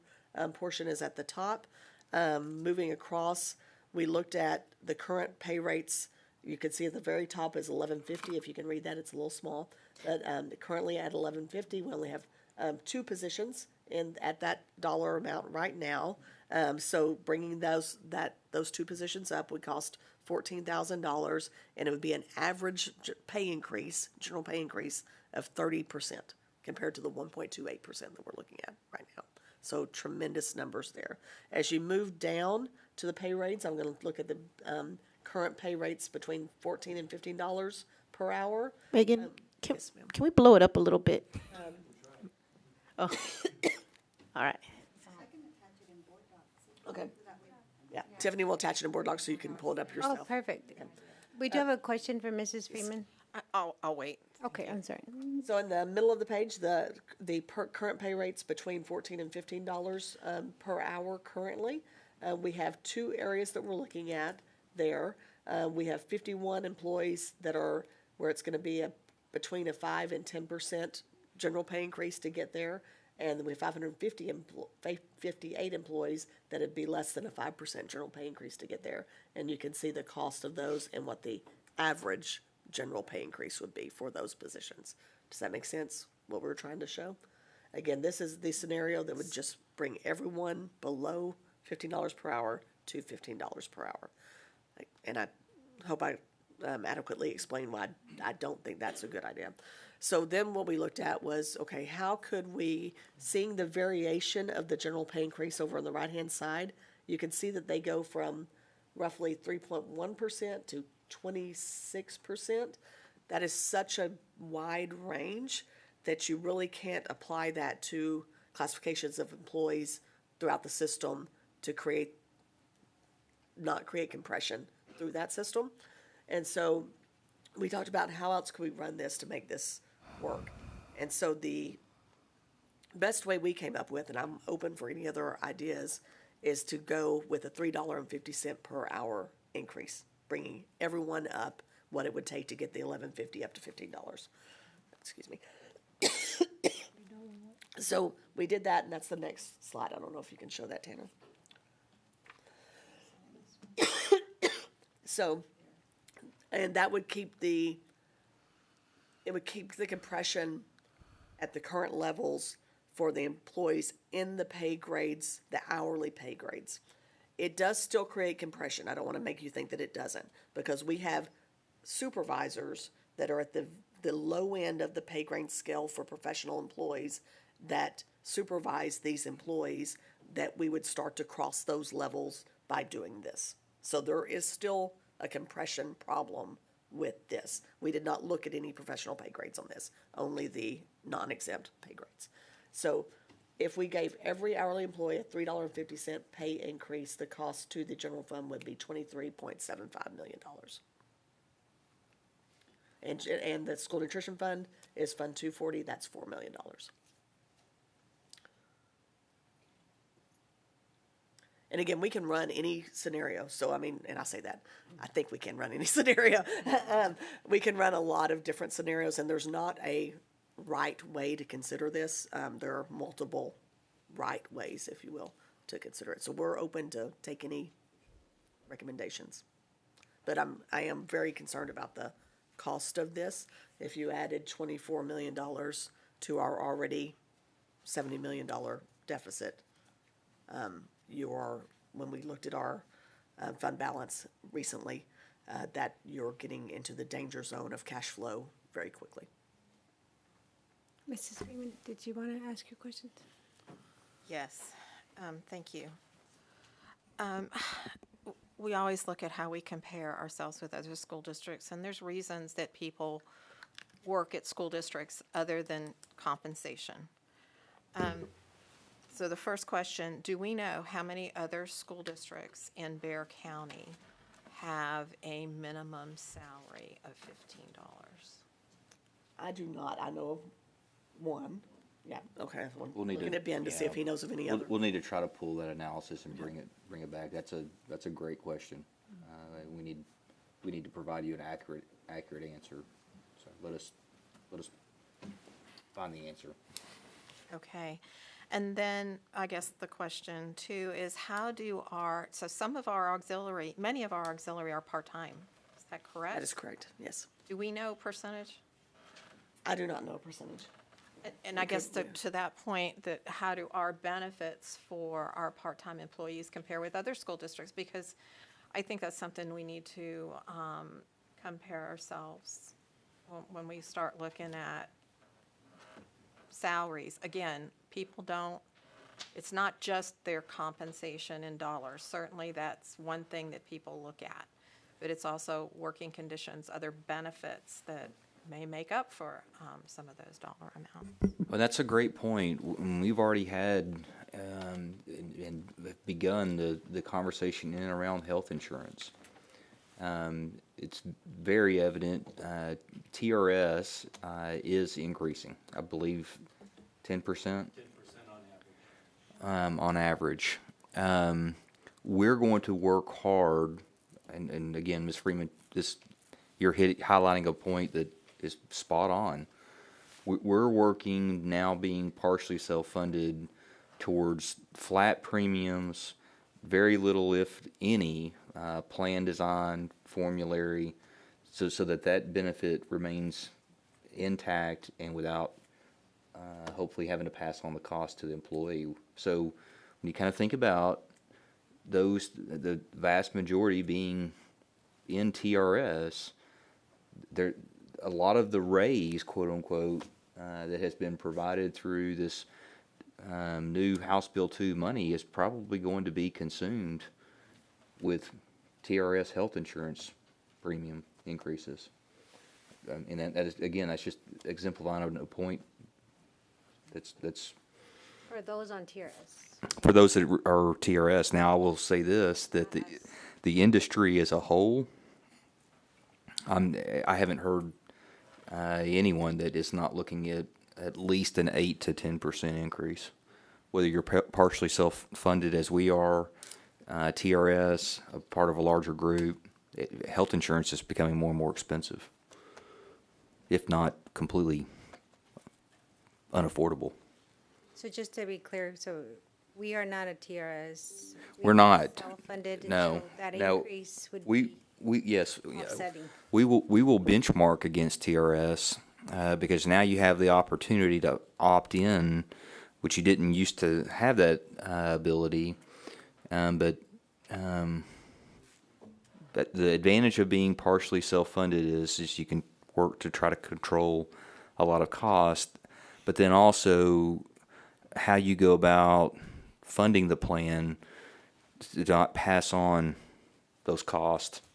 portion is at the top. Moving across, we looked at the current pay rates. You can see at the very top is $11.50. If you can read that, it's a little small. But currently at $11.50, we only have two positions at that dollar amount right now. So bringing those two positions up would cost $14,000, and it would be an average pay increase, general pay increase of 30% compared to the 1.28% that we're looking at right now. So tremendous numbers there. As you move down to the pay rates, I'm going to look at the current pay rates between $14 and $15 per hour. Megan, yes, ma'am. can we blow it up a little bit? Oh, all right. Okay. Yeah, Tiffany will attach it in board docs so you can pull it up yourself. Oh, perfect. We do have a question for Mrs. Freeman. I'll wait. Okay, I'm sorry. So in the middle of the page, the current pay rates between $14 and $15 per hour currently. We have two areas that we're looking at there. We have 51 employees that are where it's going to be between a 5 and 10% general pay increase to get there. And then we have 558 employees that would be less than a 5% general pay increase to get there. And you can see the cost of those and what the average general pay increase would be for those positions. Does that make sense, what we're trying to show? Again, this is the scenario that would just bring everyone below $15 per hour to $15 per hour. And I hope I adequately explained why I don't think that's a good idea. So then what we looked at was, okay, how could we, seeing the variation of the general pay increase over on the right-hand side, you can see that they go from roughly 3.1% to 26%. That is such a wide range that you really can't apply that to classifications of employees throughout the system to not create compression through that system. And so we talked about how else could we run this to make this work. And so the best way we came up with, and I'm open for any other ideas, is to go with a $3.50 per hour increase, bringing everyone up what it would take to get the $11.50 up to $15. Excuse me. So we did that, and that's the next slide. I don't know if you can show that, Tanner. So, and that would keep the compression at the current levels for the employees in the pay grades, the hourly pay grades. It does still create compression. I don't want to make you think that it doesn't, because we have supervisors that are at the low end of the pay grade scale for professional employees that supervise these employees, that we would start to cross those levels by doing this. So there is still a compression problem with this. We did not look at any professional pay grades on this, only the non-exempt pay grades. So if we gave every hourly employee a $3.50 pay increase, the cost to the general fund would be $23.75 million. And the school nutrition fund is Fund 240, that's $4 million. And again, we can run any scenario. So, I mean, and I say that, I think we can run any scenario. We can run a lot of different scenarios, and there's not a right way to consider this. There are multiple right ways, if you will, to consider it. So we're open to take any recommendations. But I am very concerned about the cost of this. If you added $24 million to our already $70 million deficit, when we looked at our fund balance recently, that you're getting into the danger zone of cash flow very quickly. Mrs. Freeman, did you want to ask your questions? Yes, thank you. We always look at how we compare ourselves with other school districts, and there's reasons that people work at school districts other than compensation. So the first question, do we know how many other school districts in Bexar County have a minimum salary of $15? I do not. I know of one. Yeah, okay. We'll need looking to- at Ben to see yeah. if he knows of any other. We'll need to try to pull that analysis and bring it back. That's a great question. We need to provide you an accurate answer. So let us find the answer. Okay. And then I guess the question too is so some of our many of our auxiliary are part-time. Is that correct? That is correct, yes. Do we know percentage? I do not know a percentage. And I guess to that point, that how do our benefits for our part-time employees compare with other school districts? Because I think that's something we need to compare ourselves when we start looking at salaries. Again, it's not just their compensation in dollars. Certainly that's one thing that people look at, but it's also working conditions, other benefits that may make up for some of those dollar amounts. Well, that's a great point. We've already had and begun the conversation in and around health insurance. It's very evident TRS is increasing. I believe 10%. 10% on average. We're going to work hard, and again, Ms. Freeman, you're highlighting a point that is spot on. We're working now, being partially self-funded, towards flat premiums, very little, if any, plan design, formulary, so that benefit remains intact and without hopefully having to pass on the cost to the employee. So when you kind of think about the vast majority being in TRS, a lot of the raise, quote unquote, that has been provided through this new House Bill 2 money is probably going to be consumed with TRS health insurance premium increases. And that is, again, that's just exemplifying a point that's For those on TRS. for those that are TRS. Now, I will say this, that the industry as a whole, I haven't heard anyone that is not looking at least an 8 to 10% increase. Whether you're partially self-funded as we are, TRS, a part of a larger group, health insurance is becoming more and more expensive, if not completely unaffordable. So just to be clear, so we are not a TRS. We're not. Self-funded, and No. so that No. increase would We be yes. offsetting. We will benchmark against TRS because now you have the opportunity to opt in, which you didn't used to have that ability. But the advantage of being partially self-funded is you can work to try to control a lot of cost, but then also how you go about funding the plan to not pass on those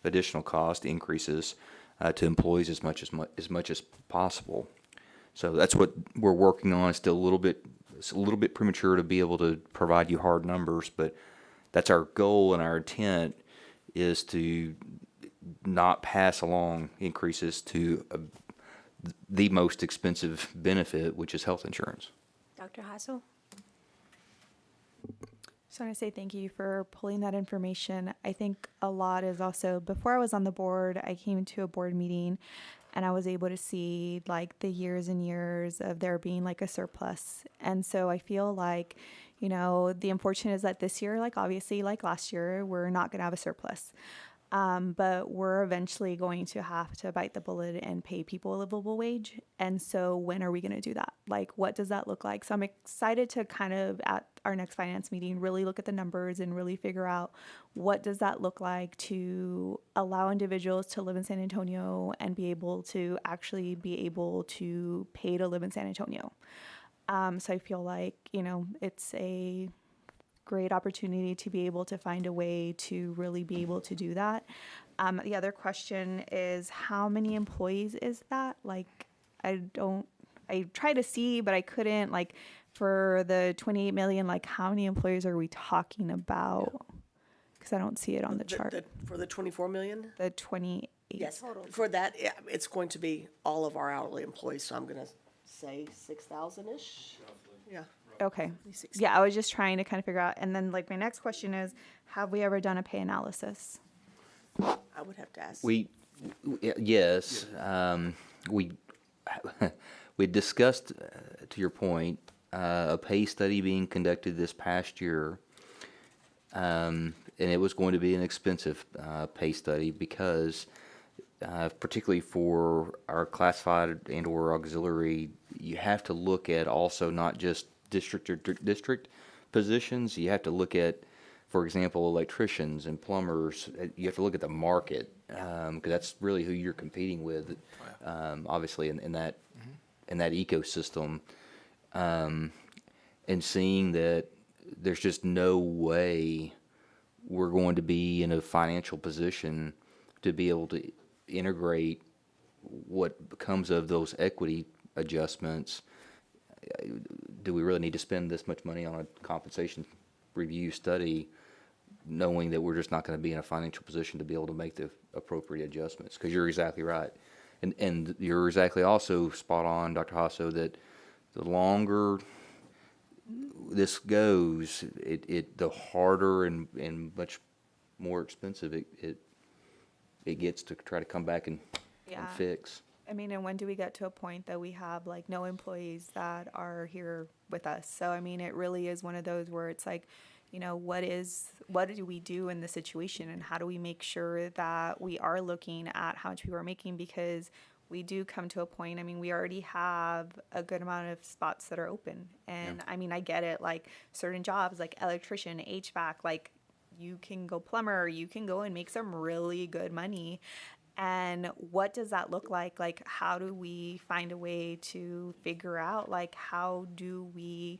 additional cost increases to employees as much as possible. So that's what we're working on. It's still it's a little bit premature to be able to provide you hard numbers, but that's our goal and our intent is to not pass along increases to the most expensive benefit, which is health insurance. Dr. Hassel? Just want to say thank you for pulling that information. I think a lot is also, before I was on the board, I came to a board meeting and I was able to see like the years and years of there being like a surplus. And so I feel like, you know, the unfortunate is that this year, like obviously like last year, we're not going to have a surplus. But we're eventually going to have to bite the bullet and pay people a livable wage. And so when are we going to do that? Like, what does that look like? So I'm excited to kind of at our next finance meeting, really look at the numbers and really figure out what does that look like to allow individuals to live in San Antonio and be able to actually be able to pay to live in San Antonio. So I feel like, you know, it's a great opportunity to be able to find a way to really be able to do that. The other question is, how many employees is that? Like, I tried to see, but I couldn't, like, for the 28 million, like, how many employees are we talking about? Because I don't see it on the chart. For the 24 million? The 28. Yes, for that, yeah, it's going to be all of our hourly employees, so I'm gonna say 6,000-ish. Yeah. Okay. Yeah, I was just trying to kind of figure out. And then, like, my next question is, have we ever done a pay analysis? I would have to ask. Yes. We discussed, to your point, a pay study being conducted this past year. And it was going to be an expensive pay study because, particularly for our classified and or auxiliary, you have to look at also not just district positions. You have to look at, for example, electricians and plumbers. You have to look at the market because that's really who you're competing with, obviously in that ecosystem, and seeing that there's just no way we're going to be in a financial position to be able to integrate what comes of those equity adjustments. Do we really need to spend this much money on a compensation review study, knowing that we're just not going to be in a financial position to be able to make the appropriate adjustments? Because you're exactly right. And you're exactly also spot on, Dr. Hasso, that the longer this goes, the harder and much more expensive it gets to try to come back and fix. I mean, and when do we get to a point that we have like no employees that are here with us? So, I mean, it really is one of those where it's like, you know, what do we do in this situation, and how do we make sure that we are looking at how much people are making? Because we do come to a point, I mean, we already have a good amount of spots that are open. And I mean, I get it, like certain jobs like electrician, HVAC, like you can go plumber, you can go and make some really good money. And what does that look like? Like, how do we find a way to figure out, like, how do we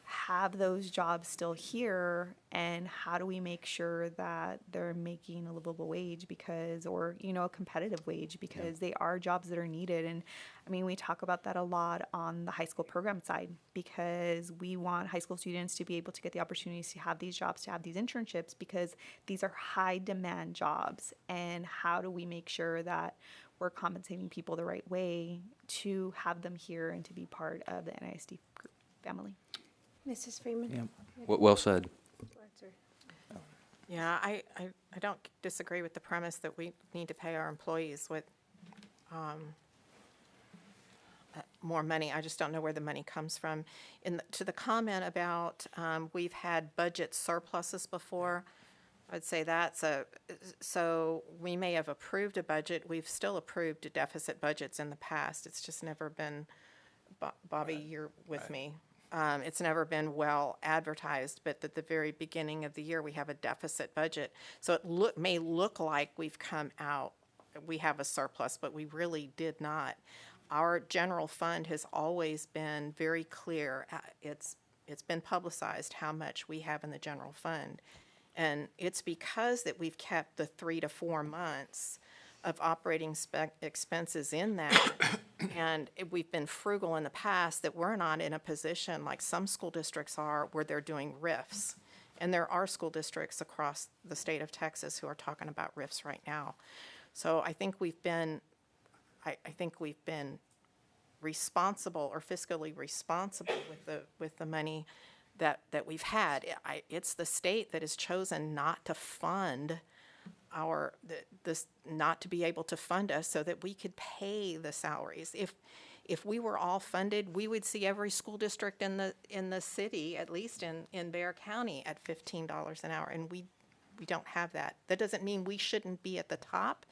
have those jobs still here, and how do we make sure that they're making a livable wage because, or, you know, a competitive wage, because they are jobs that are needed. And I mean, we talk about that a lot on the high school program side, because we want high school students to be able to get the opportunities to have these jobs, to have these internships, because these are high demand jobs. And how do we make sure that we're compensating people the right way to have them here and to be part of the NISD group family? Mrs. Freeman? Yeah. Well said. Yeah, I don't disagree with the premise that we need to pay our employees with more money. I just don't know where the money comes from. To the comment about we've had budget surpluses before, I'd say that's so we may have approved a budget. We've still approved deficit budgets in the past. It's just never been, Bobby, you're with me. It's never been well advertised, but at the very beginning of the year, we have a deficit budget. So it may look like we've come out, we have a surplus, but we really did not. Our general fund has always been very clear. It's been publicized how much we have in the general fund. And it's because that we've kept the 3 to 4 months of operating expenses in that, and we've been frugal in the past, that we're not in a position like some school districts are where they're doing RIFs. And there are school districts across the state of Texas who are talking about RIFs right now. So I think we've been, I think we've been responsible or fiscally responsible with the money that we've had. It's the state that has chosen not to fund not to be able to fund us so that we could pay the salaries. If we were all funded, we would see every school district in the city, at least in Bexar County, at $15 an hour, and we don't have that. That doesn't mean we shouldn't be at the top,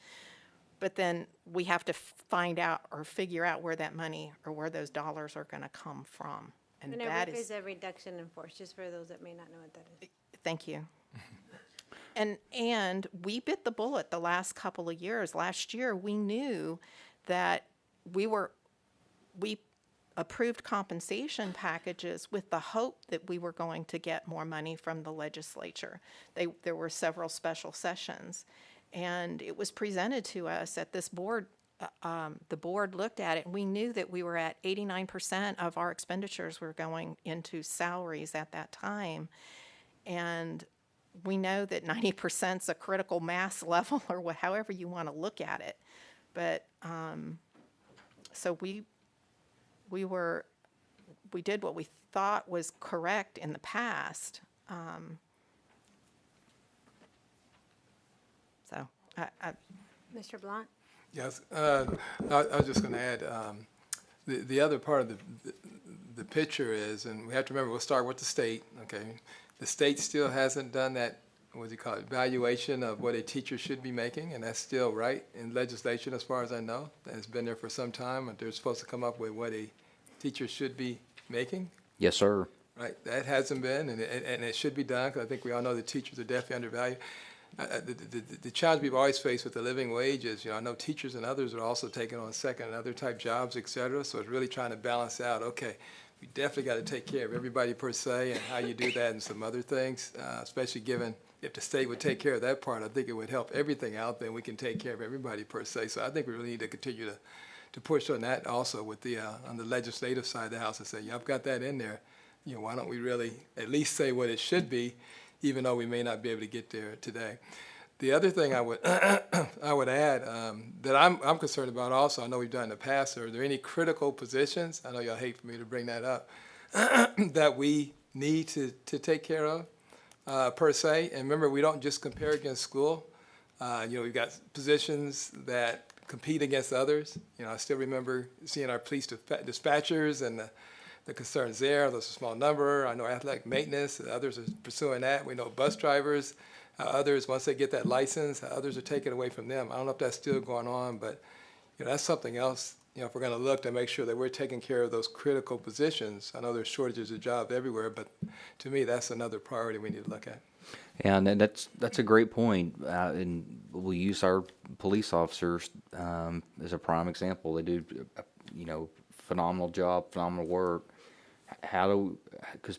but then we have to find out or figure out where that money or where those dollars are going to come from. And that is a reduction in force, just for those that may not know what that is. Thank you. And we bit the bullet the last couple of years. Last year, we knew that we approved compensation packages with the hope that we were going to get more money from the legislature. There were several special sessions, and it was presented to us at this board. The board looked at it, and we knew that we were at 89% of our expenditures were going into salaries at that time. And we know that 90% is a critical mass level, or however you want to look at it. But so we did what we thought was correct in the past. Mr. Blunt? Yes, I was just going to add, the other part of the picture is, and we have to remember, we'll start with the state, okay? The state still hasn't done that, what do you call it, evaluation of what a teacher should be making, and that's still right in legislation as far as I know. It's been there for some time, and they're supposed to come up with what a teacher should be making. Yes, sir. Right, that hasn't been, and it should be done, because I think we all know the teachers are definitely undervalued. The challenge we've always faced with the living wage is, I know teachers and others are also taking on second and other type jobs, et cetera, so it's really trying to balance out, okay, we definitely got to take care of everybody per se, and how you do that and some other things, especially given if the state would take care of that part, I think it would help everything out, then we can take care of everybody per se. So I think we really need to continue to push on that also with the on the legislative side of the house and say, yeah, I've got that in there. Why don't we really at least say what it should be, even though we may not be able to get there today. The other thing I would I would add that I'm concerned about also, I know we've done in the past, are there any critical positions, I know y'all hate for me to bring that up, that we need to take care of per se? And remember, we don't just compare against school. We've got positions that compete against others. I still remember seeing our police dispatchers and the concerns there. There's a small number. I know athletic maintenance, others are pursuing that. We know bus drivers, others, once they get that license, others are taken away from them. I don't know if that's still going on, but that's something else, if we're going to look to make sure that we're taking care of those critical positions. I know there's shortages of jobs everywhere, but to me, that's another priority we need to look at. And that's a great point. And we'll use our police officers as a prime example. They do, phenomenal job, phenomenal work. How do,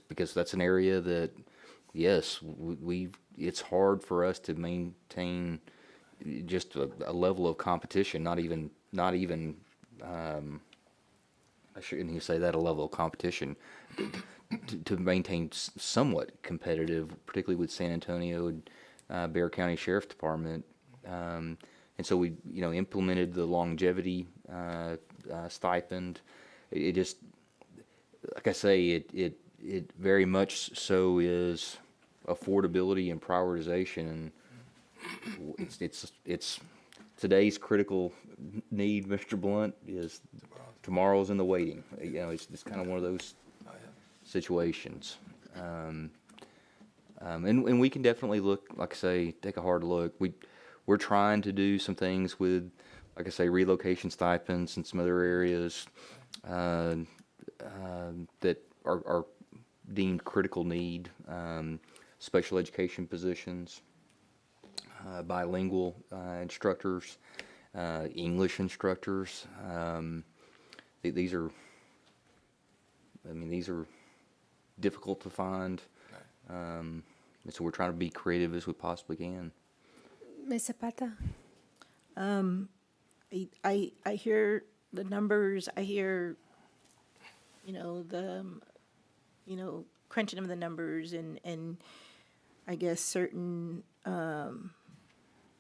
because that's an area that, yes, it's hard for us to maintain just a level of competition, not even I shouldn't even say that, a level of competition, to maintain somewhat competitive, particularly with San Antonio and Bexar County Sheriff's Department. And so we, implemented the longevity stipend. It just, like I say, it very much so is affordability and prioritization, and it's today's critical need, Mr. Blunt, is tomorrow's in the waiting. It's kind of one of those situations. And we can definitely look, like I say, take a hard look. We're trying to do some things with, like I say, relocation stipends and some other areas that are deemed critical need, special education positions, bilingual instructors, English instructors. These are difficult to find, and so we're trying to be creative as we possibly can. Ms. Zapata? I hear the numbers. I hear, the, crunching of the numbers and I guess certain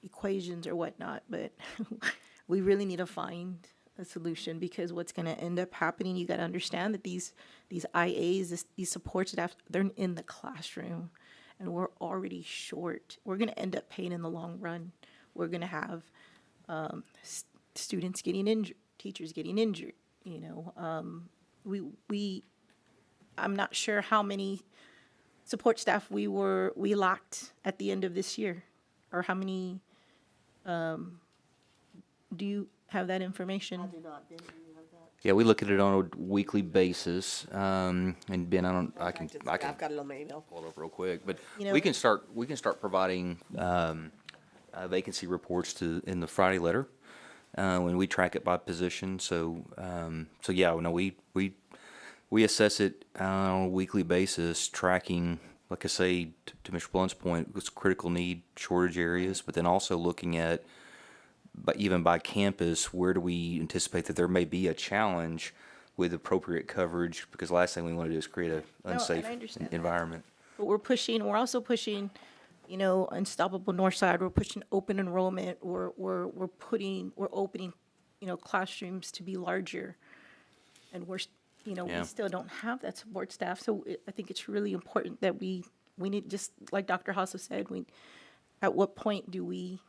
equations or whatnot. But we really need to find a solution, because what's going to end up happening, you got to understand that these IAs, these support staff, they're in the classroom, and we're already short. We're going to end up paying in the long run. We're going to have students getting injured, teachers getting injured. I'm not sure how many support staff we lacked at the end of this year, or how many. Do you have that information? I do not. Ben, do you have that? Yeah, we look at it on a weekly basis. And Ben, I've got it on my email. Pull it up real quick, but You know- we can start providing vacancy reports in the Friday letter when we track it by position. So we assess it on a weekly basis, tracking, like I say, to Mr. Blunt's point, it's critical need shortage areas, but then also looking at, but even by campus, where do we anticipate that there may be a challenge with appropriate coverage? Because the last thing we want to do is create an unsafe environment. But we're also pushing, Unstoppable Northside. We're pushing open enrollment. We're opening, classrooms to be larger, and we still don't have that support staff. So I think it's really important that we need, just like Dr. Hasso said, at what point do we,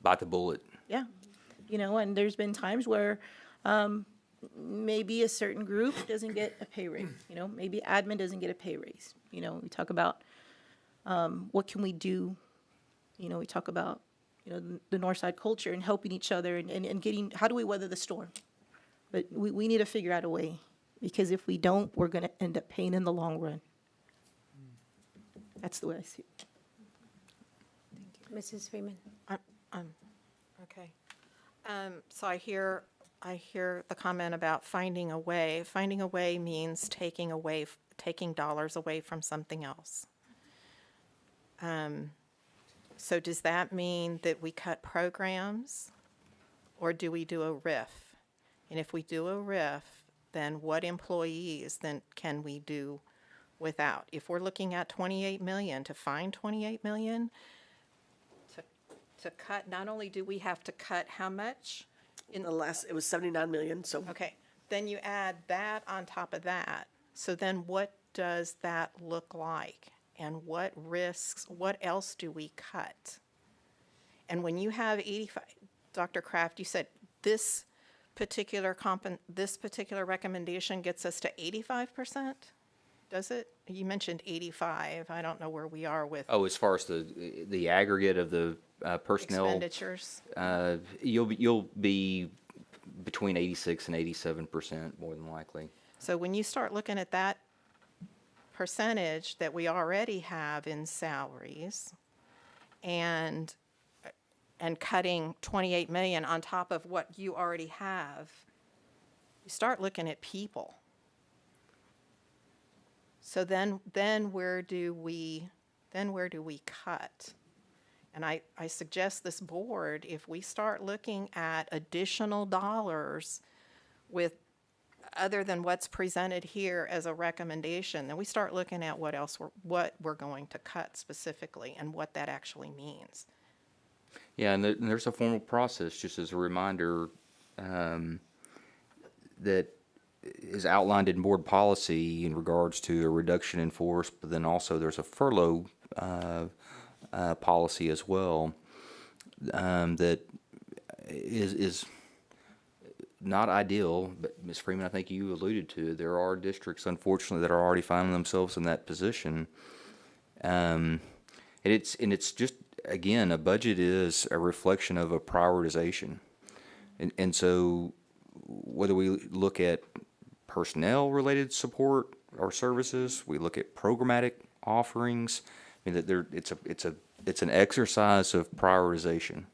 Bite the bullet. Yeah. And there's been times where maybe a certain group doesn't get a pay raise. Maybe admin doesn't get a pay raise. We talk about what can we do. We talk about, the Northside culture and helping each other and getting, how do we weather the storm? But we need to figure out a way, because if we don't, we're going to end up paying in the long run. That's the way I see it. Mrs. Freeman? Okay. So I hear the comment about finding a way. Finding a way means taking dollars away from something else. So does that mean that we cut programs, or do we do a RIF? And if we do a RIF, then what employees then can we do without? If we're looking at 28 million, to find 28 million, to cut, not only do we have to cut how much? It was 79 million, so. Okay, then you add that on top of that. So then what does that look like? And what risks, what else do we cut? And when you have 85, Dr. Kraft, you said this particular recommendation gets us to 85%? Does it? You mentioned 85. I don't know where we are with. Oh, as far as the aggregate of the personnel expenditures, you'll be between 86 and 87% more than likely. So when you start looking at that percentage that we already have in salaries, and and cutting 28 million on top of what you already have, you start looking at people. So then where do we cut? And I suggest this board, if we start looking at additional dollars with other than what's presented here as a recommendation, then we start looking at what we're going to cut specifically and what that actually means. Yeah, and there's a formal process, just as a reminder, that is outlined in board policy in regards to a reduction in force, but then also there's a furlough policy as well, that is not ideal. But Ms. Freeman, I think you alluded to, there are districts, unfortunately, that are already finding themselves in that position. And it's just, again, a budget is a reflection of a prioritization. And so whether we look at personnel-related support or services, we look at programmatic offerings, I mean, that it's an exercise of prioritization.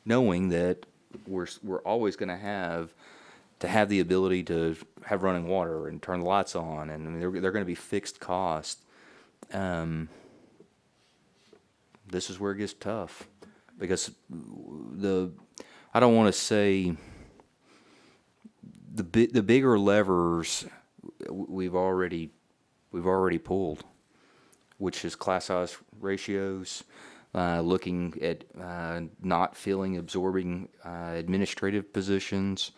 Knowing that we're always going to have the ability to have running water and turn the lights on, and I mean, they're going to be fixed costs. This is where it gets tough, because I don't want to say the bigger levers we've already pulled, which is class size ratios, looking at not absorbing administrative positions.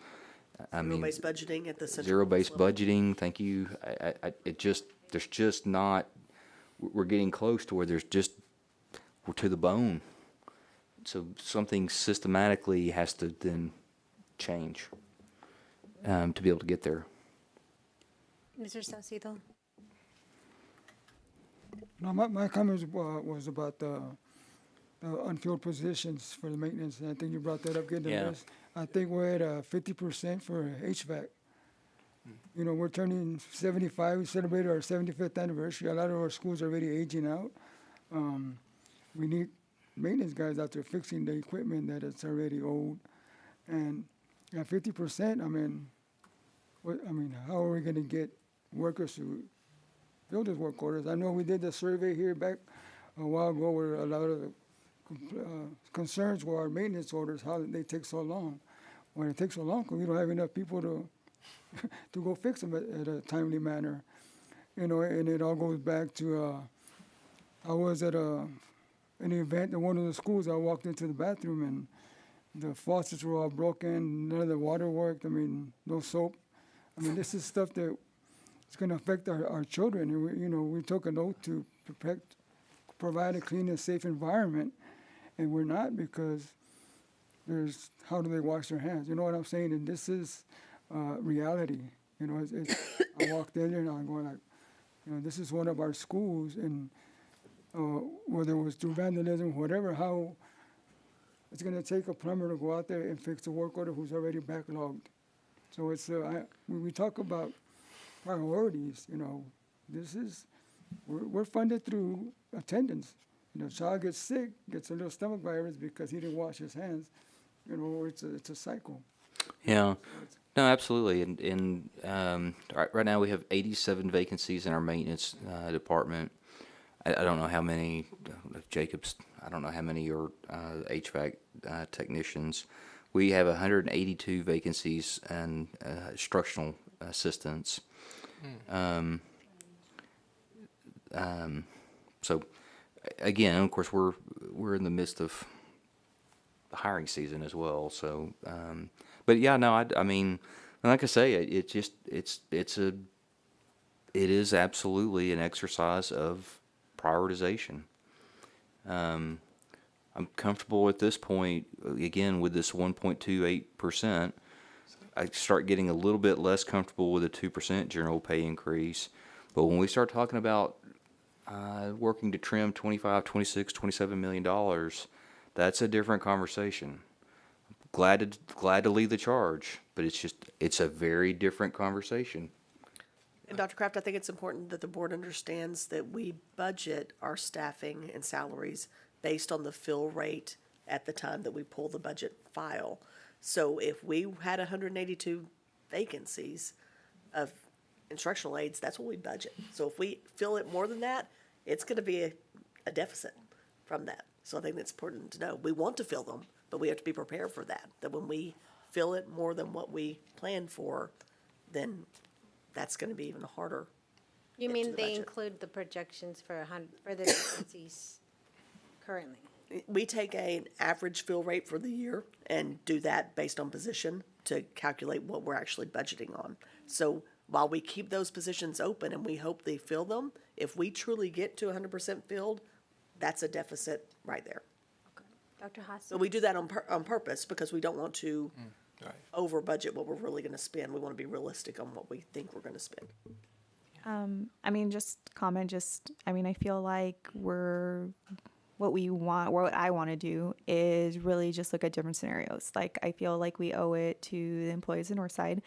Zero-based budgeting at the central Zero-based level. budgeting, thank you. There's just not, we're getting close to where we're to the bone. So something systematically has to then change to be able to get there. Mr. Saucedo? No, my comments was about the unfilled positions for the maintenance, and I think you brought that up, getting the Yeah. list. I think we're at 50% for HVAC. You know, we're turning 75. We celebrated our 75th anniversary. A lot of our schools are already aging out. We need maintenance guys out there fixing the equipment that it's already old. And at 50%, how are we going to get workers to fill those work orders? I know we did the survey here back a while ago where a lot of the concerns were our maintenance orders, how they take so long. Well, it takes so long because we don't have enough people to go fix them at a timely manner. You know, and it all goes back to, I was at an event in one of the schools. I walked into the bathroom and the faucets were all broken, none of the water worked, no soap. This is stuff that is going to affect our children. And we took an oath to provide a clean and safe environment, and we're not, because there's, how do they wash their hands? You know what I'm saying? And this is reality. You know, I walked in there and I'm going like, this is one of our schools, and whether it was through vandalism, whatever, how it's going to take a plumber to go out there and fix a work order who's already backlogged. So it's when we talk about priorities, we're funded through attendance. A child gets sick, gets a little stomach virus because he didn't wash his hands. It's a cycle. Yeah, no, absolutely. And right now we have 87 vacancies in our maintenance department. I don't know how many, Jacobs, I don't know how many are HVAC technicians. We have 182 vacancies in instructional assistants. So, again, of course, we're in the midst of the hiring season as well. So, but yeah, no, I mean, like I say, it is absolutely an exercise of prioritization. I'm comfortable at this point, again, with this 1.28%. I start getting a little bit less comfortable with a 2% general pay increase. But when we start talking about working to trim $25, $26, $27 million, that's a different conversation. Glad to lead the charge, but it's a very different conversation. And Dr. Kraft, I think it's important that the board understands that we budget our staffing and salaries based on the fill rate at the time that we pull the budget file. So if we had 182 vacancies of instructional aides, that's what we budget. So if we fill it more than that, it's going to be a deficit from that. So I think that's important to know. We want to fill them, but we have to be prepared for that. That when we fill it more than what we planned for, then that's going to be even harder. You into mean the they budget. include the projections for the vacancies currently? We take an average fill rate for the year and do that based on position to calculate what we're actually budgeting on. So while we keep those positions open and we hope they fill them, if we truly get to 100% filled, that's a deficit right there. Dr. Haas? So we do that on purpose because we don't want to over budget what we're really going to spend. We want to be realistic on what we think we're going to spend. I mean, I feel like what I want to do is really just look at different scenarios. Like, I feel like we owe it to the employees in Northside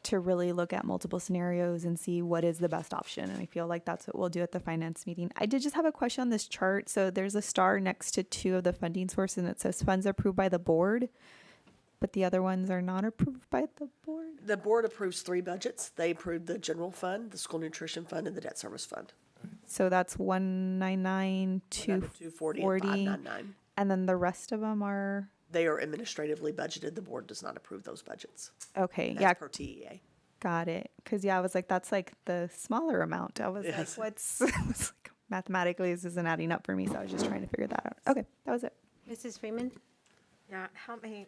to really look at multiple scenarios and see what is the best option. And I feel like that's what we'll do at the finance meeting. I did just have a question on this chart. So there's a star next to 2 of the funding sources and it says funds approved by the board, but the other ones are not approved by the board. The board approves 3 budgets. They approve the general fund, the school nutrition fund, and the debt service fund. So that's 199, 240, 240, and 599. and then the rest of them are They are administratively budgeted. The board does not approve those budgets. okay. That's Yeah, per TEA. got it. Because I was like, that's like the smaller amount. I was Yes. like, what's I was like, mathematically this isn't adding up for me. So I was just trying to figure that out. Okay, that was it. Mrs. Freeman? Yeah, help me.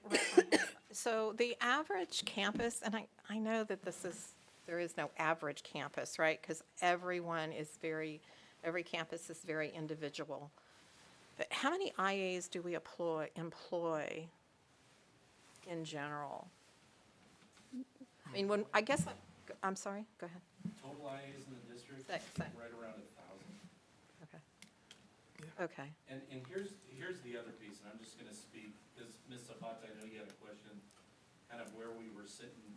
So the average campus, and I know that there is no average campus, right? Because every campus is very individual. But how many IAs do we employ in general? I mean, I'm sorry, go ahead. Total IAs in the district, Six. right around 1,000. Okay. And here's the other piece, and I'm just gonna speak, because Ms. Zapata, I know you had a question, kind of where we were sitting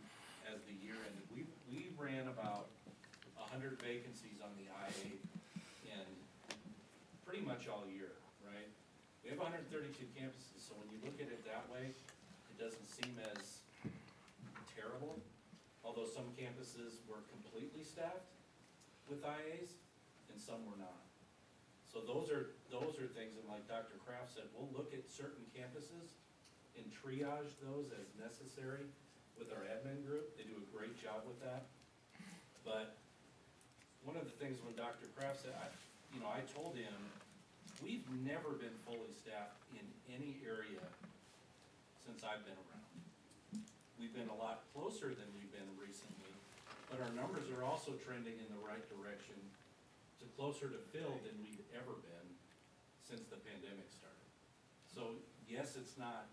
as the year ended. We ran about 100 vacancies on the IA in pretty much all year, right? We have 132 campuses, so when you look at it that way, it doesn't seem as terrible, although some campuses were completely staffed with IAs and some were not. So those are things, and like Dr. Kraft said, we'll look at certain campuses and triage those as necessary with our admin group. They do a great job with that. But one of the things when Dr. Kraft said, I told him, we've never been fully staffed in any area since I've been around. We've been a lot closer than we've been recently, but our numbers are also trending in the right direction to closer to fill than we've ever been since the pandemic started. So yes, it's not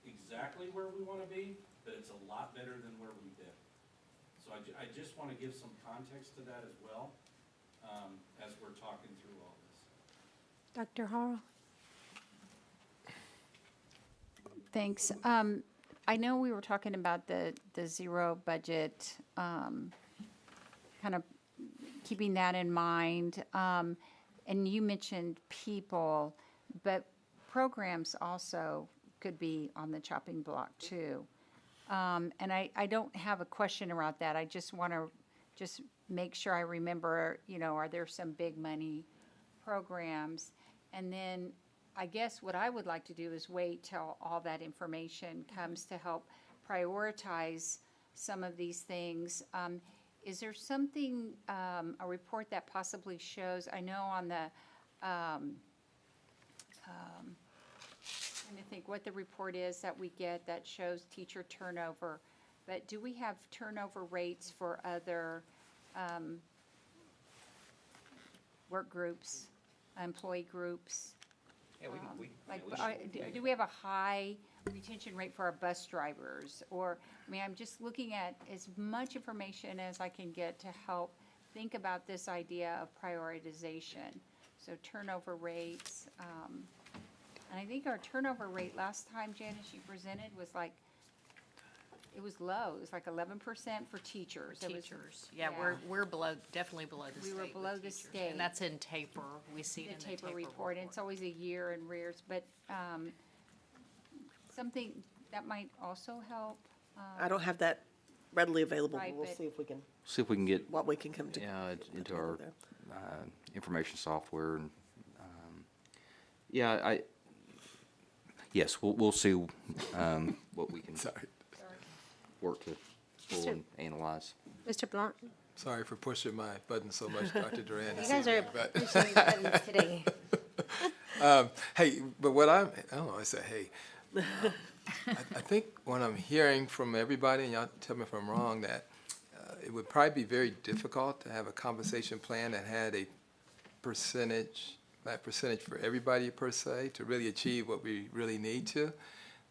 exactly where we want to be, but it's a lot better than where we've been. So I just want to give some context to that as well, as we're talking through all this. Dr. Harrell? Thanks. I know we were talking about the zero budget, kind of keeping that in mind. And you mentioned people, but programs also could be on the chopping block too. And I don't have a question around that. I just want to make sure I remember, are there some big money programs? And then I guess what I would like to do is wait till all that information comes to help prioritize some of these things. Is there something, a report that possibly shows, I know on the, trying to think what the report is that we get that shows teacher turnover, but do we have turnover rates for other work groups, employee groups? Do we have a high retention rate for our bus drivers? Or, I'm just looking at as much information as I can get to help think about this idea of prioritization. So turnover rates, and I think our turnover rate last time, Janice, you presented was like it was low. It was like 11% for teachers. It was- Teachers, yeah, we're below, definitely below the We state. were with below the teachers. state. And that's in taper, we see it The in the taper report, and it's always a year in rears, but something that might also help. I don't have that readily available, Right, but we'll but- see if we can, See if we can get what we can come to. into our information software and yeah, yes, we'll see what we can work to pull and analyze. Mr. Blunt? Sorry for pushing my button so much, Dr. Duran. You guys are pushing the buttons today. Hey, but what I don't know, I say, hey, I think what I'm hearing from everybody, and y'all tell me if I'm wrong, that it would probably be very difficult to have a compensation plan that had a percentage, that percentage for everybody per se, to really achieve what we really need to.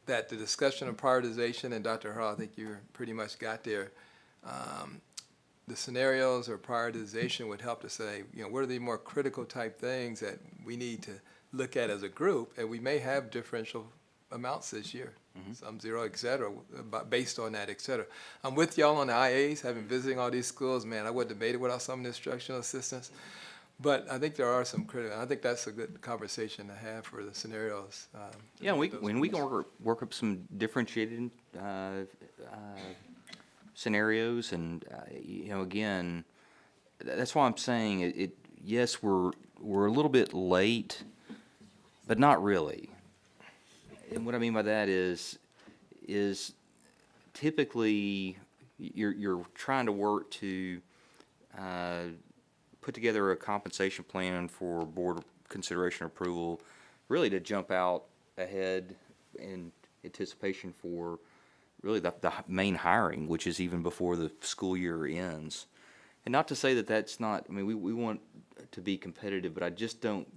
That the discussion of prioritization, and Dr. Hall, I think you pretty much got there. The scenarios or prioritization would help to say, you know, what are the more critical type things that we need to look at as a group, and we may have differential amounts this year, some zero, et cetera, based on that, et cetera. I'm with y'all on the IAs, having visiting all these schools, man, I wouldn't have made it without some of the instructional assistants. But I think there are some critical, I think that's a good conversation to have for the scenarios. Yeah, we can work up some differentiated scenarios, and you know, again, that's why I'm saying it. Yes, we're a little bit late, but not really. And what I mean by that is typically you're trying to work to put together a compensation plan for board consideration approval, really to jump out ahead in anticipation for really the main hiring, which is even before the school year ends. And not to say that that's not, I mean, we want to be competitive, but I just don't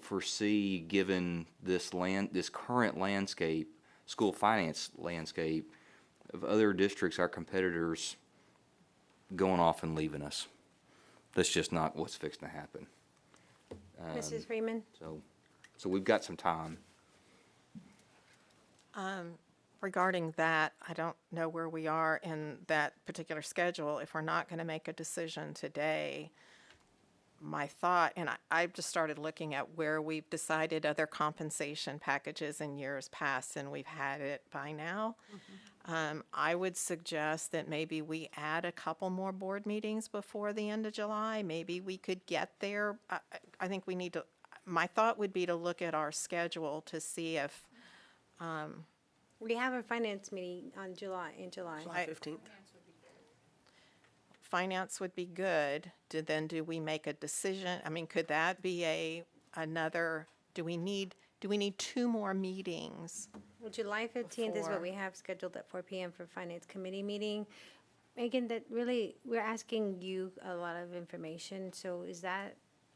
foresee, given this current landscape, school finance landscape, of other districts, our competitors, going off and leaving us. That's just not what's fixing to happen. Mrs. Freeman? So we've got some time. Regarding that, I don't know where we are in that particular schedule. If we're not going to make a decision today, my thought, and I just started looking at where we've decided other compensation packages in years past, and we've had it by now. I would suggest that maybe we add a couple more board meetings before the end of July. Maybe we could get there. I think we need to, my thought would be to look at our schedule to see if, We have a finance meeting in July. July 15th. finance would be good. Do we make a decision? I mean, could that be another, do we need 2 more meetings? Well, July 15th is what Before. we have scheduled at 4 p.m. for Finance Committee meeting. Megan, that really, we're asking you a lot of information, so is that,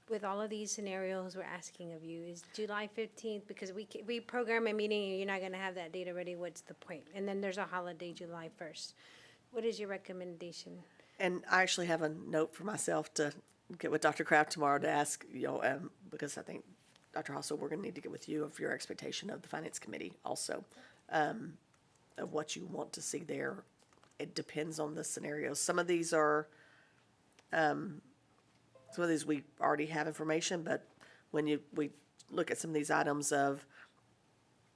with all of these scenarios we're asking of you, is July 15th, because we program a meeting and you're not gonna have that data ready, what's the point? And then there's a holiday, July 1st. What is your recommendation? And I actually have a note for myself to get with Dr. Kraft tomorrow to ask, because I think, Dr. Hossel, we're gonna need to get with you of your expectation of the Finance Committee also, of what you want to see there. It depends on the scenarios. Some of these are, we already have information, but when we look at some of these items of,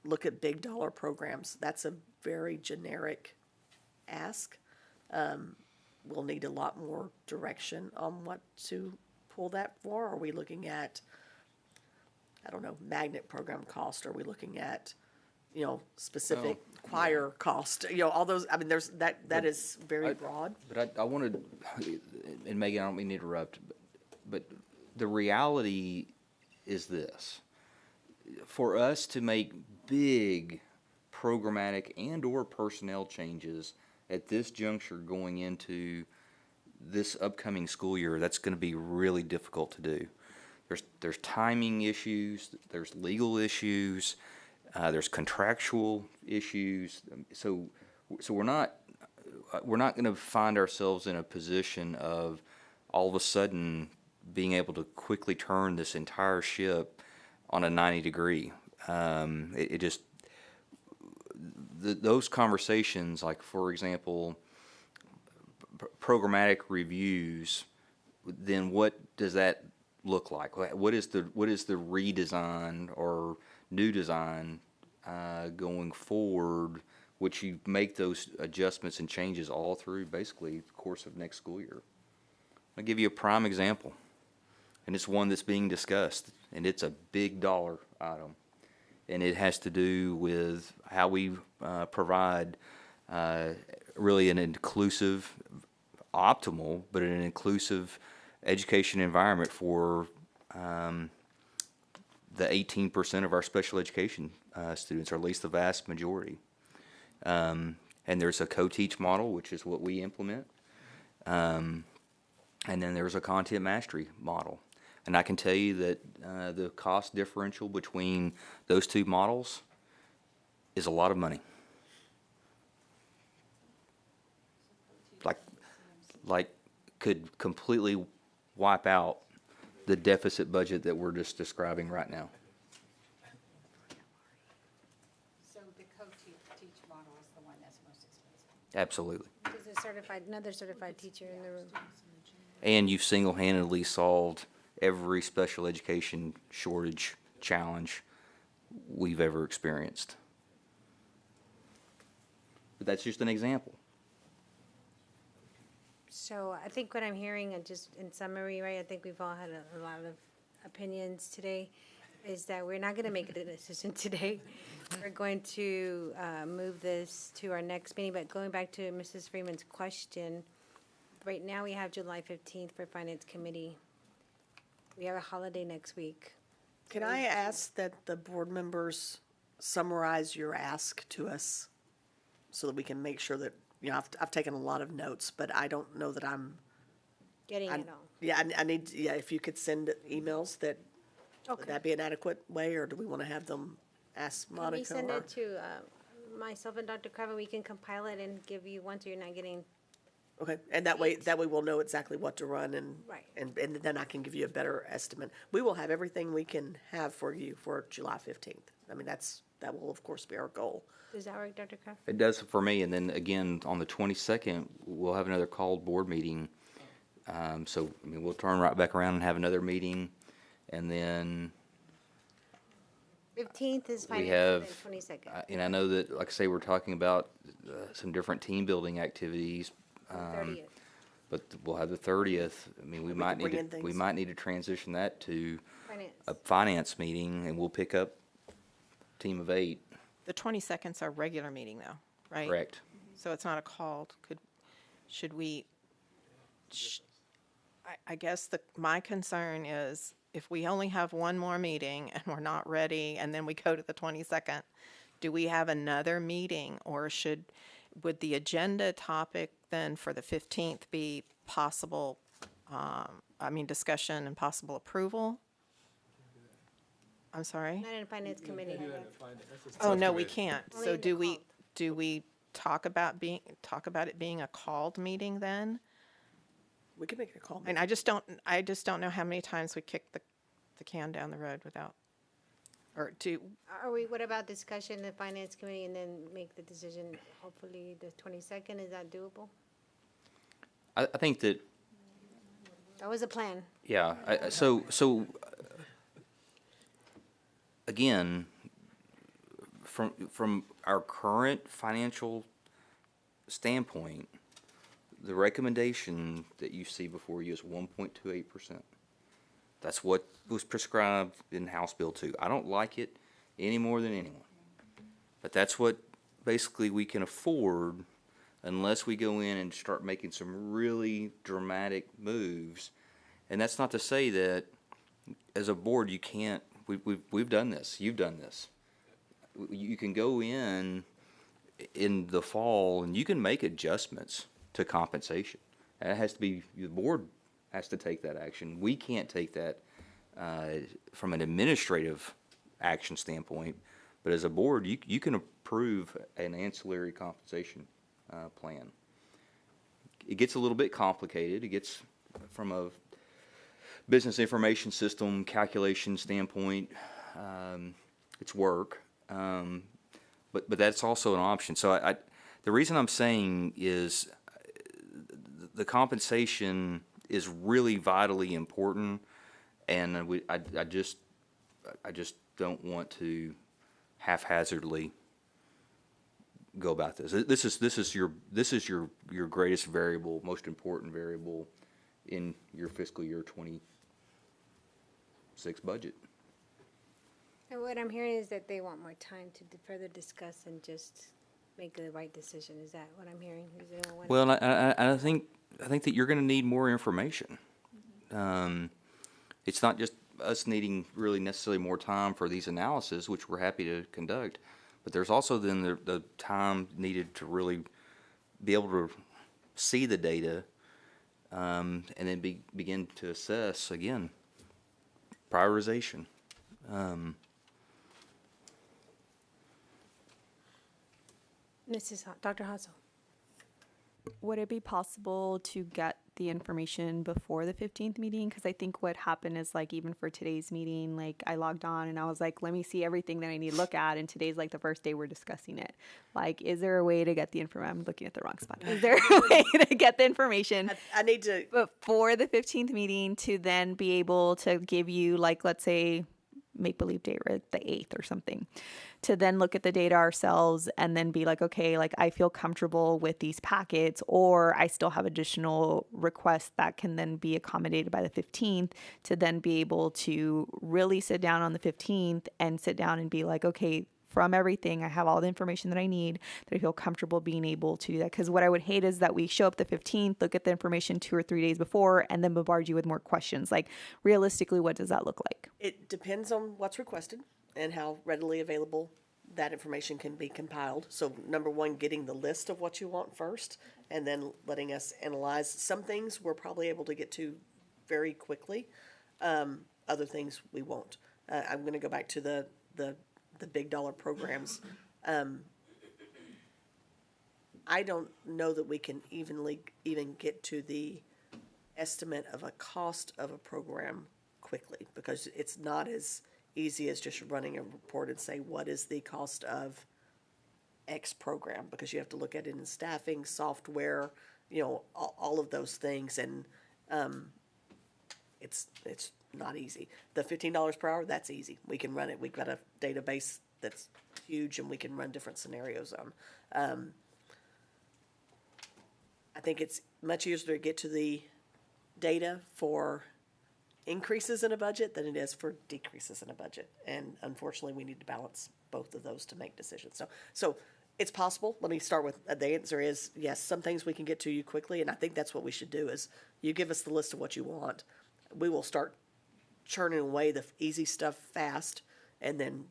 look at big dollar programs, that's a very generic ask. We'll need a lot more direction on what to pull that for. Are we looking at, I don't know, magnet program cost? Are we looking at, specific choir cost? All those, I mean, there's, that is very broad. But I wanted, and Megan, I don't mean to interrupt, but the reality is this. For us to make big programmatic and/or personnel changes at this juncture going into this upcoming school year, that's going to be really difficult to do. There's timing issues, there's legal issues, there's contractual issues. So we're not going to find ourselves in a position of all of a sudden being able to quickly turn this entire ship on a 90-degree. those conversations, like for example, programmatic reviews, then what does that look like? What is the redesign or new design going forward, which you make those adjustments and changes all through basically the course of next school year? I'll give you a prime example, and it's one that's being discussed, and it's a big dollar item, and it has to do with how we provide really an inclusive, optimal, but an inclusive education environment for the 18% of our special education students, or at least the vast majority. And there's a co-teach model, which is what we implement. And then there's a content mastery model. And I can tell you that the cost differential between those two models is a lot of money. Like could completely wipe out the deficit budget that we're just describing right now. So the co-teach model is the one that's most expensive? Absolutely. There's another certified teacher in the room. And you've single-handedly solved every special education shortage challenge we've ever experienced. But that's just an example. So I think what I'm hearing, and just in summary, right, I think we've all had a lot of opinions today, is that we're not going to make a decision today. We're going to move this to our next meeting. But going back to Mrs. Freeman's question, right now we have July 15th for Finance Committee. We have a holiday next week. Can I ask that the board members summarize your ask to us so that we can make sure that, you know, I've taken a lot of notes, but I don't know that I'm Getting it all. Yeah, I need, yeah, if you could send emails that, would that be an adequate way, or do we want to have them ask Monica? Can we send or- it to myself and Dr. Craven? We can compile it and give you one so you're not getting. Okay, and that way we'll know exactly what to run, and Right. and then I can give you a better estimate. We will have everything we can have for you for July 15th. I mean, that will of course be our goal. Does that work, Dr. Craven? It does for me, and then again, on the 22nd, we'll have another called board meeting. So, I mean, we'll turn right back around and have another meeting, and then 15th is we finance, have, and then 22nd. and I know that, like I say, we're talking about some different team building activities. 30th. But we'll have the 30th. I mean, we can might bring need in to, we things. might need to transition that to Finance. a finance meeting, and we'll pick up team of 8. The 22nd's our regular meeting though, right? Correct. So it's not a called, should we, I guess my concern is if we only have one more meeting and we're not ready and then we go to the 22nd, do we have another meeting, or would the agenda topic then for the 15th be possible, discussion and possible approval? I'm sorry? Not in Finance Committee. Oh, no, we can't. Only So in the do we talk about it being a called meeting then? We can make it a call. And I just don't know how many times we kick the can down the road without, or do, What about discussion in the Finance Committee and then make the decision, hopefully the 22nd? Is that doable? I think that, That was a plan. yeah, again, from our current financial standpoint, the recommendation that you see before you is 1.28%. That's what was prescribed in House Bill 2. I don't like it any more than anyone. But that's what basically we can afford unless we go in and start making some really dramatic moves. And that's not to say that as a board you can't, we've done this, you've done this. You can go in the fall and you can make adjustments to compensation. And it has to be, the board has to take that action. We can't take that from an administrative action standpoint, but as a board, you can approve an ancillary compensation plan. It gets a little bit complicated. It gets from a business information system calculation standpoint, it's work. But but that's also an option. So the reason I'm saying is the compensation is really vitally important, and I just don't want to haphazardly go about this. This is your greatest variable, most important variable in your fiscal year 26 budget. And what I'm hearing is that they want more time to further discuss and just make the right decision. Is that what I'm hearing? Is they don't want Well, I think that you're going to need more information. It's not just us needing really necessarily more time for these analyses, which we're happy to conduct, but there's also then the time needed to really be able to see the data, and then begin to assess again prioritization. Dr. Hassel. Would it be possible to get the information before the 15th meeting? Because I think what happened is, like, even for today's meeting, like, I logged on and I was like, let me see everything that I need to look at. And today's like the first day we're discussing it. Like, is there a way to get the information? I'm looking at the wrong spot. Is there a way to get the information? I need to. Before the 15th meeting to then be able to give you, like, let's say, make-believe date, right? The 8th or something, to then look at the data ourselves and then be like, okay, like, I feel comfortable with these packets, or I still have additional requests that can then be accommodated by the 15th, to then be able to really sit down on the 15th and sit down and be like, okay, from everything, I have all the information that I need, that I feel comfortable being able to do that. Because what I would hate is that we show up the 15th, look at the information 2 or 3 days before, and then bombard you with more questions. Like, realistically, what does that look like? It depends on what's requested and how readily available that information can be compiled. So number one, getting the list of what you want first, and then letting us analyze. Some things we're probably able to get to very quickly. Other things we won't. I'm going to go back to the big dollar programs. I don't know that we can even get to the estimate of a cost of a program quickly, because it's not as easy as just running a report and say, what is the cost of X program? Because you have to look at it in staffing, software, all of those things. And it's not easy. The $15 per hour, that's easy. We can run it. We've got a database that's huge, and we can run different scenarios on. I think it's much easier to get to the data for increases in a budget than it is for decreases in a budget. And unfortunately, we need to balance both of those to make decisions. So it's possible. Let me start with the answer is yes, some things we can get to you quickly, and I think that's what we should do is you give us the list of what you want. We will start churning away the easy stuff fast and then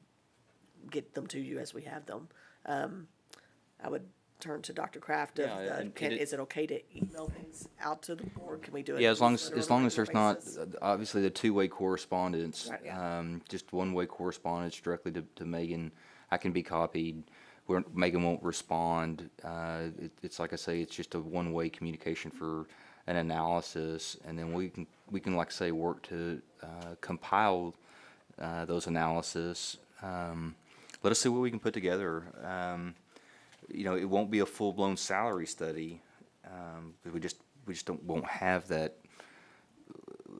get them to you as we have them. I would turn to Dr. Kraft. Is it okay to email things out to the board? Can we do it? Yeah, as long as there's not obviously the two-way correspondence, right, yeah. Just one-way correspondence directly to Megan. I can be copied. Megan won't respond. It's like I say, it's just a one-way communication for an analysis, and then we can like I say work to compile those analysis. Let us see what we can put together. It won't be a full-blown salary study, because we just won't have that.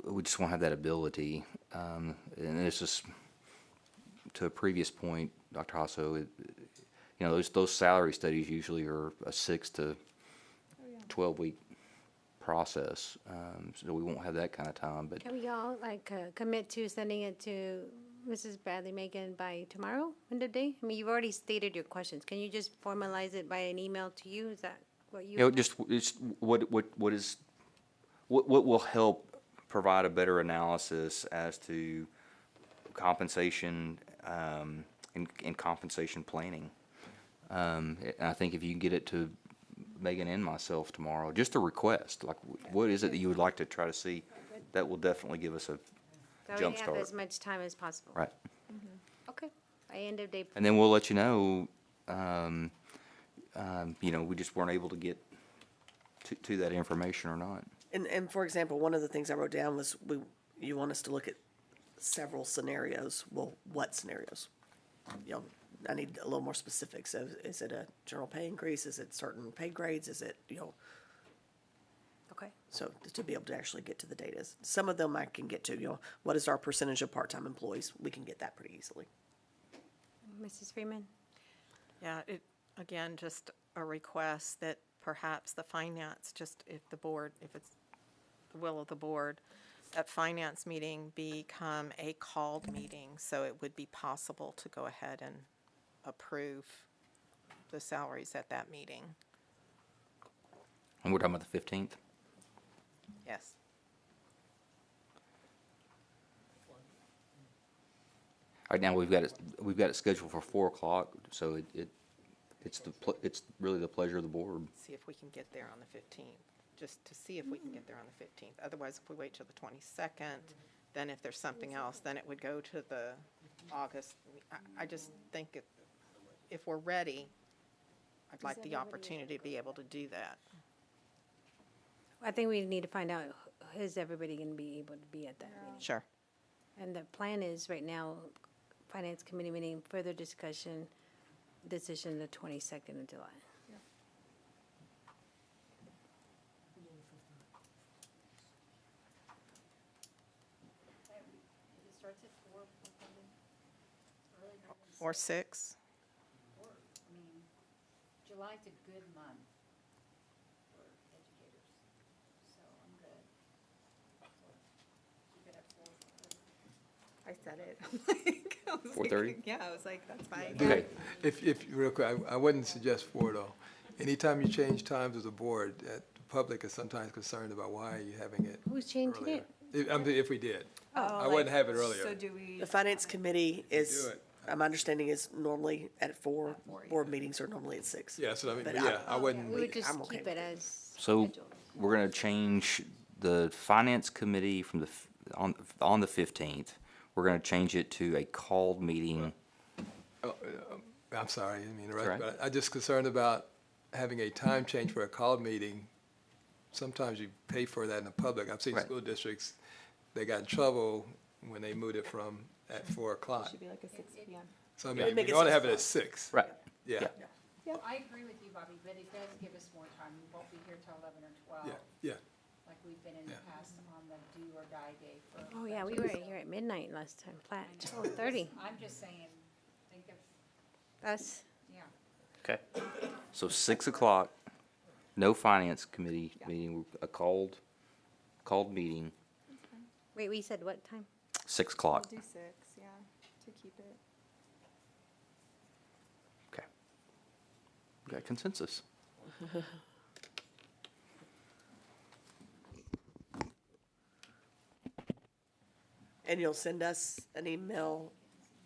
We just won't have that ability. And it's just to a previous point, Dr. Hasso. Those salary studies usually are a 6 to 12-week process, so we won't have that kind of time. But can we all commit to sending it to Mrs. Bradley Megan by tomorrow, end of day? I mean, you've already stated your questions. Can you just formalize it by an email to you? Is that what you? Just what will help provide a better analysis as to compensation and compensation planning. And I think if you can get it to Megan and myself tomorrow, just a request, like what is it that you would like to try to see, that will definitely give us a so jump we have start. as much time as possible. Right. Okay. By end of day. And then we'll let you know, we just weren't able to get to that information or not. And for example, one of the things I wrote down was you want us to look at several scenarios. Well, what scenarios? you know, I need a little more specifics. So is it a general pay increase? Is it certain pay grades? Is it, you know, Okay. so to be able to actually get to the data. Some of them I can get to, you know, what is our percentage of part-time employees? We can get that pretty easily. Mrs. Freeman? Yeah, again, just a request that perhaps the finance, just if it's the will of the board, that finance meeting become a called meeting, so it would be possible to go ahead and approve the salaries at that meeting. And we're talking about the 15th? Yes. All right, now we've got it scheduled for 4 o'clock, so it's really the pleasure of the board. See if we can get there on the 15th, just to see if we can get there on the 15th. Otherwise, if we wait till the 22nd, then if there's something else, then it would go to the August. I just think if we're ready, I'd like the opportunity to be able to do that. I think we need to find out, is everybody going to be able to be at that meeting? Sure. And the plan is right now, Finance Committee meeting, further discussion, decision the 22nd of July. Or 6. July's a good month for educators, so I'm good. Keep it at 4. I said it. I was like, 4:30? Yeah, I was like, that's fine. Okay. If, real quick, I wouldn't suggest 4 though. Anytime you change times as a board, the public is sometimes concerned about why are you having it Who's changing earlier. it? If we did. Oh, I wouldn't have it earlier. So do we? The Finance Committee is, Do it. my understanding is normally at 4, board meetings are normally at 6. Yeah, so I mean, But but yeah, I wouldn't. We would just I'm okay keep with it it. as So scheduled. we're going to change the Finance Committee from on the 15th. We're going to change it to a called meeting. I'm sorry, I didn't mean to That's interrupt, right. but I'm just concerned about having a time change for a called meeting. Sometimes you pay for that in the public. I've seen Right. school districts, they got in trouble when they moved it from at 4 o'clock. Should be like a 6 p.m. So I Yeah, mean, make we it want to 6 have it at o'clock. 6. Right. Yeah, I agree with you, Bobby, but it does give us more time. We won't be here till 11 or 12. yeah. Like we've been in the past on the do or die day for. Oh, yeah, we were here at midnight last time, flat, 12:30. I'm just saying, think of, Us, yeah. Okay. So 6 o'clock, no Finance Committee meeting, a called meeting, wait, we said what time? 6 o'clock. Do 6, yeah, to keep it. Okay. We got consensus. And you'll send us an email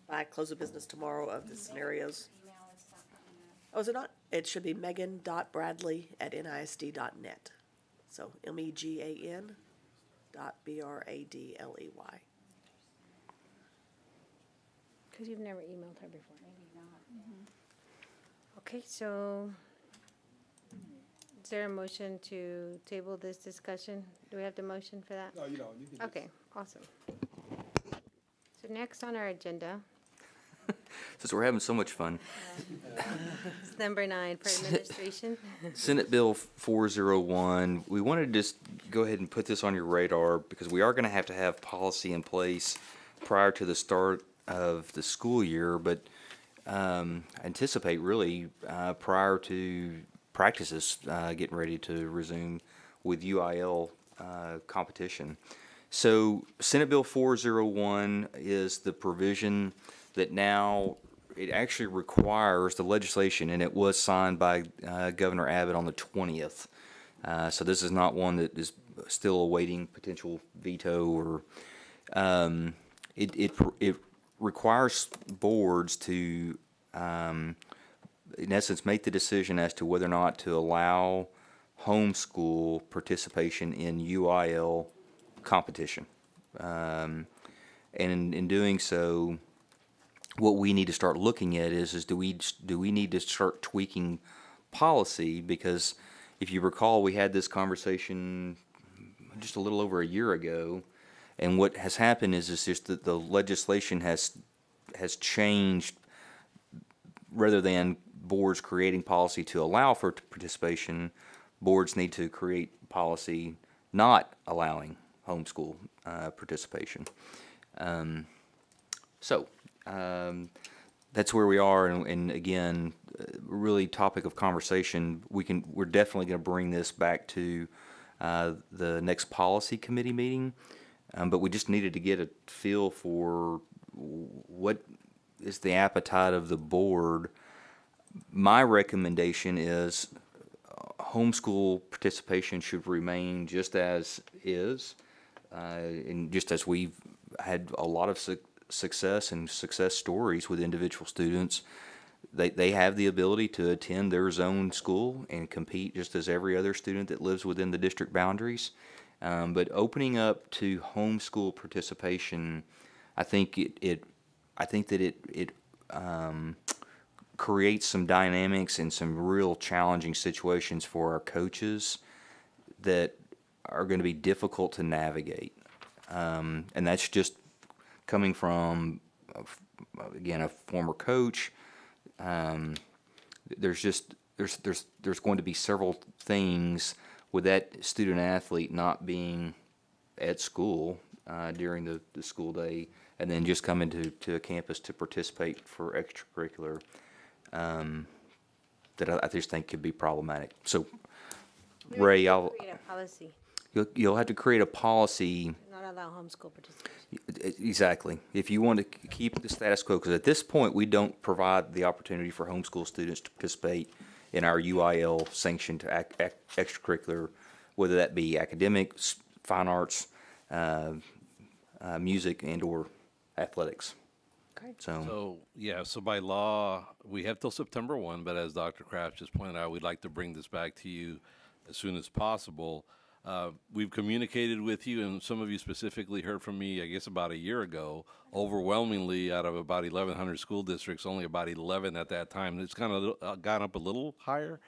by close of business tomorrow of the scenarios. Oh, is it not? It should be megan.bradley@nisd.net. So MEGAN.BRADLEY. Because you've never emailed her before. Maybe not. Okay, so is there a motion to table this discussion? Do we have the motion for that? No, you don't. You can just- Okay, awesome. So next on our agenda Since we're having so much fun, is number 9 for administration. Senate Bill 401, we wanted to just go ahead and put this on your radar because we are going to have policy in place prior to the start of the school year, but anticipate really prior to practices getting ready to resume with UIL competition. So Senate Bill 401 is the provision that now it actually requires the legislation, and it was signed by Governor Abbott on the 20th. So this is not one that is still awaiting potential veto or it requires boards to, in essence, make the decision as to whether or not to allow homeschool participation in UIL competition. And in doing so, what we need to start looking at is do we need to start tweaking policy? Because if you recall, we had this conversation just a little over a year ago, and what has happened is just that the legislation has changed rather than boards creating policy to allow for participation, boards need to create policy not allowing homeschool participation. That's where we are, and again, really topic of conversation. We're definitely going to bring this back to the next policy committee meeting, but we just needed to get a feel for what is the appetite of the board. My recommendation is homeschool participation should remain just as is, and just as we've had a lot of success and success stories with individual students. They have the ability to attend their zone school and compete just as every other student that lives within the district boundaries. But opening up to homeschool participation, I think it creates some dynamics and some real challenging situations for our coaches that are going to be difficult to navigate. And that's just coming from, again, a former coach. There's going to be several things with that student athlete not being at school during the school day, and then just coming to a campus to participate for extracurricular, that I just think could be problematic. So, Ray, Create a policy, you'll have to create a policy. not allow homeschool participation. Exactly. If you want to keep the status quo, because at this point we don't provide the opportunity for homeschool students to participate in our UIL sanctioned extracurricular, whether that be academics, fine arts, music, and/or athletics. Okay. So by law, we have till September 1, but as Dr. Kraft just pointed out, we'd like to bring this back to you as soon as possible. We've communicated with you, and some of you specifically heard from me, I guess, about a year ago. Overwhelmingly, out of about 1,100 school districts, only about 11 at that time. It's kind of gone up a little higher,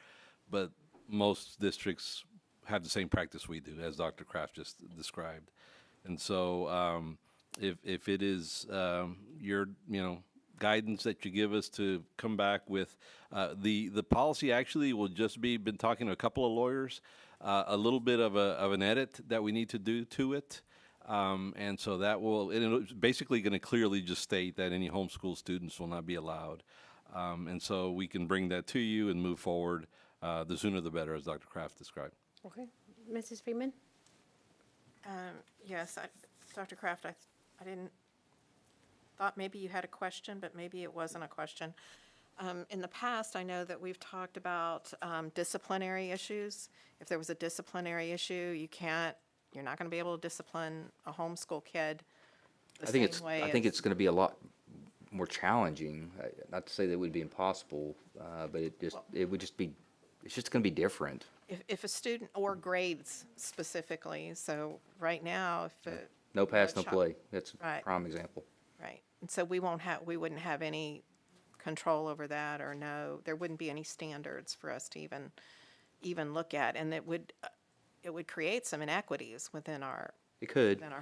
but most districts have the same practice we do, as Dr. Kraft just described. And so, if it is your guidance that you give us to come back with the policy, actually will just be been talking to a couple of lawyers. A little bit of an edit that we need to do to it, and so that will, and it's basically going to clearly just state that any homeschool students will not be allowed, and so we can bring that to you and move forward. The sooner the better, as Dr. Kraft described. Okay. Mrs. Freeman? Yes, Dr. Kraft, I didn't, thought maybe you had a question, but maybe it wasn't a question. In the past, I know that we've talked about disciplinary issues. If there was a disciplinary issue, you're not going to be able to discipline a homeschool kid the same way. I think it's going to be a lot more challenging. Not to say that it would be impossible, but it's just going to be different. If a student, or grades specifically, so right now, No pass, no play. That's a Right. prime example. Right, and so we wouldn't have any control over that, or there wouldn't be any standards for us to even look at, and it would create some inequities within our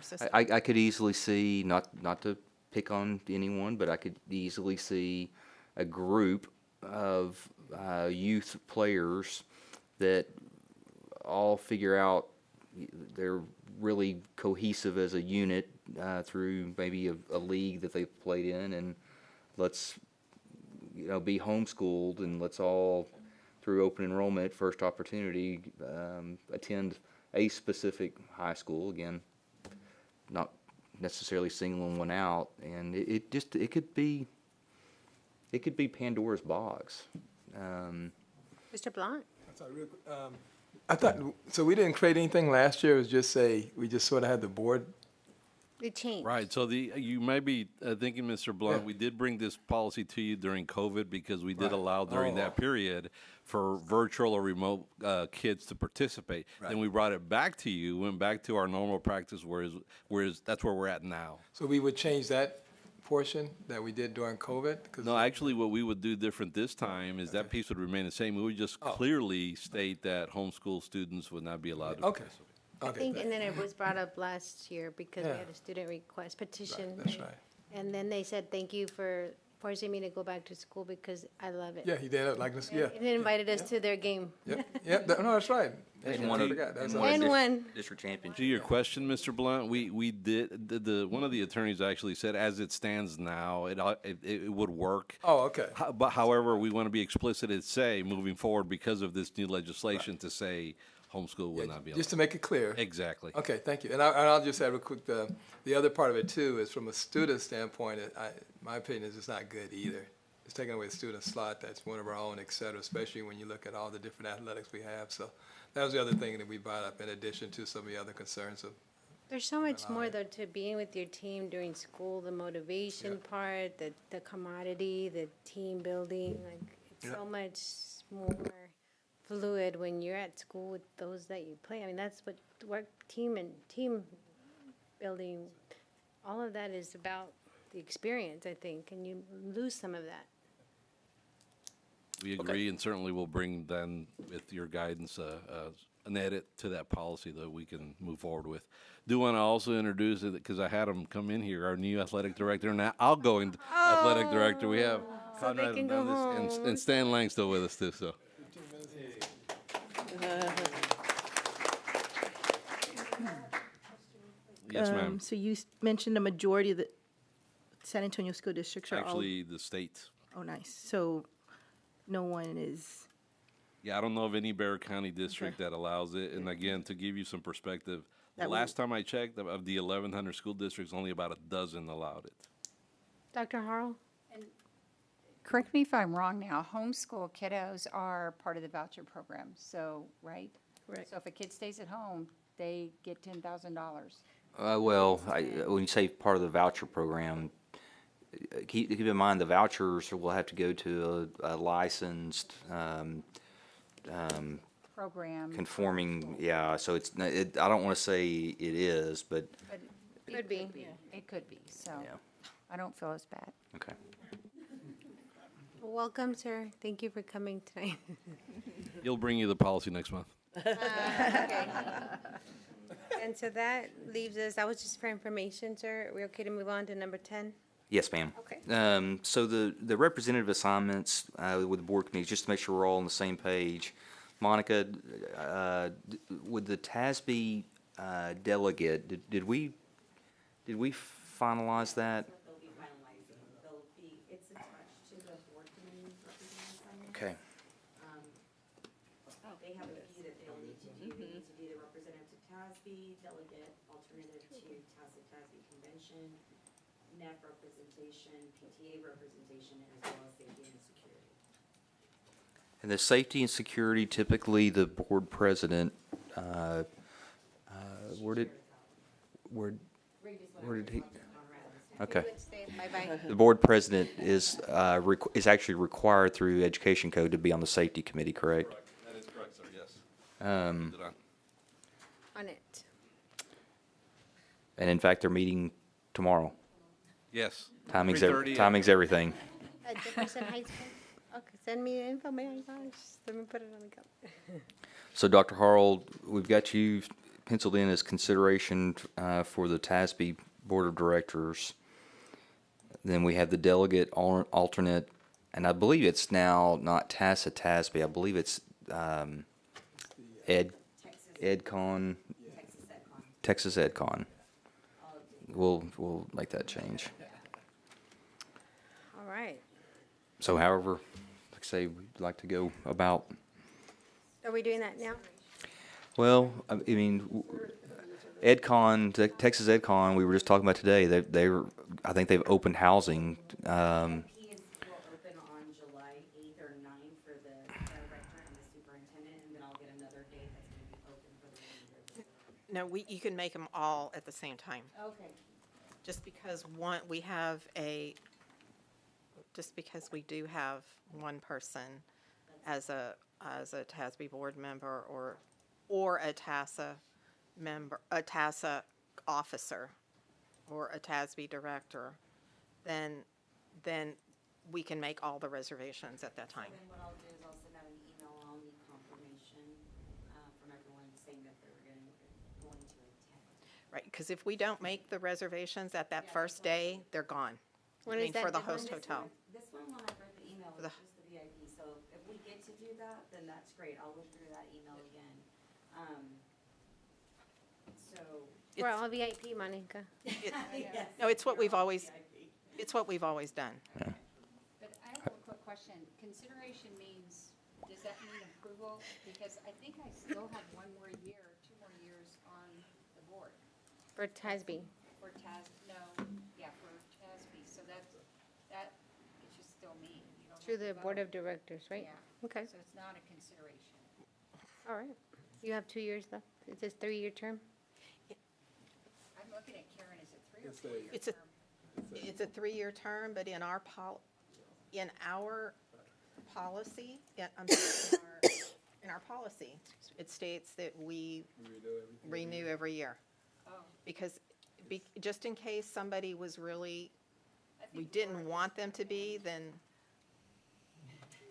system. I could easily see, not to pick on anyone, but I could easily see a group of youth players that all figure out they're really cohesive as a unit through maybe a league that they've played in, and let's be homeschooled, and let's all, through open enrollment, first opportunity, attend a specific high school. Again, not necessarily singling one out, and it could be Pandora's box. Mr. Blunt? I thought, so we didn't create anything last year. It was just we just sort of had the board. It changed. Right. So you may be thinking, Mr. Blunt, we did bring this policy to you during COVID because we did allow during that period for virtual or remote kids to participate. Then we brought it back to you, went back to our normal practice, whereas that's where we're at now. So we would change that portion that we did during COVID? No, actually, what we would do different this time is that piece would remain the same. We would just clearly state that homeschool students would not be allowed to participate. I think, and then it was brought up last year because we had a student request petition. That's right. And then they said, thank you for forcing me to go back to school because I love it. Yeah, he did, like this, yeah. And they invited us to their game. Yep, no, that's right. And I won a- forgot, that's and all. won a And dis- one. district championship. To your question, Mr. Blunt, we did, one of the attorneys actually said, as it stands now, it would work. Oh, okay. But however, we want to be explicit and say, moving forward, because of this new legislation, to say homeschool will not be allowed. Just to make it clear. Exactly. Okay, thank you. And I'll just add real quick, the other part of it too is from a student standpoint, my opinion is it's not good either. It's taking away a student slot that's one of our own, et cetera, especially when you look at all the different athletics we have. So that was the other thing that we brought up in addition to some of the other concerns of. There's so much more though to being with your team during school, the motivation part, the commodity, the team building, like it's so much more fluid when you're at school with those that you play. I mean, that's what work team building, all of that is about the experience, I think, and you lose some of that. We agree, and certainly we'll bring then, with your guidance, an edit to that policy that we can move forward with. Do want to also introduce it, because I had him come in here, our new athletic director, and now outgoing athletic director. We have So they Conrad can go Hernandez home. and Stan Lang still with us too, so. Yes, ma'am. So you mentioned a majority of the San Antonio school districts are all. Actually, the state. Oh, nice. So no one is. Yeah, I don't know of any Bexar County district that allows it. And again, to give you some perspective, the That would- last time I checked, of the 1,100 school districts, only about a dozen allowed it. Dr. Harrell? Correct me if I'm wrong now, homeschool kiddos are part of the voucher program, so, right? Correct. So if a kid stays at home, they get $10,000. Well, when you say part of the voucher program, keep in mind the vouchers will have to go to a licensed, Program. conforming, yeah, so I don't want to say it is, but, Could be. It could be, so yeah, I don't feel as bad. okay. Welcome, sir. Thank you for coming tonight. He'll bring you the policy next month. Okay. And so that leaves us, that was just for information, sir. Are we okay to move on to number 10? Yes, ma'am. Okay. So the representative assignments with the board committees, just to make sure we're all on the same page. Monica, with the TASB delegate, did we finalize that? They'll be finalizing. It's attached to the board committee representative assignment. Okay. They have a few that they'll need to do. They need to do the representative to TASB, delegate, alternative to TASB convention, NEF representation, PTA representation, as well as safety and security. And the safety and security, typically the board president, where did he? Okay. Bye-bye. The board president is actually required through education code to be on the safety committee, correct? That is correct, sir, yes. On it. And in fact, they're meeting tomorrow. Yes. Timing's 3:30. everything. At Jefferson High School? Okay, send me the info, man. Gosh, let me put it on the calendar. So, Dr. Harrell, we've got you penciled in as consideration for the TASB Board of Directors. Then we have the delegate alternate, and I believe it's now not TASB. I believe it's EdCon. Texas EdCon. We'll make that change. All right. So, however, like I say, we'd like to go about. Are we doing that now? Well, I mean, EdCon, Texas EdCon, we were just talking about today. I think they've opened housing. He will open on July 8th or 9th for the director and the superintendent, and then I'll get another date that's going to be open for the remainder of the No, you can make them all at the same time. Okay. Just because we do have one person as a TASB board member or a TASA member, a TASA officer, or a TASB director, then we can make all the reservations at that time. Then what I'll do is I'll send out an email, and I'll need confirmation from everyone saying that they're going to attend. Right, because if we don't make the reservations at that first day, they're gone. When I is mean, that for the deadline? host hotel. This one, when I read the email, For was the- just the VIP, so if we get to do that, then that's great, I'll look through that email again. So. We're all VIP, Monica. Yes. No, it's what we've always, it's what we've always done. But I have a quick question. Consideration means, does that mean approval? Because I think I still have 2 more years on the board. For TASB. For TASB. So that, it's just still me. You don't Through have the to board vote. of directors, right? Yeah. Okay. So it's not a consideration. All right. You have 2 years left. It's a 3-year term? I'm looking at Karen, is it 3 or It's 4 a- year It's a, term? it's a 3-year term, but in our policy, in our policy, it states that we renew every year. Oh. Because, just in case somebody was really, I think we the didn't board- want them to be, then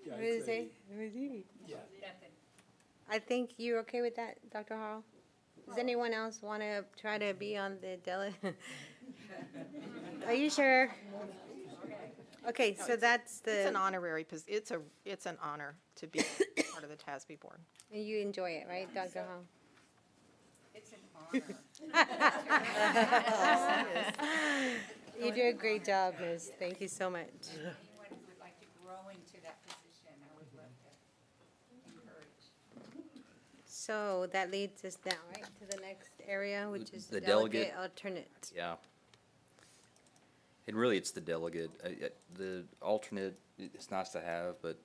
Yeah, What did it it's say? Nothing. I think you're okay with that, Dr. Hall? Does anyone else want to try to be on the delegate? Are you sure? Okay, so that's it's an the, honorary, it's an honor to be part of the TASB board. and you enjoy it, right, Dr. Hall? It's an honor. You do a great job, Miss. Thank you so much. Anyone who would like to grow into that position, I would love to encourage. So that leads us now, right, to the next area, which is The delegate delegate. alternate. Yeah. And really, it's the delegate. The alternate, it's nice to have, but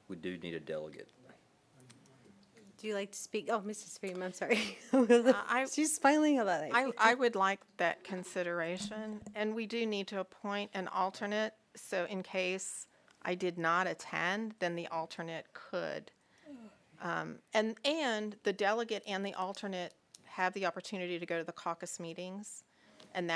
we do need a delegate. Do you like to speak? Oh, Mrs. Freeman, I'm sorry. I- She's smiling a lot. I would like that consideration, and we do need to appoint an alternate, so in case I did not attend, then the alternate could. And the delegate and the alternate have the opportunity to go to the caucus meetings, and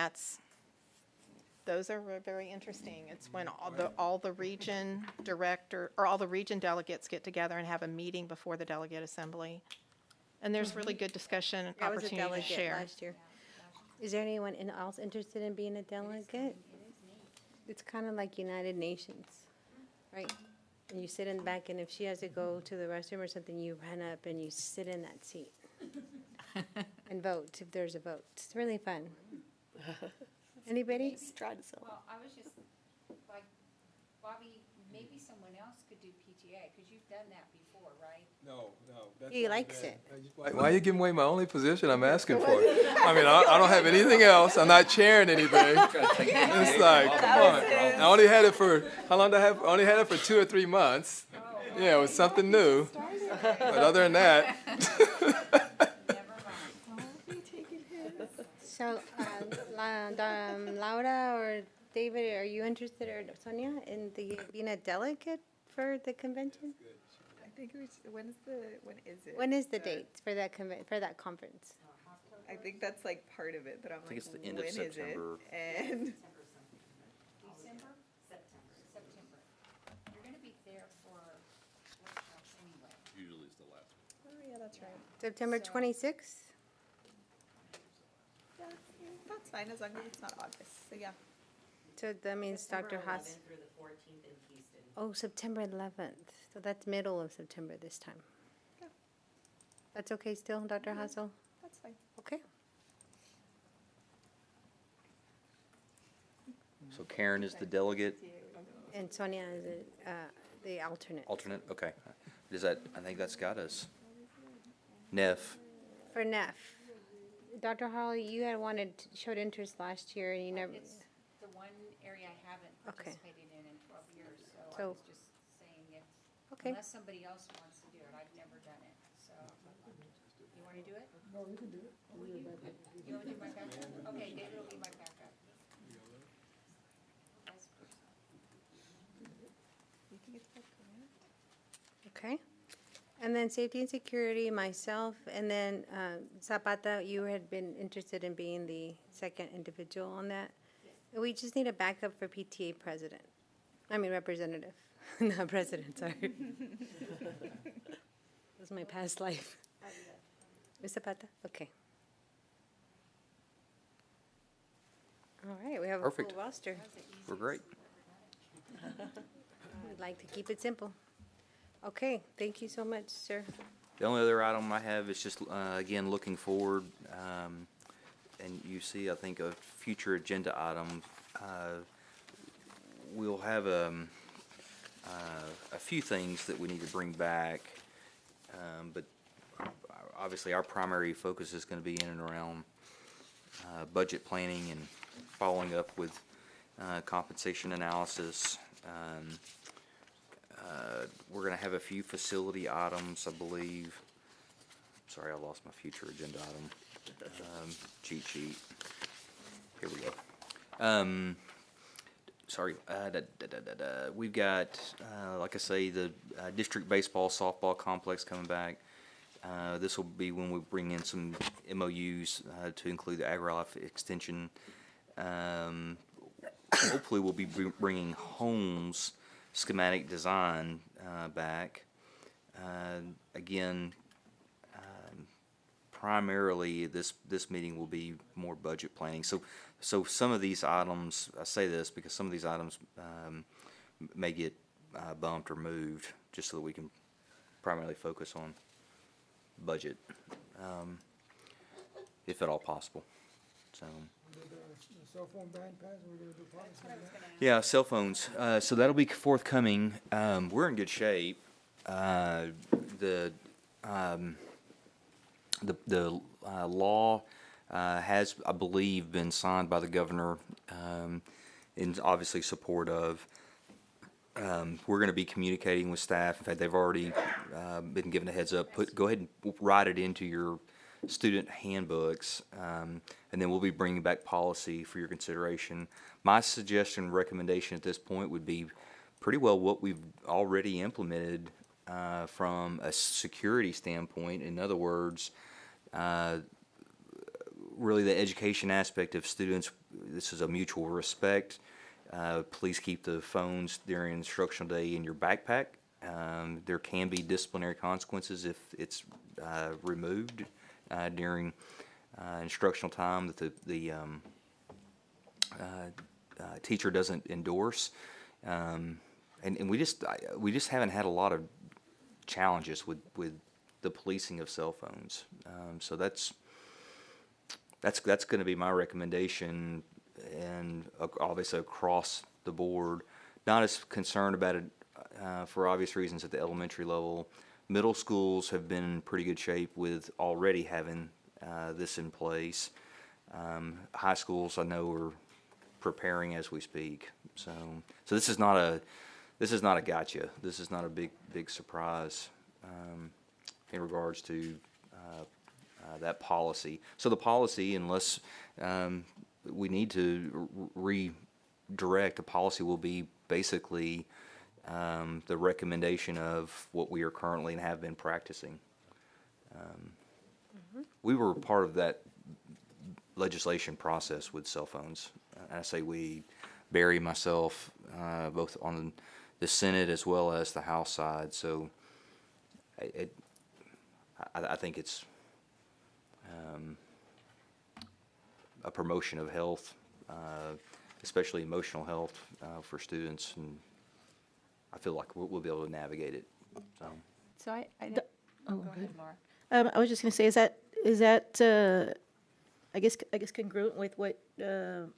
those are very interesting. It's when all the region director, or all the region delegates get together and have a meeting before the delegate assembly. And there's really good discussion and I was a opportunity to delegate share. last year. Is there anyone else interested in being a delegate? It's kind of like United Nations, right? And you sit in the back, and if she has to go to the restroom or something, you run up and you sit in that seat and vote if there's a vote. It's really fun. Anybody? Try to sell. Well, I was just, like, Bobby, maybe someone else could do PTA, because you've done that before, right? No. That's He not likes bad. it. Why are you giving away my only position I'm asking for? I mean, I don't have anything else. I'm not chairing anything. It's like, come on. I only had it for, how long did I have? I only had it for 2 or 3 months. Yeah, it was something new. But other than that, So, Laura or David, are you interested, or Sonia, in being a delegate for the convention? I think it was, when is it? When is the date for that for that conference? I think that's like part of it, but I'm I think like, it's the end of when is it? September. And December? September. You're gonna be there for workshops anyway. Usually it's the last. oh yeah, that's right. September 26th? Yeah, that's fine as long as it's not August. So yeah. So that means Dr. Haas. September 11th through the 14th in Houston. Oh, September 11th. So that's middle of September this time. Yeah. That's okay still, Dr. Hassel? That's fine. Okay. So Karen is the delegate, And Sonia is the alternate. alternate, okay. Does that, I think that's got us. Neff, For NEF. Dr. Harley, you had showed interest last year and you never, It's the one area I haven't Okay. participated in 12 years, so I So- was just saying if, okay. unless somebody else wants to do it, I've never done it, so. You wanna do it? No, you can do it. You wanna do my backup? Okay, David will be my backup. Vice versa. You think it's like Okay. And then safety and security, myself, and then Zapata, you had been interested in being the second individual on that. We just need a backup for PTA president. I mean representative, not president, sorry. That's my past life. Ms. Zapata? Okay. All right, we have a Perfect. full roster. We're great. We'd like to keep it simple. Okay, thank you so much, sir. The only other item I have is just, again, looking forward, and you see, I think, a future agenda item. We'll have a few things that we need to bring back, but obviously our primary focus is going to be in and around budget planning and following up with compensation analysis. We're going to have a few facility items, I believe. Sorry, I lost my future agenda item. Cheat sheet. Here we go. Sorry. We've got, like I say, the district baseball, softball complex coming back. This will be when we bring in some MOUs to include the AgriLife extension. Hopefully, we'll be bringing homes schematic design back. Again, primarily this meeting will be more budget planning. So some of these items, I say this because some of these items may get bumped or moved, just so that we can primarily focus on budget, if at all possible. So. The cell phone ban pass, we're gonna do policy on that? Yeah, cell phones. So that'll be forthcoming. We're in good shape. The law has, I believe, been signed by the governor, in obviously support of. We're going to be communicating with staff. In fact, they've already been given a heads up. Go ahead and write it into your student handbooks, and then we'll be bringing back policy for your consideration. My suggestion, recommendation at this point would be pretty well what we've already implemented from a security standpoint. In other words, really the education aspect of students. This is a mutual respect. Please keep the phones during instructional day in your backpack. There can be disciplinary consequences if it's removed during instructional time that the teacher doesn't endorse. And we just haven't had a lot of challenges with the policing of cell phones. So that's going to be my recommendation, and obviously across the board. Not as concerned about it for obvious reasons at the elementary level. Middle schools have been in pretty good shape with already having this in place. High schools, I know, are preparing as we speak. So this is not a gotcha. This is not a big surprise in regards to that policy. So the policy, unless we need to redirect, the policy will be basically the recommendation of what we are currently and have been practicing. We were part of that legislation process with cell phones. And I say we, Barry, myself, both on the Senate as well as the House side. So I think it's a promotion of health, especially emotional health for students, and I feel like we'll be able to navigate it. So I Go ahead, Laura. I was just going to say, is that I guess congruent with what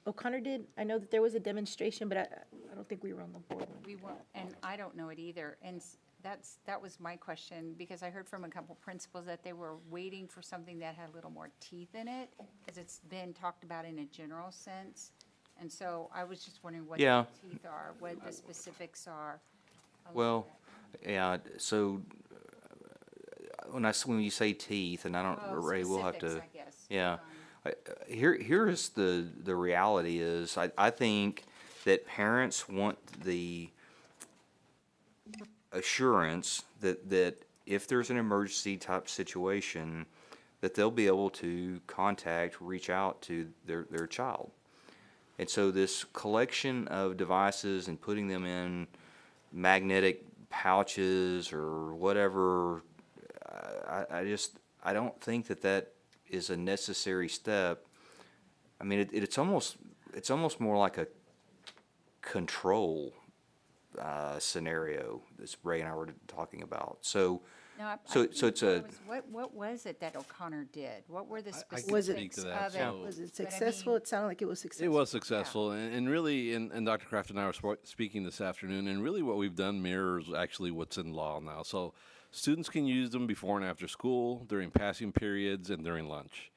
O'Connor did? I know that there was a demonstration, but I don't think we were on the board. We weren't, and I don't know it either. And that was my question, because I heard from a couple principals that they were waiting for something that had a little more teeth in it, because it's been talked about in a general sense. And so I was just wondering what Yeah. the teeth are, what the specifics are. Well, yeah. So when you say teeth, and I don't, Ray, we'll have to. Specifics, I guess. Yeah. Here is the reality is I think that parents want the assurance that if there's an emergency type situation, that they'll be able to reach out to their child. And so this collection of devices and putting them in magnetic pouches or whatever, I don't think that is a necessary step. I mean, it's almost it's almost more like a control scenario that Ray and I were talking about. So, Now, so think it's a, what was it that O'Connor did? What were the I can Was it- speak to specifics that. of it? So Was it But I successful? mean- It sounded like it was successful. it was successful, and really, and Dr. Kraft and I were speaking this afternoon, and really what we've done mirrors actually what's in law now. So students can use them before and after school, during passing periods, and during lunch.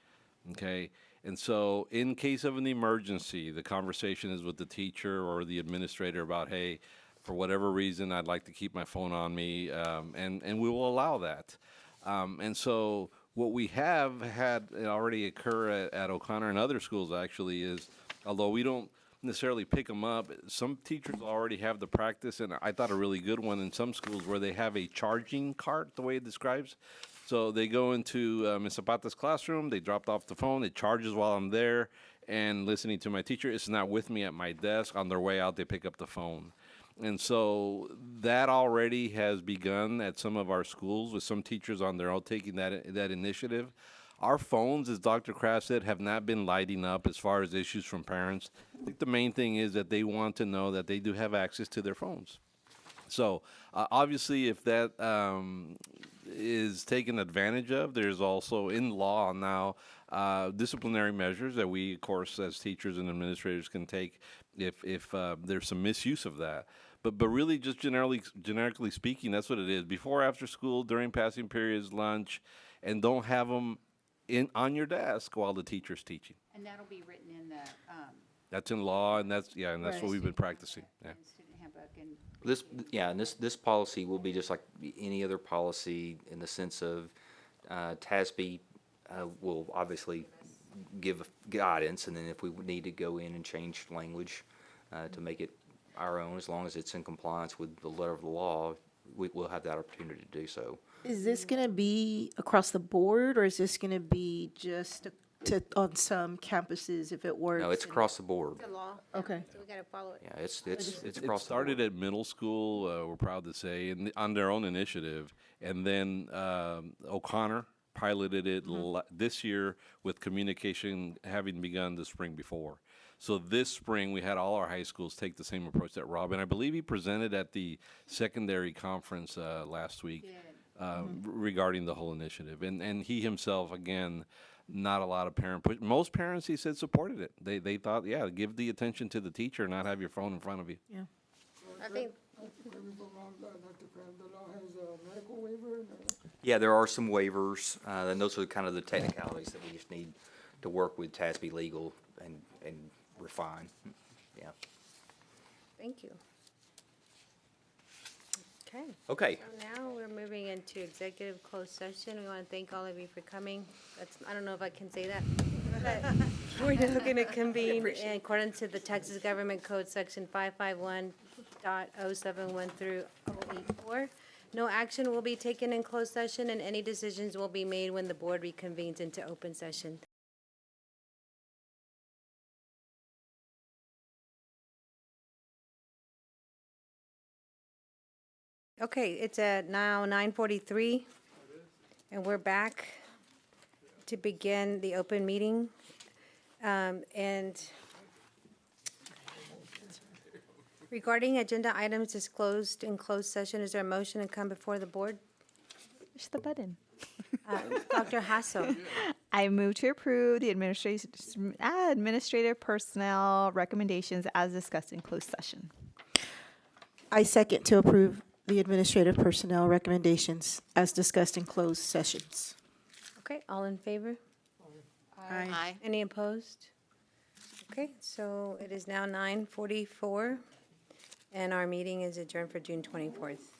Okay? And so in case of an emergency, the conversation is with the teacher or the administrator about, hey, for whatever reason, I'd like to keep my phone on me, and we will allow that. And so what we have had already occur at O'Connor and other schools actually is, although we don't necessarily pick them up, some teachers already have the practice, and I thought a really good one in some schools where they have a charging cart, the way it describes. So they go into Ms. Zapata's classroom, they dropped off the phone, it charges while I'm there, and listening to my teacher, it's not with me at my desk. On their way out, they pick up the phone. And so that already has begun at some of our schools with some teachers on their own taking that initiative. Our phones, as Dr. Kraft said, have not been lighting up as far as issues from parents. I think the main thing is that they want to know that they do have access to their phones. So obviously, if that is taken advantage of, there's also in law now disciplinary measures that we, of course, as teachers and administrators can take if there's some misuse of that. But really, just generically speaking, that's what it is. Before, after school, during passing periods, lunch, and don't have them on your desk while the teacher's teaching. And that'll be written in the, That's in law, and that's what Right. we've been practicing. Yeah. student handbook and. and this policy will be just like any other policy in the sense of TASB will obviously give guidance, and then if we need to go in and change language to make it our own, as long as it's in compliance with the letter of the law, we'll have that opportunity to do so. Is this going to be across the board, or is this going to be just on some campuses if it works? No, it's across the board. The law. Okay. So we gotta follow it. Yeah, it's It across the started board. at middle school, we're proud to say, and on their own initiative. And then O'Connor piloted it this year with communication having begun the spring before. So this spring, we had all our high schools take the same approach that Rob, and I believe he presented at the secondary conference last week regarding the whole initiative. And he himself, again, not a lot of most parents, he said, supported it. They thought, yeah, give the attention to the teacher, not have your phone in front of you. Yeah. I think, Dr. Kraft, the law has a medical waiver and Yeah, there are some waivers, and those are kind of the technicalities that we just need to work with TASB Legal and refine. Yeah. thank you. Okay. Okay. So now we're moving into executive closed session. We want to thank all of you for coming. I don't know if I can say that. But we're now going to convene in accordance to the Texas Government Code, Section 551.071 through 084. No action will be taken in closed session, and any decisions will be made when the board reconvenes into open session. Okay, it's at now 9:43, and we're back to begin the open meeting. And regarding agenda items disclosed in closed session, is there a motion to come before the board? Push the button. Dr. Hassel, I move to approve the administrative personnel recommendations as discussed in closed session. I second to approve the administrative personnel recommendations as discussed in closed sessions. okay, all in favor? Aye. Any opposed? Okay, so it is now 9:44, and our meeting is adjourned for June 24th.